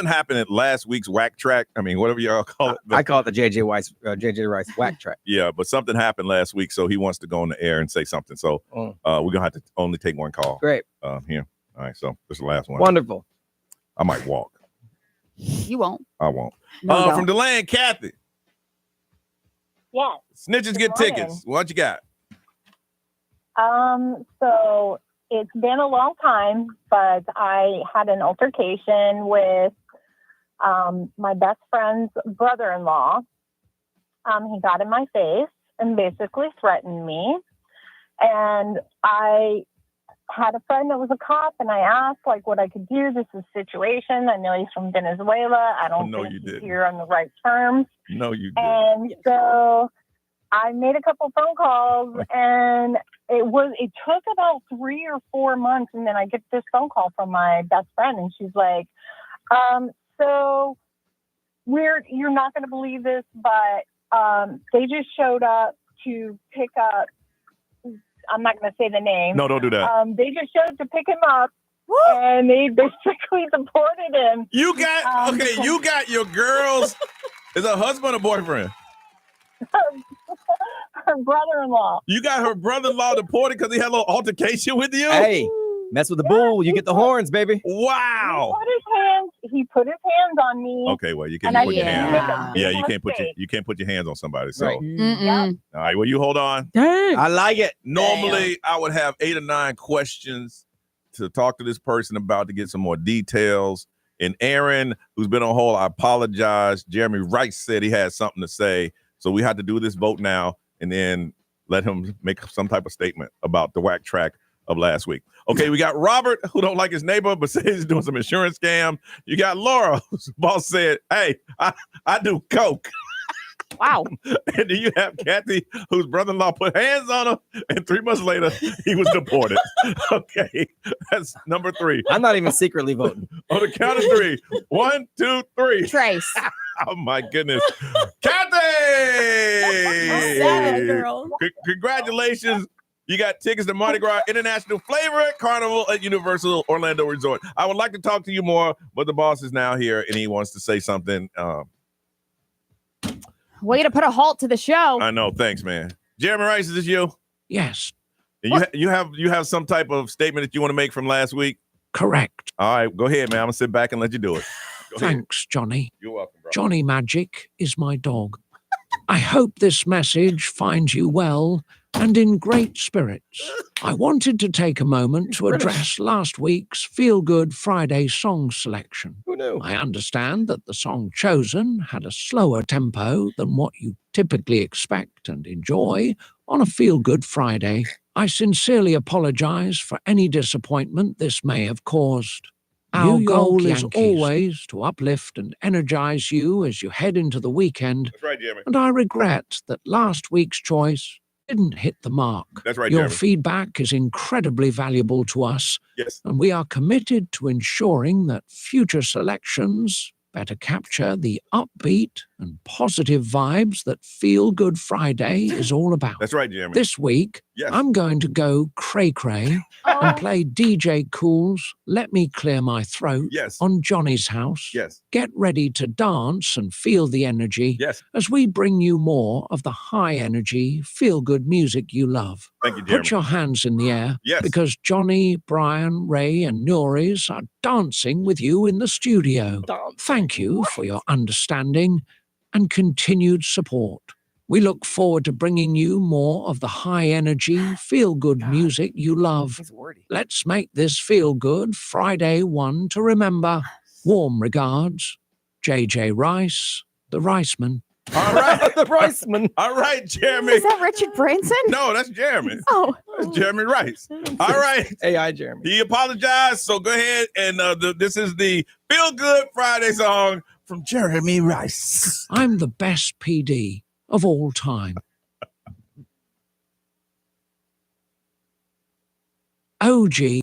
happened at last week's whack track. I mean, whatever y'all call it. I call it the JJ Rice whack track. Yeah, but something happened last week, so he wants to go on the air and say something. So we're gonna have to only take 1 call. Great. Here. All right, so this is the last one. Wonderful. I might walk. You won't. I won't. No, From Deland, Kathy. Yes. Snitches get morning. tickets. What you got? So it's been a long time, but I had an altercation with my best friend's brother-in-law. He got in my face and basically threatened me. And I had a friend that was a cop, and I asked what I could do. This is a situation. I know he's from Venezuela. I don't think he's here on the right terms. No, you did. And so I made a couple phone calls, and it took about 3 or 4 months, and then I get this phone call from my best friend, and she's like, so you're not going to believe this, but they just showed up to pick up. I'm not going to say the name. No, don't do that. They just showed to pick him up, and they basically deported him. You got your girls. Is a husband or boyfriend? Her brother-in-law. You got her brother-in-law deported because he had a little altercation with you? Hey, mess with the bull, you get the horns, baby. Wow. He put his hands on me. Okay, well, you can't put your hands. Yeah, you can't put your hands on somebody. So, Right. All right, well, you hold on. Dang. I like it. Normally, I would have 8 or 9 questions to talk to this person about to get some more details. And Aaron, who's been on hold, I apologize. Jeremy Rice said he had something to say. So we had to do this vote now and then let him make some type of statement about the whack track of last week. Okay, we got Robert, who don't like his neighbor, but says he's doing some insurance scam. You got Laura, whose boss said, hey, I do coke. Wow. And then you have Kathy, whose brother-in-law put hands on her, and 3 months later, he was deported. Okay, that's number 3. I'm not even secretly voting. On the count of 3. 1, 2, 3. Trace. Oh, my goodness. Kathy! Sad girl. Congratulations. You got tickets to Mardi Gras International Flavor Carnival at Universal Orlando Resort. I would like to talk to you more, but the boss is now here, and he wants to say something. Way to put a halt to the show. I know. Thanks, man. Jeremy Rice, is this you? Yes. And you have some type of statement that you want to make from last week? Correct. All right, go ahead, man. I'm going to sit back and let you do it. Thanks, Johnny. You're welcome, bro. Johnny Magic is my dog. I hope this message finds you well and in great spirits. I wanted to take a moment to address last week's Feel Good Friday song selection. Who knew? I understand that the song chosen had a slower tempo than what you typically expect and enjoy on a Feel Good Friday. I sincerely apologize for any disappointment this may have caused. Our goal is always to uplift and energize you as you head into the weekend. That's right, Jeremy. And I regret that last week's choice didn't hit the mark. That's right, Your Jeremy. feedback is incredibly valuable to us. Yes. And we are committed to ensuring that future selections better capture the upbeat and positive vibes that Feel Good Friday is all about. That's right, Jeremy. This week, Yes. I'm going to go cray-cray and play DJ Cool's Let Me Clear My Throat on Johnny's House. Yes. Get ready to dance and feel the energy as we bring you more of the high-energy, feel-good music you love. Thank you, Jeremy. Put your hands in the air Yes. because Johnny, Brian, Ray, and Nuris are dancing with you in the studio. Thank you for your understanding and continued support. We look forward to bringing you more of the high-energy, feel-good music you love. Let's make this Feel Good Friday one to remember. Warm regards, JJ Rice, the Riceman. All right. The Riceman. All right, Jeremy. Is that Richard Branson? No, that's Jeremy. Oh. That's Jeremy Rice. All right. AI Jeremy. He apologized, so go ahead and this is the Feel Good Friday song from Jeremy Rice. I'm the best PD of all time. OG.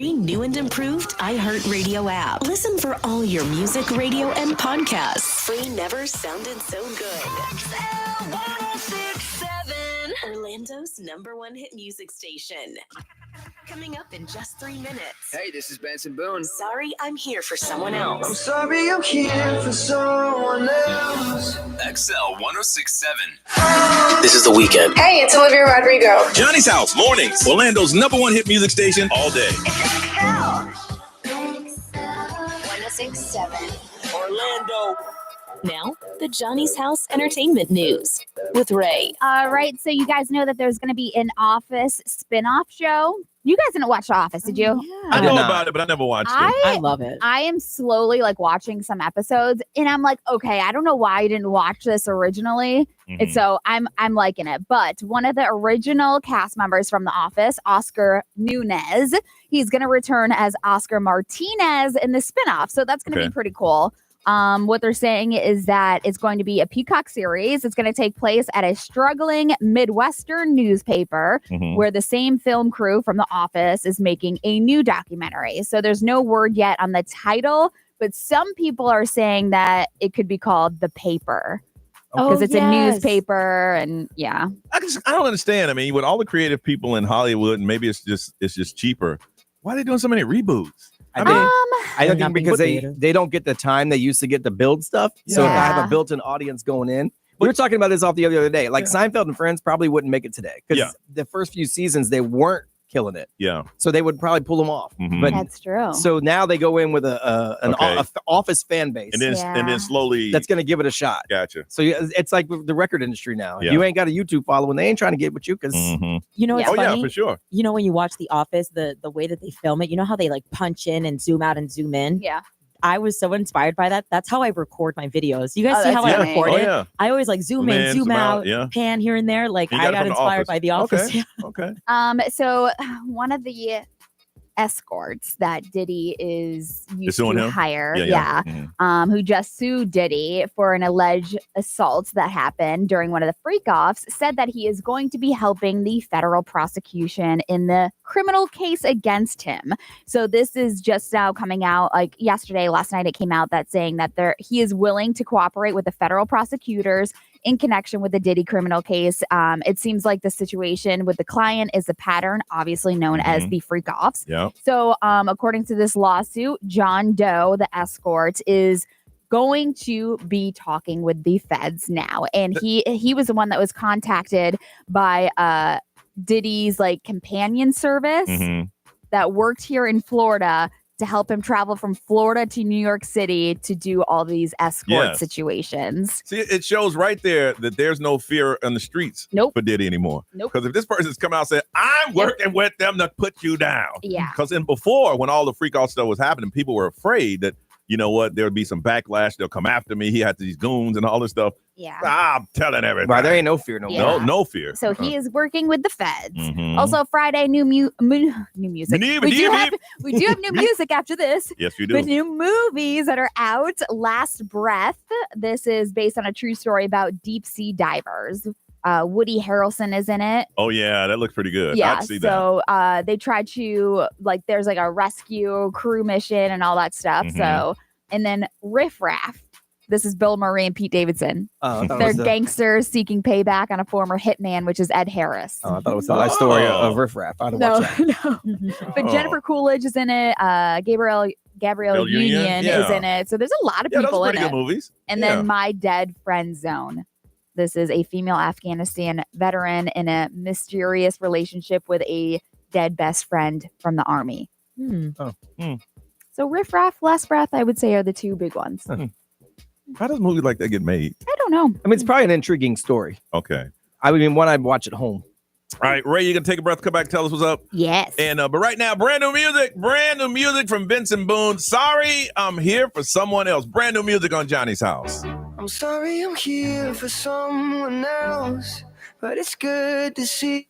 Free new and improved iHeartRadio app. Listen for all your music, radio, and podcasts. Free never sounded so good. XL 1067, Orlando's #1 hit music station. Coming up in just 3 minutes. Hey, this is Benson Boone. Sorry, I'm here for someone else. I'm sorry I'm here for someone else. XL 1067. This is The Weekend. Hey, it's Olivia Rodrigo. Johnny's House, mornings. Orlando's #1 hit music station all day. 1067, Orlando. Now, the Johnny's House Entertainment News with Ray. All right, so you guys know that there's going to be an Office spin-off show. You guys didn't watch The Office, did you? I know about it, but I never watched it. I love it. I am slowly like watching some episodes, and I'm like, okay, I don't know why I didn't watch this originally, and so I'm liking it. But one of the original cast members from The Office, Oscar Nunez, he's going to return as Oscar Martinez in the spinoff, so that's going to be pretty cool. What they're saying is that it's going to be a Peacock series. It's going to take place at a struggling Midwestern newspaper where the same film crew from The Office is making a new documentary. So there's no word yet on the title, but some people are saying that it could be called The Paper because it's a newspaper, and I don't understand. I mean, with all the creative people in Hollywood, and maybe it's just cheaper. Why are they doing so many reboots? I don't think because they don't get the time they used to get to build stuff. So if I have a built-in audience going in, we were talking about this off the other day. Like Seinfeld and Friends probably wouldn't make it today because the first few seasons they weren't killing it. Yeah. So they would probably pull them off. But that's true. So now they go in with an Office fan base, and then slowly that's going to give it a shot. Gotcha. So it's like the record industry now. Yeah. If you ain't got a YouTube following, they ain't trying to get with you because you know, it's funny. for sure. You know, when you watch The Office, the way that they film it, you know how they like punch in and zoom out and zoom in. Yeah. I was so inspired by that. That's how I record my videos. You guys see how I record it? I always like zoom in, zoom out, pan here and there. Like I got inspired by The Office. Okay. So one of the escorts that Diddy is used to hire, who just sued Diddy for an alleged assault that happened during one of the freak-offs, said that he is going to be helping the federal prosecution in the criminal case against him. So this is just now coming out, like last night it came out that saying that he is willing to cooperate with the federal prosecutors in connection with the Diddy criminal case. It seems like the situation with the client is a pattern, obviously known as the freak-offs. Yeah. So according to this lawsuit, John Doe, the escort, is going to be talking with the feds now. And he was the one that was contacted by Diddy's like companion service that worked here in Florida to help him travel from Florida to New York City to do all these escort situations. See, it shows right there that there's no fear on the streets for Diddy anymore. Because if this person's come out and said, I'm working with them to put you down. Yeah. Because before, when all the freak out stuff was happening, people were afraid that, you know what, there would be some backlash. They'll come after me. He had these goons and all this stuff. Yeah. I'm telling everybody. Right, there ain't no fear no more. No fear. So he is working with the feds. Also, Friday, new music. We do have new music after this. Yes, we do. The new movies that are out. Last Breath. This is based on a true story about deep sea divers. Woody Harrelson is in it. Oh, yeah, that looks pretty good. Yeah, I'd see so they tried to, like, there's like a rescue crew mission and all that stuff. So, and then Riff Raff. This is Bill Murray and Pete Davidson. They're gangsters seeking payback on a former hitman, which is Ed Harris. I thought it was the life story of Riff Raff. I don't watch that. No. But Jennifer Coolidge is in it. Gabrielle Union is in it. So there's a lot of people in it. Good movies. And then My Dead Friend Zone. This is a female Afghanistan veteran in a mysterious relationship with a dead best friend from the army. So Riff Raff, Last Breath, I would say are the two big ones. How does a movie like that get made? I don't know. I mean, it's probably an intriguing story. Okay. I mean, one I'd watch at home. All right, Ray, you gonna take a breath, come back, tell us what's up? Yes. And but right now, brand new music from Benson Boone. Sorry, I'm here for someone else. Brand new music on Johnny's House. I'm sorry I'm here for someone else, but it's good to see.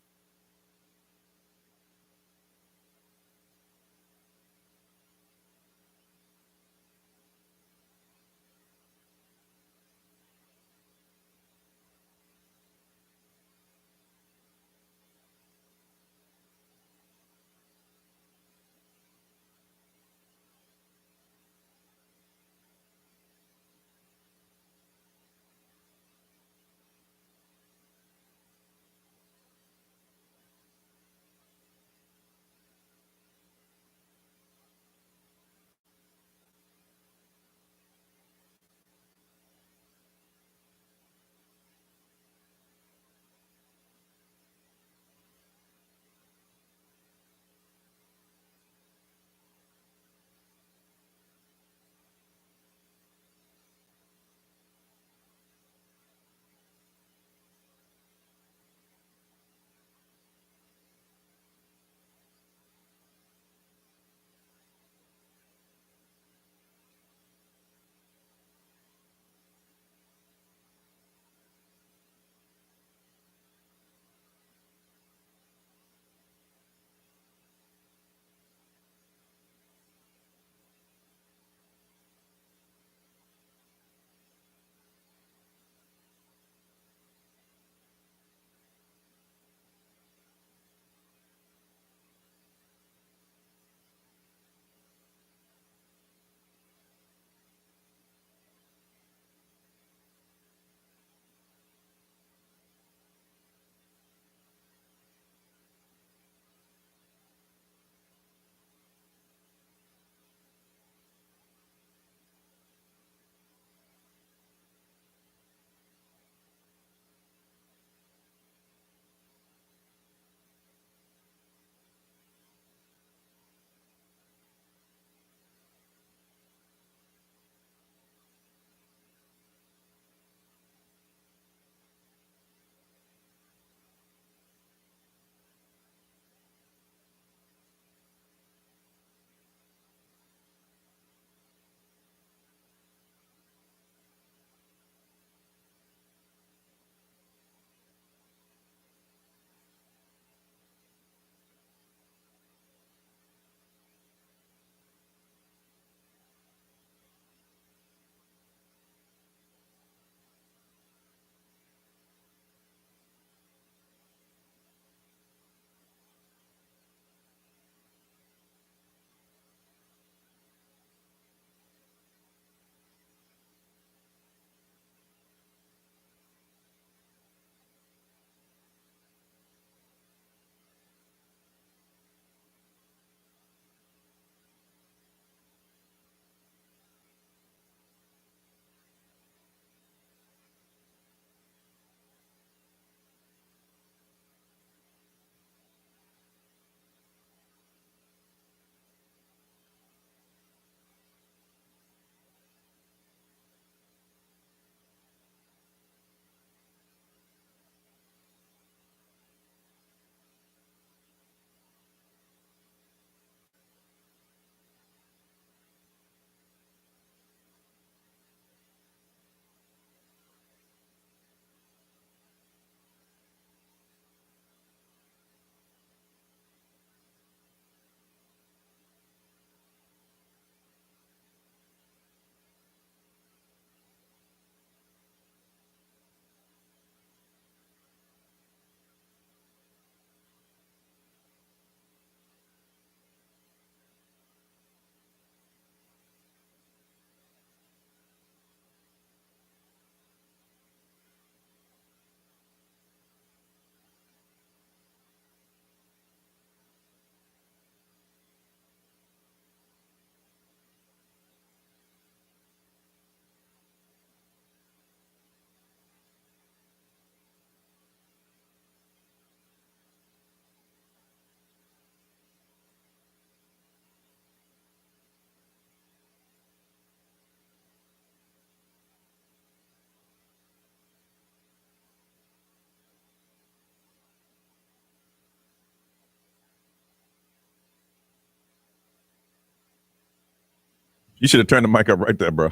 You should have turned the mic up right there, bro.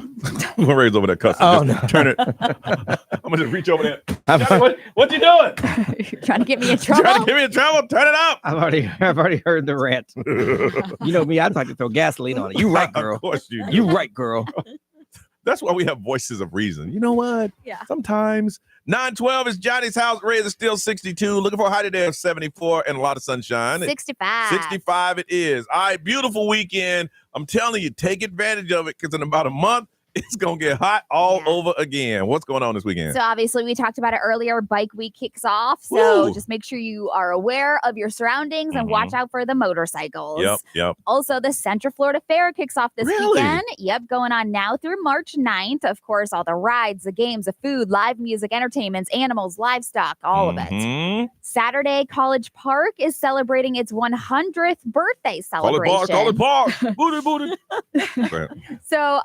Ray's over there cussing. Oh, Just no. Turn it. I'm gonna just reach over there. Johnny, what you doing? You're trying to get me in trouble. Trying to get me in trouble? Turn it up. I've already heard the rant. You know me, I'd like to throw gasoline on it. You right, girl. Of course you do. You right, girl. That's why we have voices of reason. You know what? Yeah. Sometimes 912 is Johnny's house. Rays is still 62. Looking for a high today of 74 and a lot of sunshine. 65. 65 it is. All right, beautiful weekend. I'm telling you, take advantage of it because in about a month, it's going to get hot all over again. What's going on this weekend? So obviously we talked about it earlier. Bike week kicks off. So Woo. just make sure you are aware of your surroundings and watch out for the motorcycles. Yep. Also, the Central Florida Fair kicks off this Really? weekend. Yep, going on now through March 9th. Of course, all the rides, the games, the food, live music, entertainments, animals, livestock, all of it. Saturday, College Park is celebrating its 100th birthday celebration. Call it bar. Booty. So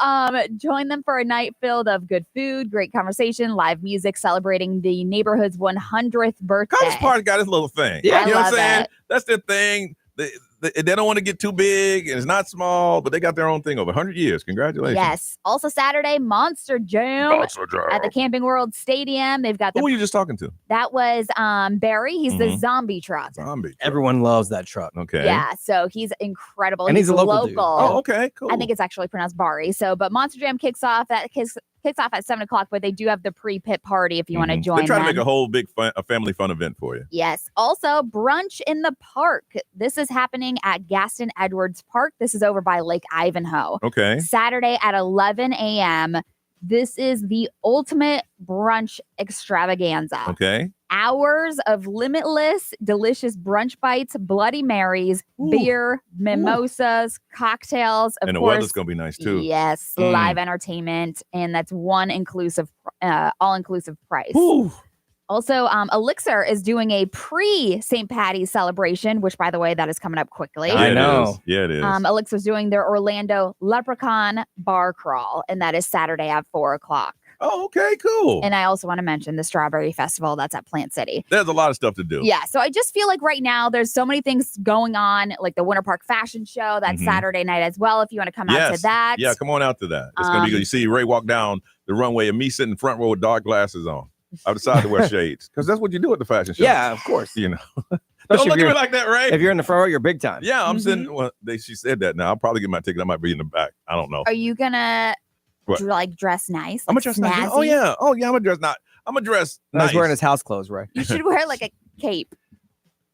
join them for a night filled of good food, great conversation, live music, celebrating the neighborhood's 100th birthday. College Park got his little thing. Yeah, you know I what I'm love saying? it. That's their thing. They don't want to get too big and it's not small, but they got their own thing over 100 years. Congratulations. Yes. Also Saturday, Monster Jam at the Camping World Stadium. They've got Who were you just talking to? that was Barry. He's the zombie truck. Everyone loves that truck. Okay. Yeah, so he's incredible. And he's a local dude. Oh, okay, cool. I think it's actually pronounced Bari. So, but Monster Jam kicks off at 7:00, but they do have the pre-pit party if you want to join. They try them. to make a whole big family fun event for you. Yes. Also, brunch in the park. This is happening at Gaston Edwards Park. This is over by Lake Ivanhoe. Okay. Saturday at 11 a.m. This is the ultimate brunch extravaganza. Okay. Hours of limitless, delicious brunch bites, Bloody Marys, beer, mimosas, cocktails. Of And the course, weather's going to be nice too. Yes, live entertainment, and that's one inclusive, all-inclusive price. Also, Elixir is doing a pre-St. Patty's celebration, which, by the way, that is coming up quickly. I know. Yeah, it is. Elixir's doing their Orlando Leprechaun Bar Crawl, and that is Saturday at 4:00. Oh, okay, cool. And I also want to mention the Strawberry Festival that's at Plant City. There's a lot of stuff to do. Yeah, so I just feel like right now there's so many things going on, like the Winter Park Fashion Show that's Saturday night as well. If you want to come out to that, Yeah, come on out to that. It's going to be good. You see Ray walk down the runway and me sitting front row with dark glasses on. I decided to wear shades because that's what you do at the fashion show. Yeah, of course. You know, Especially don't look if at me like that, Ray. If you're in the front row, you're big time. Yeah, I'm sitting. Well, she said that. Now I'll probably get my ticket. I might be in the back. I don't know. Are you gonna What? dress nice? I'm like gonna dress nice. snazzy? Oh yeah. I'm gonna dress not. I'm gonna dress He's nice. wearing his house clothes, right? You should wear like a cape,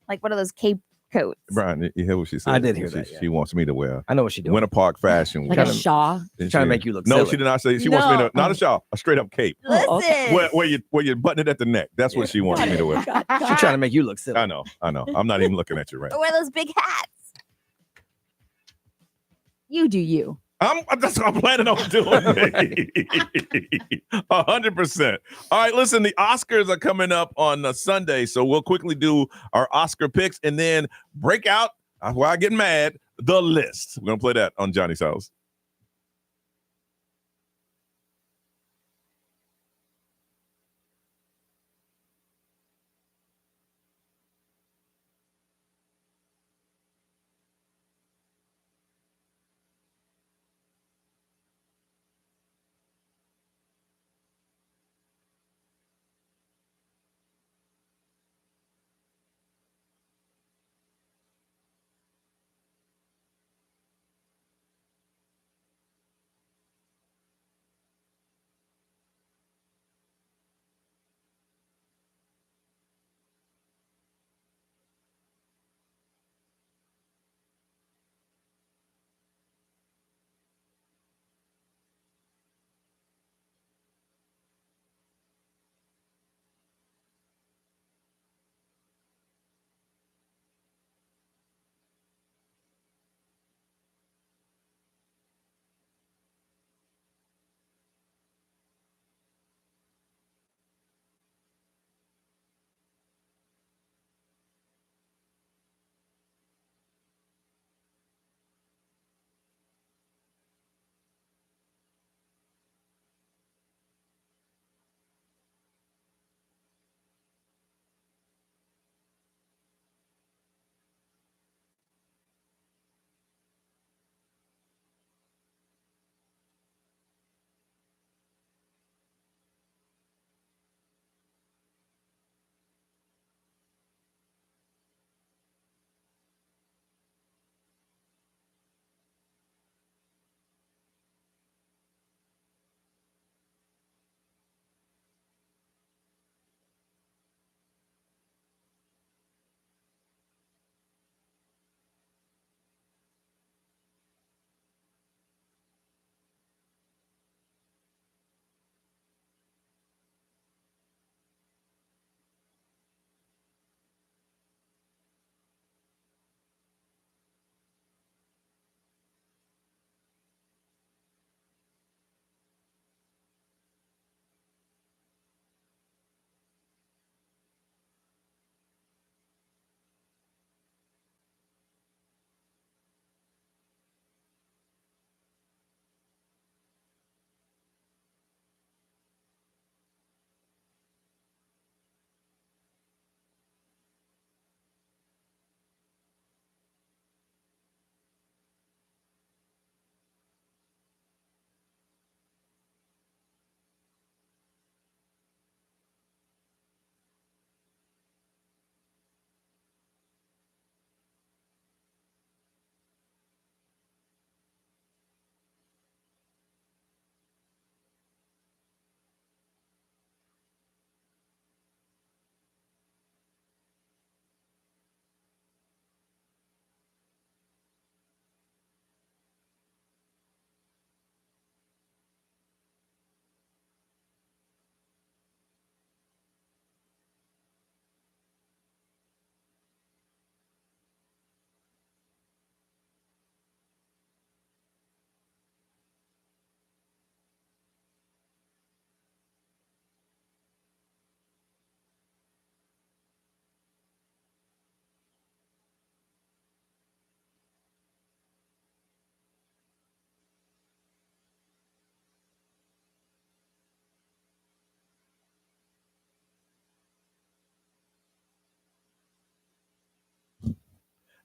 like one of those cape coats. Brian, you hear what she said? I did hear that, yeah. She wants me to wear I know what she's doing. Winter Park fashion. Like a shawl. And Trying to she- make you look No, silly. she did not say. She wants me No. to not a shawl, a straight up cape. Listen, Where you button it at the neck. That's what she wants me to wear. She's trying to make you look silly. I know. I'm not even looking at you right now. wear those big hats. You do you. That's what I'm planning on doing. 100%. All right, listen, the Oscars are coming up on Sunday, so we'll quickly do our Oscar picks and then break out, while I get mad, the list. We're going to play that on Johnny's house.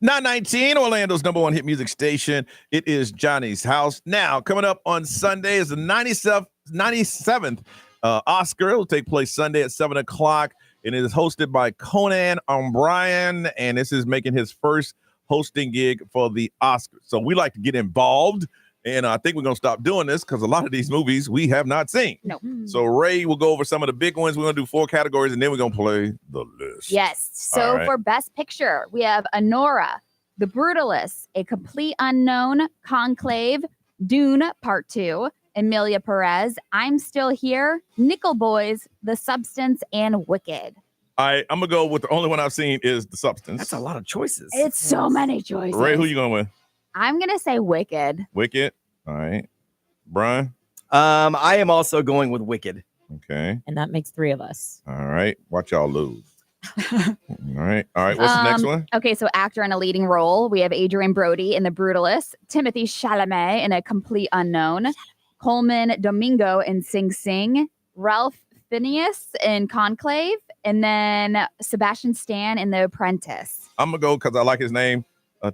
919, Orlando's number one hit music station. It is Johnny's House. Now, coming up on Sunday is the 97th Oscar. It will take place Sunday at 7 o'clock, and it is hosted by Conan O'Brien, and this is making his first hosting gig for the Oscars. So we like to get involved, and I think we're going to stop doing this because a lot of these movies we have not seen. No. So Ray will go over some of the big ones. We're going to do 4 categories, and then we're going to play the list. Yes. So right. for Best Picture, we have Anora, The Brutalists, A Complete Unknown, Conclave, Dune Part 2, Emilia Perez, I'm Still Here, Nickel Boys, The Substance, and Wicked. I'm going to go with the only one I've seen is The Substance. That's a lot of choices. It's so many choices. Ray, who you going with? I'm going to say Wicked. Wicked. All right. Brian? I am also going with Wicked. Okay. And that makes 3 of us. All right. Watch y'all lose. All right. What's the next one? Okay, so actor in a leading role, we have Adrian Brody in The Brutalist, Timothy Chalamet in A Complete Unknown, Coleman Domingo in Sing Sing, Ralph Fiennes in Conclave, and then Sebastian Stan in The Apprentice. I'm going to go because I like his name.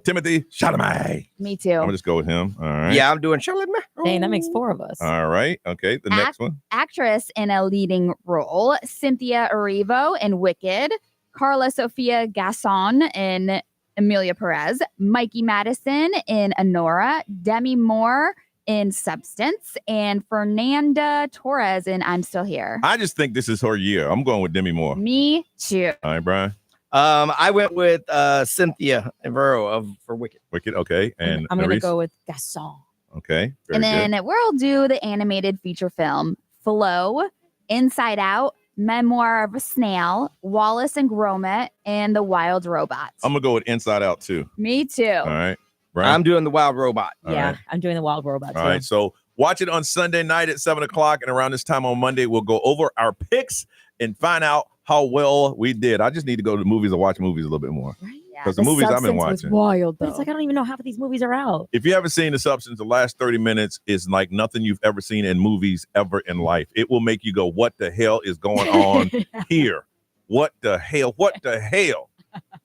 Timothy Chalamet. Me too. I'm going to just go with him. All right. Yeah, I'm doing Chalamet. Dang, that makes 4 of us. All right. Okay. The next one. Actress in a leading role, Cynthia Erivo in Wicked, Carla Sofia Gasson in Emilia Perez, Mikey Madison in Anora, Demi Moore in Substance, and Fernanda Torres in I'm Still Here. I just think this is her year. I'm going with Demi Moore. Me too. All right, Brian. I went with Cynthia Erivo for Wicked. Wicked. Okay. And I'm going to Nerys? go with Gasson. Okay. And Very then good. we'll do the animated feature film, Flow, Inside Out, Memoir of a Snail, Wallace and Gromit, and The Wild Robots. I'm going to go with Inside Out too. Me too. All right. Brian? I'm doing The Wild Robot. Yeah, right. I'm doing The Wild Robot too. All right. So watch it on Sunday night at 7 o'clock. And around this time on Monday, we'll go over our picks and find out how well we did. I just need to go to the movies and watch movies a little bit more. Because the movies I've been watching. Wild, but it's like I don't even know half of these movies are out. If you haven't seen The Substance, the last 30 minutes is like nothing you've ever seen in movies ever in life. It will make you go, what the hell is going on here? What the hell? What the hell?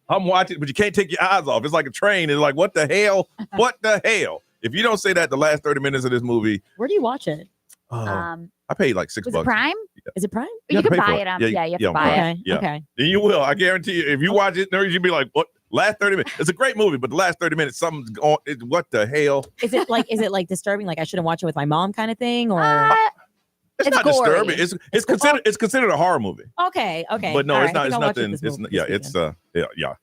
I'm watching, but you can't take your eyes off. It's like a train. It's like, what the hell? What the hell? If you don't say that the last 30 minutes of this movie, Where do you watch it? I paid like $6. Was it Prime? Is it Prime? You You have to can pay for buy it. it on. Yeah, Yeah, you have yeah, to buy Prime. it. Yeah. Okay. And you will. I guarantee you. If you watch it, you'd be like, what? Last 30 minutes. It's a great movie, but the last 30 minutes, something's on. What the hell? Is it like disturbing? Like I shouldn't watch it with my mom kind of thing? Or It's It's not gory. disturbing. It's considered a horror movie. okay. But no, All it's right, I not. think It's I'll watch it nothing. this It's movie- yeah. this It's weekend. yeah.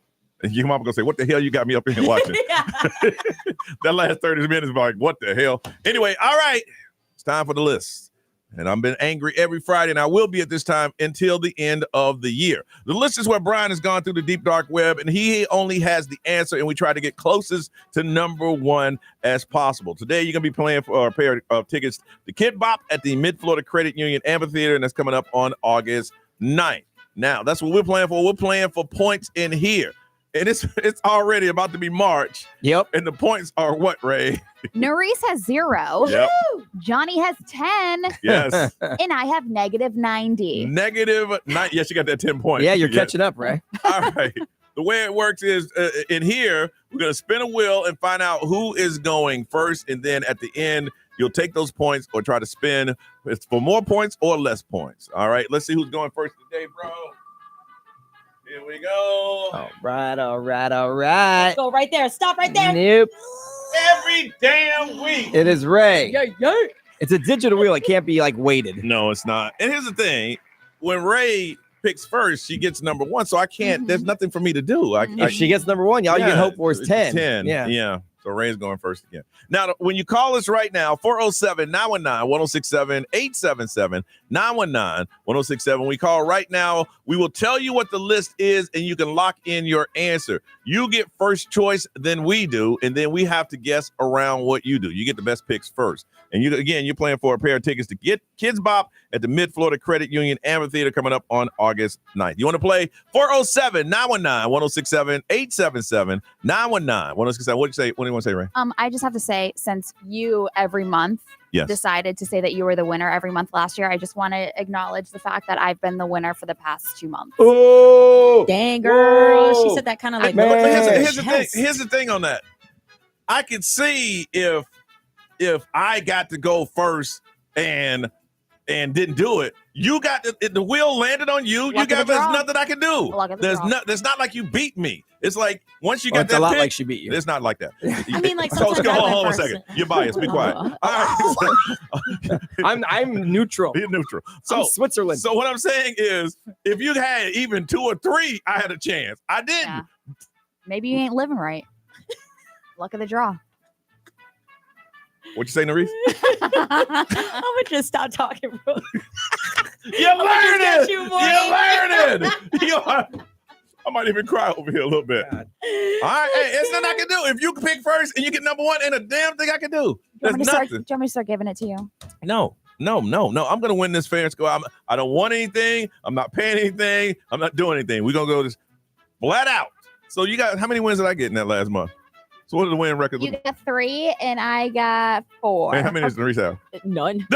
And your mom gonna say, "What the hell you got me up in here watching?" That last 30 minutes, like, what the hell? Anyway, all right, it's time for the list. And I've been angry every Friday, and I will be at this time until the end of the year. The list is where Brian has gone through the deep, dark web, and he only has the answer, and we try to get closest to number one as possible. Today, you're going to be playing for a pair of tickets to Kid Bop at the Mid-Florida Credit Union Amphitheater, and that's coming up on August 9th. Now, that's what we're playing for. We're playing for points in here. And it's already about to be March. Yep. And the points are what, Ray? Nerys has 0. Yep. Johnny has 10. Yes. And I have negative 90. -9. Yes, you got that 10 points. Yeah, you're catching up, Ray. All right. The way it works is in here, we're going to spin a wheel and find out who is going first. And then at the end, you'll take those points or try to spin for more points or less points. All right. Let's see who's going first today, bro. Here we go. All right. Go right there. Stop right there. Nope. Every damn week. It is Ray. Yeah. It's a digital wheel. It can't be like weighted. No, it's not. And here's the thing. When Ray picks first, she gets number one. So I can't, there's nothing for me to do. If she gets number one, y'all you can hope for is 10. 10. Yeah. Yeah. So Ray's going first again. Now, when you call us right now, 407-919-1067, 877-919-1067. We call right now. We will tell you what the list is, and you can lock in your answer. You get first choice than we do, and then we have to guess around what you do. You get the best picks first. And you're playing for a pair of tickets to Kids Bop at the Mid-Florida Credit Union Amphitheater coming up on August 9th. You want to play? 407-919-1067, 877-919-1067. What do you say? What do you want to say, Ray? I just have to say, since you every month Yes. decided to say that you were the winner every month last year, I just want to acknowledge the fact that I've been the winner for the past 2 months. Oh, Dang, girl. Whoa. She said that kind of like. But Man. here's the thing on that. I could see if I got to go first and didn't do it. You got the wheel landed on you. There's nothing I can do. There's not like you beat me. It's like once you got that a lot pick, like she beat you. It's not like that. I mean, like, so sometimes I hold went on a first. second. You're biased. Be quiet. All right. I'm neutral. Be neutral. So I'm Switzerland. So what I'm saying is, if you had even 2 or 3, I had a chance. I didn't. Yeah. Maybe you ain't living right. Luck of the draw. What you say, Nerese? I'm gonna just stop talking, bro. You're learning. You're learning. I might even cry over here a little bit. God. All right, hey, it's nothing I can do. If you pick first and you get number 1, ain't a damn thing I can do. Do There's you nothing. want me to start giving it to you? No. I'm gonna win this fair and square. I don't want anything. I'm not paying anything. I'm not doing anything. We're gonna go this flat out. So you got how many wins did I get in that last month? So what did the win record You look? got 3 and I got 4. And how many does Nerese have? None.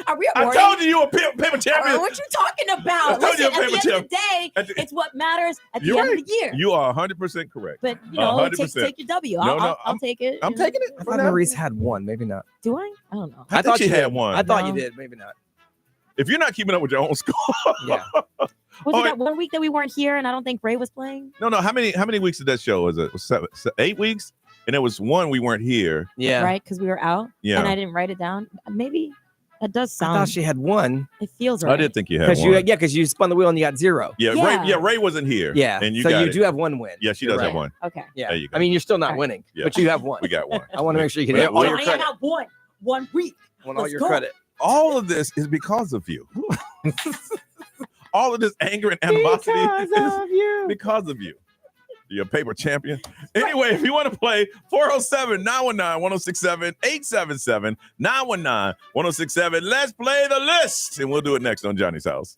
Are we I awarding? told you were a paper champion. What you talking about? I told you Listen, a at the paper end of the day, it's what matters at the You're end right. of the year. You are 100% correct. But you know, 100%. take your W. No, I'll take it. I'm taking it. I thought Nerese had 1. Maybe not. Do I? I don't know. I thought she had did. 1. I thought No. you did. Maybe not. If you're not keeping up with your own score, Yeah. Was it that 1 week that we weren't here and I don't think Ray was playing? no. How many weeks did that show? Was it 8 weeks? And there was 1 we weren't here. Yeah. Right? Because we were out. Yeah. And I didn't write it down. Maybe that does I sound. thought she had 1 It feels right. I did think you had because 1. because you spun the wheel and you got 0. Yeah, Yeah. Ray wasn't here. Yeah. and you so got you it. do have 1 win. Yeah, she You're does have right. 1. Okay. Yeah. There you go. I mean, you're still not Right. winning, Yeah. but you have 1. We got 1. I want to make sure you get We- all we- your I credit. have one week. I want all Let's your go. credit. All of this is because of you. All of this anger and animosity is because of you. You're a paper champion. Anyway, if you want to play, 407-919-1067, 877-919-1067. Let's play the list. And we'll do it next on Johnny's House.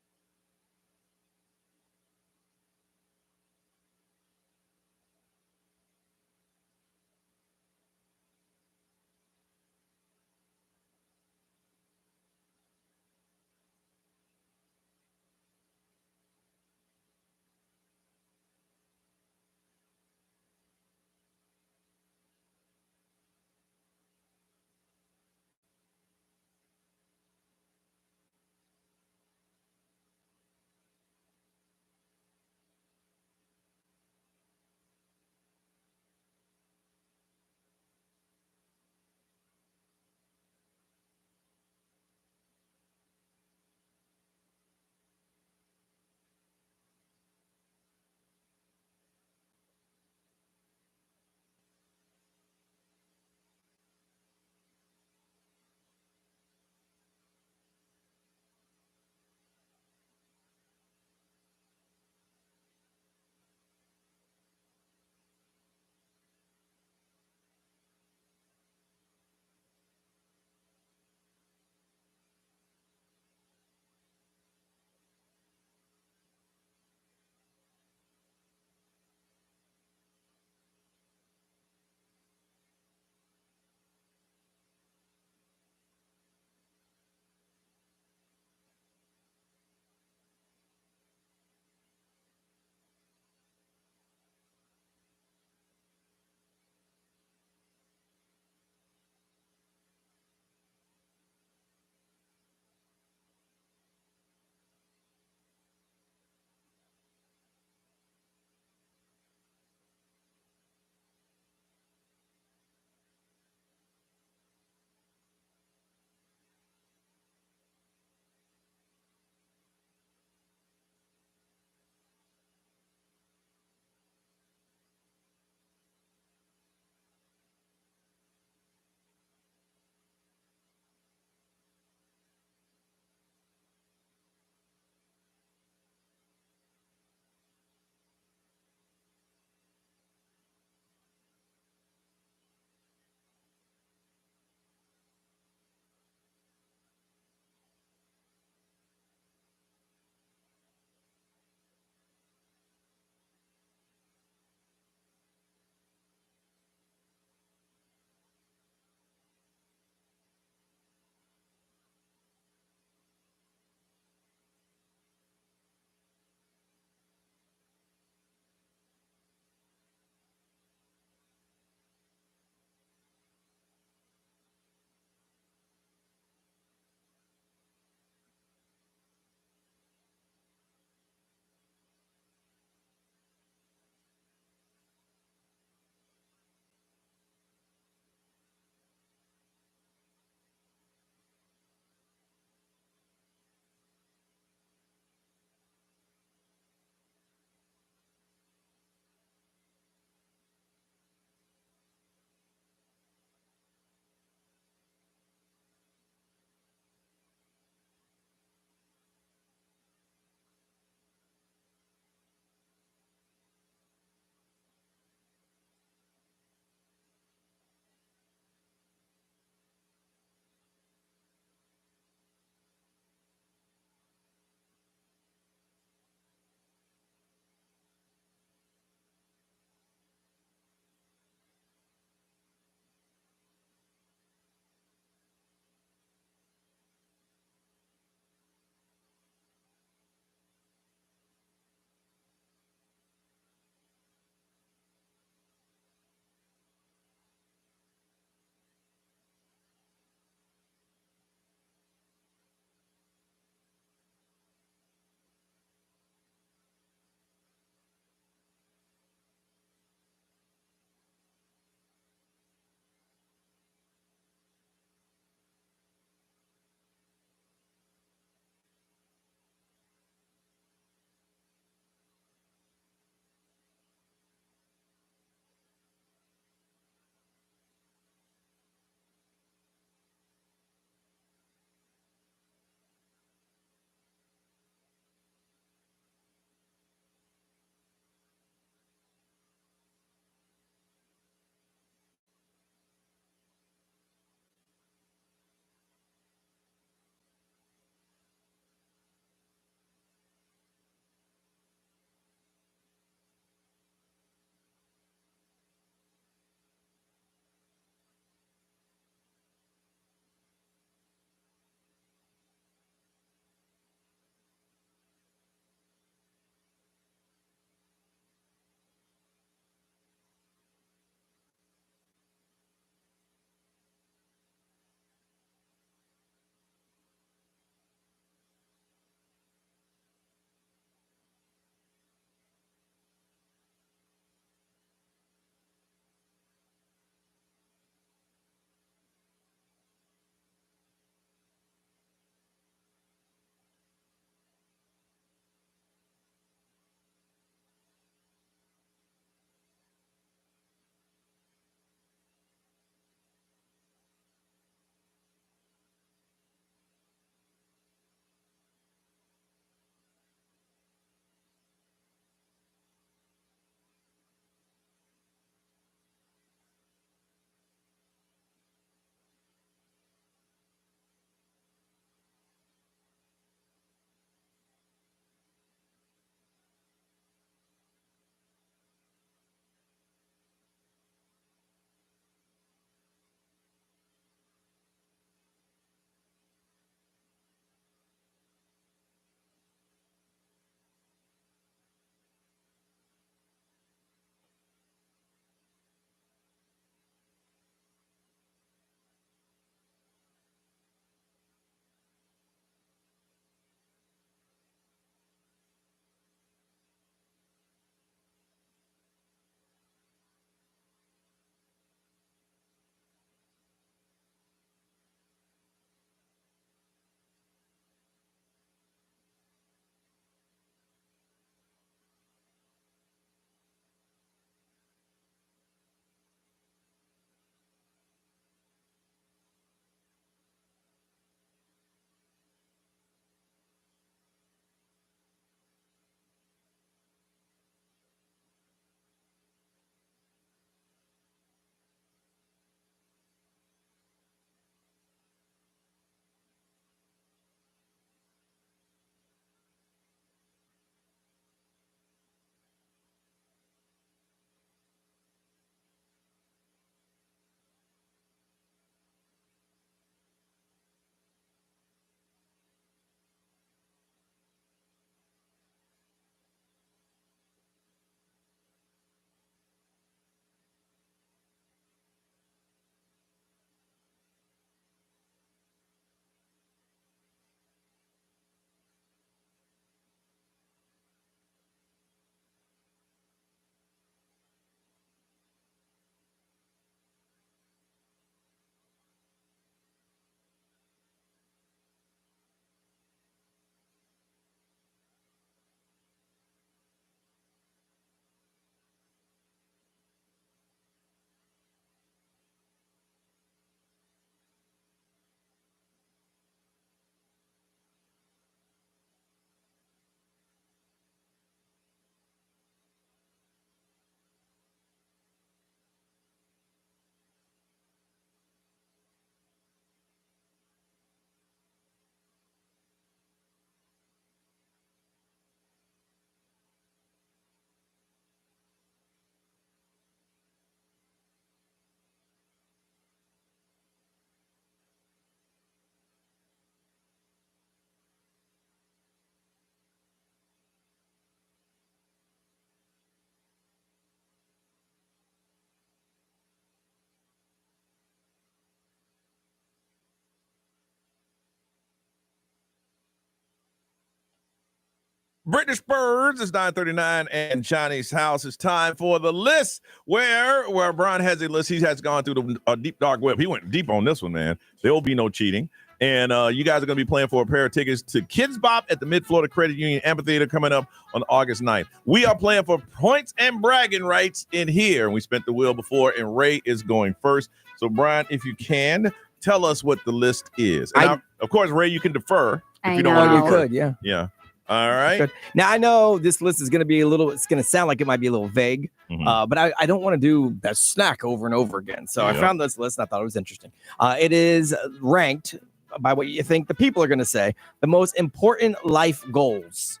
British Birds is 9:39 and Johnny's house. It's time for the list where Brian has a list. He has gone through the deep dark web. He went deep on this one, man. There will be no cheating. And you guys are going to be playing for a pair of tickets to Kids Bop at the Mid-Florida Credit Union Amphitheater coming up on August 9th. We are playing for points and bragging rights in here. And we spent the wheel before, and Ray is going first. So, Brian, if you can, tell us what the list is. And of course, Ray, you can defer. If you don't want to You could, yeah. Yeah. All right. Good. Now, I know this list is going to be it's going to sound like it might be a little vague, but I don't want to do that snack over and over again. So I found this list and I thought it was interesting. It is ranked by what you think the people are going to say, the most important life goals.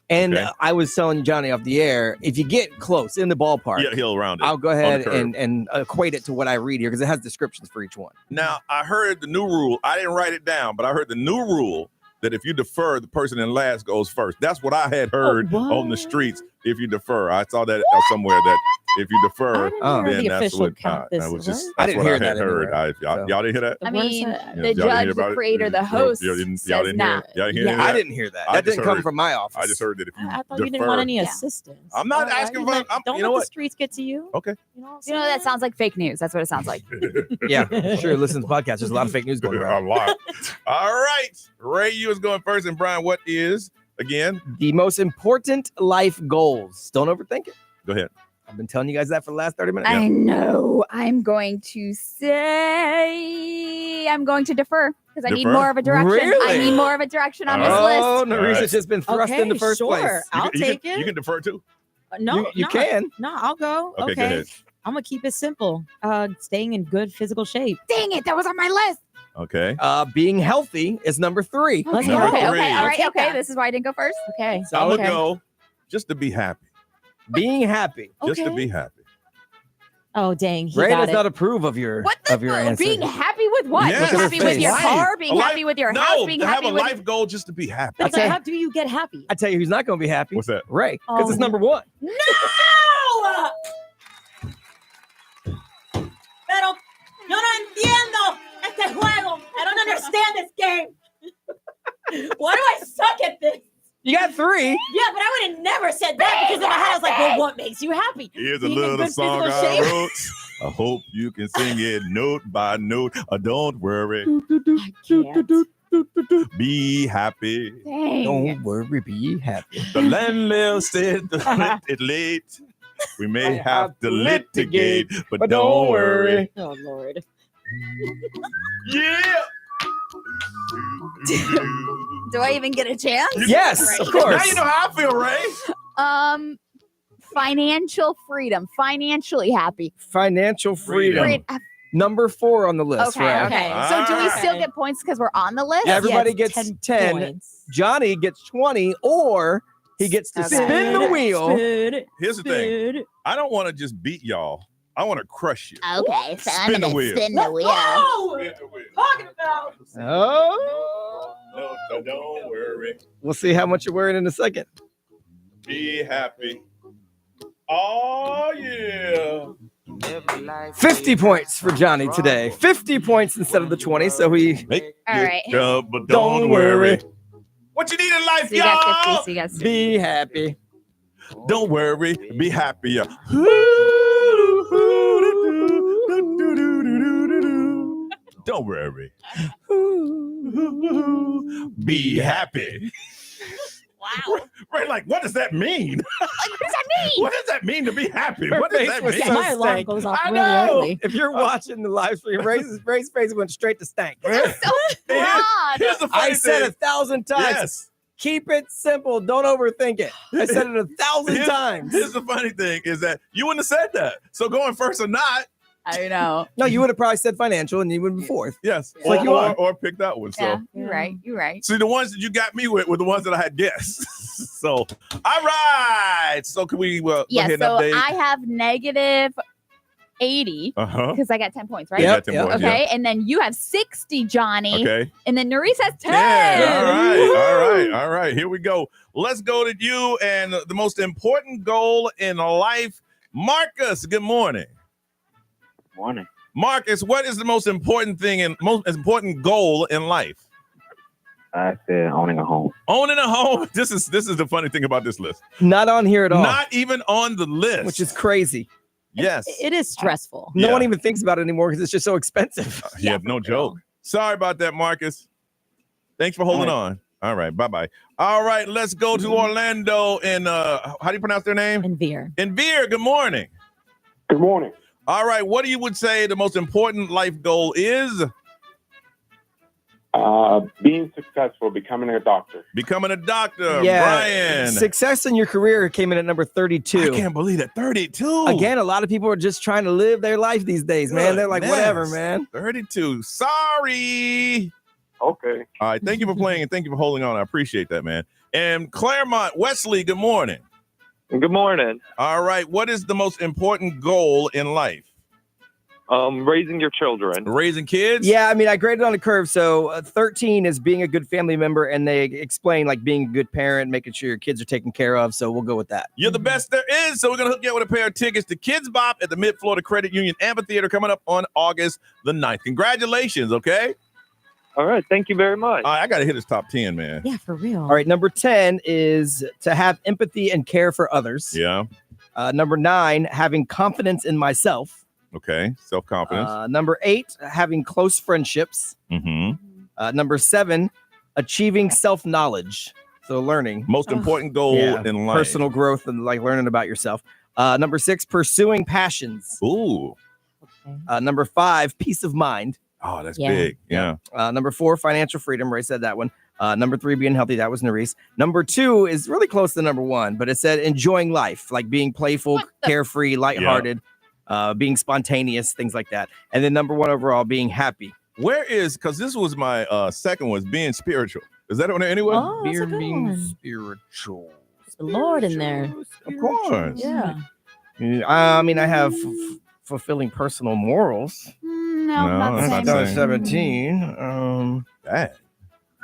And I was telling Johnny off the air, if you get close in the ballpark, he'll round it. I'll go ahead and equate it to what I read here because it has descriptions for each one. Now, I heard the new rule. I didn't write it down, but I heard the new rule that if you defer, the person in last goes first. That's what I had heard on the streets. If you defer, I saw that somewhere that if you defer, then that's what I didn't hear that. Y'all didn't hear that? I mean, the judge, the creator, the host says nah. I didn't hear that. That didn't come from my office. I just heard that if you I thought you didn't want any assistance. I'm not asking for. Don't let the streets get to you. Okay. You know that sounds like fake news. That's what it sounds like. Yeah, sure. Listen to the podcast. There's a lot of fake news going around. A lot. All right. Ray, you is going first. And Brian, what is, again? The most important life goals. Don't overthink it. Go ahead. I've been telling you guys that for the last 30 minutes. I know. I'm going to say I'm going to defer because I need more of a direction. Really? I need more of a direction on this list. Oh, Narisa's just been thrust in the first place. I'll take it. You can defer too. No, you can. No, I'll go. Okay, go ahead. I'm gonna keep it simple. Staying in good physical shape. Dang it, that was on my list. Okay. Being healthy is number 3. Okay, Number okay, three. all right, okay. This is why I didn't go first. Okay. So I'm gonna go just to be happy. Being happy. Just to be happy. Oh dang! Ray does not approve of your answer. Being happy with what? Yes. Being happy with your car? Being A happy with your no, house? Being to happy have a with life goal just to be happy. But how do you get happy? I tell you who's not going to be happy. What's that? Ray, because it's number 1. No! Pero yo no entiendo este juego. I don't understand this game. Why do I suck at this? You got 3. Yeah, but I would have never said that because in my head I was like, well, what makes you happy? Here's a Being in little good song physical I shape? wrote. I hope you can sing it note by note. Don't worry. I can't. Be happy. Dang. Don't worry, be happy. The landlord said it's late. We may have to litigate, but don't worry. Oh, Lord. Yeah. Do I even get a chance? Yes, of course. Now you know how I feel, Ray. Financial freedom. Financially happy. Financial freedom. Number 4 on the list. Okay, Ray. okay. So do we still get points because we're on the list? Everybody gets 10. points. Johnny gets 20, or he gets to spin the wheel. Here's the thing. I don't want to just beat y'all. I want to crush you. Okay, so I'm Spin the gonna wheel. spin the wheel. Talking about. Oh. No, don't worry. We'll see how much you're wearing in a second. Be happy. Oh, yeah. 50 points for Johnny today. 50 points instead of the 20. So we All right. But don't worry. What you need in life, So you y'all? got 50, so you got 60. be happy. Don't worry. Be happier. Don't worry. Be happy. Wow. Right, like, what does that mean? Like, what does that mean? What does that mean to be happy? Her What does face that was mean? so My alarm stank. goes off I really know. early. If you're watching the live stream, Ray's face went straight to stank. So broad. Here's the funny I said thing. 1,000 times. Yes. Keep it simple. Don't overthink it. I said it 1,000 times. Here's the funny thing is that you wouldn't have said that. So going first or not, I know. No, you would have probably said financial and you would be 4th. yes. It's like you are. Or pick that one. So Yeah, you're right. You're right. see, the ones that you got me with were the ones that I had guessed. So, all right. So can we go Yeah, ahead and so update? I have negative 80 Uh-huh. because I got 10 points, right? You Yep, got 10 yep. points, Okay, and then you have 60, Johnny. Okay. And then Nerese has 10. Yeah. All right. Here we go. Let's go to you and the most important goal in life. Marcus, good morning. Morning. Marcus, what is the most important thing and most important goal in life? I said owning a home. Owning a home. This is the funny thing about this list. Not on here at all. Not even on the list. Which is crazy. Yes. It is stressful. No one even thinks about it anymore because it's just so expensive. Yeah, no joke. Sorry about that, Marcus. Thanks for holding on. All right, bye-bye. All right, let's go to Orlando and how do you pronounce their name? Envir. Envir, good morning. Good morning. All right, what do you would say the most important life goal is? Being successful, becoming a doctor. Becoming a doctor, Yeah. Brian. Success in your career came in at number 32. I can't believe that. 32. Again, a lot of people are just trying to live their life these days, man. They're like, whatever, man. 32. Sorry. Okay. All right, thank you for playing and thank you for holding on. I appreciate that, man. And Claremont, Wesley, good morning. Good morning. All right, what is the most important goal in life? Raising your children. Raising kids? Yeah, I mean, I graded on a curve. So 13 is being a good family member, and they explain like being a good parent, making sure your kids are taken care of. So we'll go with that. You're the best there is. So we're going to hook you up with a pair of tickets to Kids Bop at the Mid-Florida Credit Union Amphitheater coming up on August the 9th. Congratulations, okay? All right, thank you very much. I got to hit his top 10, man. Yeah, for real. All right, number 10 is to have empathy and care for others. Yeah. Number 9, having confidence in myself. Okay, self-confidence. Number 8, having close friendships. Mm-hmm. Number 7, achieving self-knowledge. So learning. Most important goal in life. Personal growth and like learning about yourself. Number 6, pursuing passions. Ooh. Number 5, peace of mind. Oh, that's big. Yeah. Number 4, financial freedom. Ray said that one. Number 3, being healthy. That was Nerese. Number 2 is really close to number 1, but it said enjoying life, like being playful, carefree, lighthearted, being spontaneous, things like that. And then number 1 overall, being happy. Where is, because this was my second one, being spiritual. Is that on there anywhere? Oh, that's a good one. Spiritual. It's the Lord in there. Of course. Yeah. I mean, I have fulfilling personal morals. No, not the same. That was 17.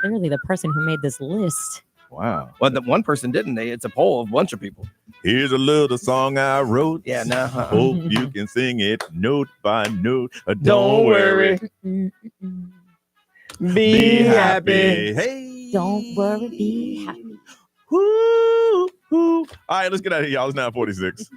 Clearly the person who made this list. Wow. Well, the one person didn't. It's a poll of a bunch of people. Here's a little song I wrote. Yeah, no. Hope you can sing it note by note. Don't worry. Be happy. Hey. Don't worry, be happy. Woo, woo. All right, let's get out of here, y'all. It's 9:46.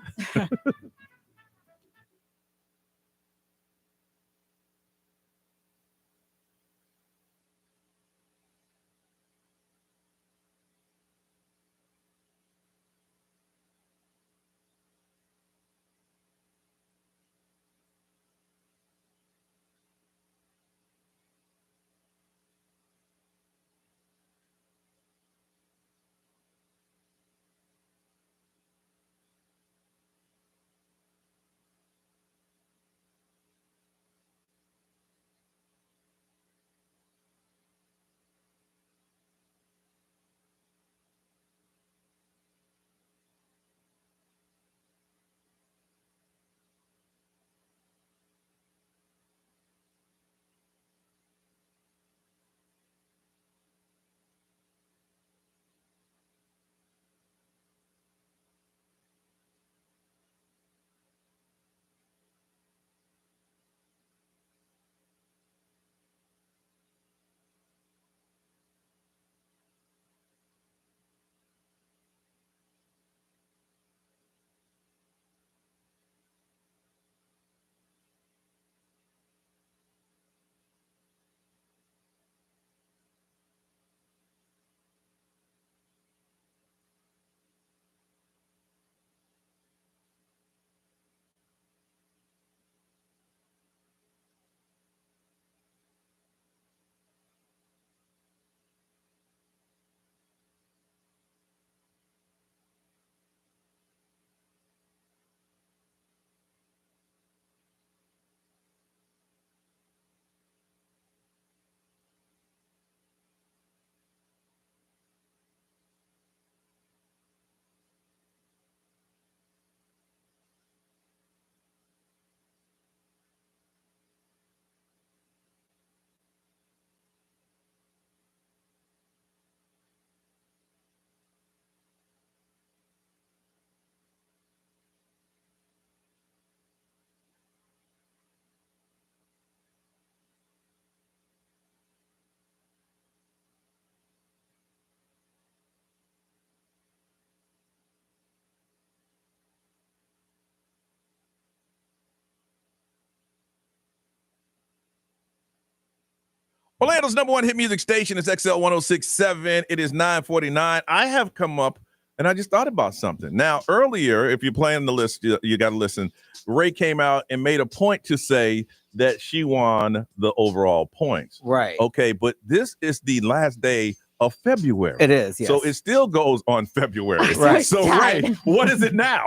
Orlando's number one hit music station is XL 1067. It is 9:49. I have come up and I just thought about something. Now, earlier, if you're playing the list, you got to listen. Ray came out and made a point to say that she won the overall points. Right. Okay, but this is the last day of February. It is, yes. So it still goes on February. Right. So, Ray, what is it now?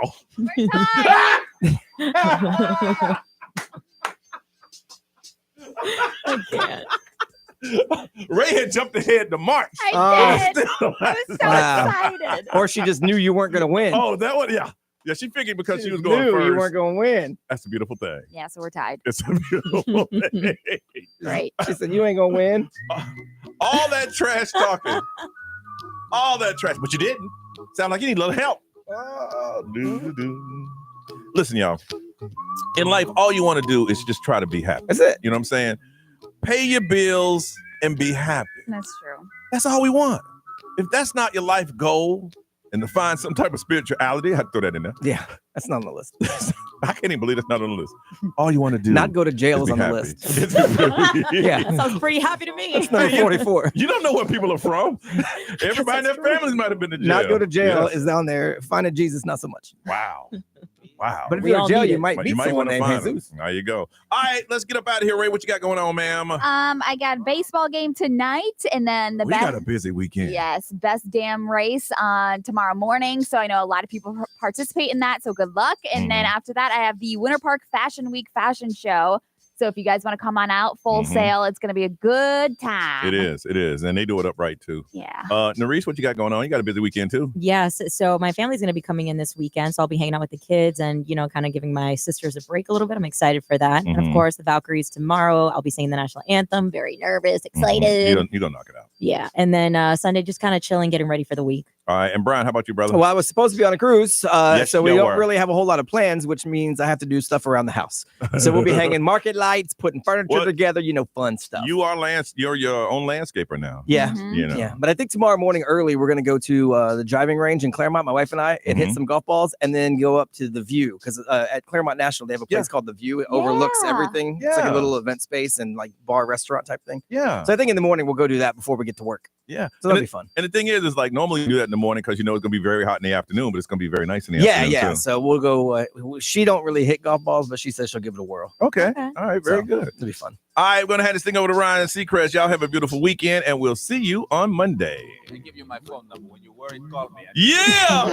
I can't. Ray had jumped ahead to March. I did. Still I was so excited. Or she just knew you weren't going to win. Oh, that one, yeah. Yeah, she figured because she was knew going first. you weren't going to win. That's a beautiful thing. Yeah, so we're tied. It's a beautiful thing. Right. She said, you ain't going to win. All that trash talking. All that trash. But you didn't. Sound like you need a little help. Listen, y'all. In life, all you want to do is just try to be happy. That's it. You know what I'm saying? Pay your bills and be happy. That's true. That's all we want. If that's not your life goal, and to find some type of spirituality, I had to throw that in there. Yeah, that's not on the list. I can't even believe that's not on the list. All you want to do Not go to jail is is be on the happy. list. Yeah. That sounds pretty happy to me. That's number 44. You don't know where people are from. Everybody in their families might have been to jail. Not go to jail Yes. is down there. Finding Jesus, not so much. Wow. Wow. But if you go to jail, you might But meet you might someone want to named find Jesus. him. There you go. All right, let's get up out of here, Ray. What you got going on, ma'am? I got a baseball game tonight, and then the We best. got a busy weekend. Yes, best damn race on tomorrow morning. So I know a lot of people participate in that. So good luck. And then after that, I have the Winter Park Fashion Week fashion show. So if you guys want to come on out, full sale, it's going to be a good time. It is. And they do it upright, too. Yeah. Nerisse, what you got going on? You got a busy weekend, too? Yes. So my family's going to be coming in this weekend. So I'll be hanging out with the kids and, kind of giving my sisters a break a little bit. I'm excited for that. And of course, the Valkyries tomorrow. I'll be singing the national anthem. Very nervous, excited. You're going to knock it out. Yeah. And then Sunday, just kind of chilling, getting ready for the week. All right. And Brian, how about you, brother? Well, I was supposed to be on a cruise, so we you don't were. really have a whole lot of plans, which means I have to do stuff around the house. So we'll be hanging market lights, putting furniture together, fun stuff. You are you're your own landscaper now. Yeah. Yeah. But I think tomorrow morning early, we're going to go to the driving range in Claremont, my wife and I, and hit some golf balls and then go up to the View. Because at Claremont National, they have a place called the View. It overlooks everything. It's like a little event space and like bar restaurant type thing. Yeah. So I think in the morning, we'll go do that before we get to work. Yeah. So that'll be fun. And the thing is like normally you do that in the morning because it's going to be very hot in the afternoon, but it's going to be very nice in the afternoon. Yeah. too. So we'll go. She don't really hit golf balls, but she says she'll give it a whirl. Okay. All right. Very good. It'll be fun. All right. We're going to hand this thing over to Ryan and Seacrest. Y'all have a beautiful weekend, and we'll see you on Monday. I give you my phone number. When you're worried, call me. Yeah.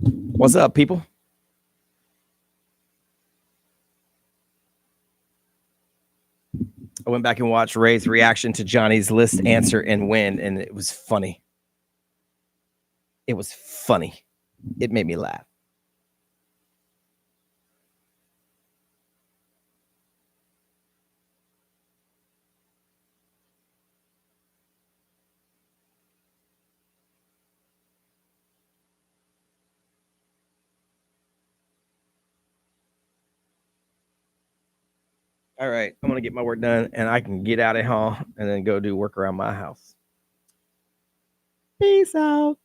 What's up, people? I went back and watched Ray's reaction to Johnny's list, answer, and win, and it was funny. It was funny. It made me laugh. All right, I'm gonna get my work done, and I can get out of here and then go do work around my house. Peace out.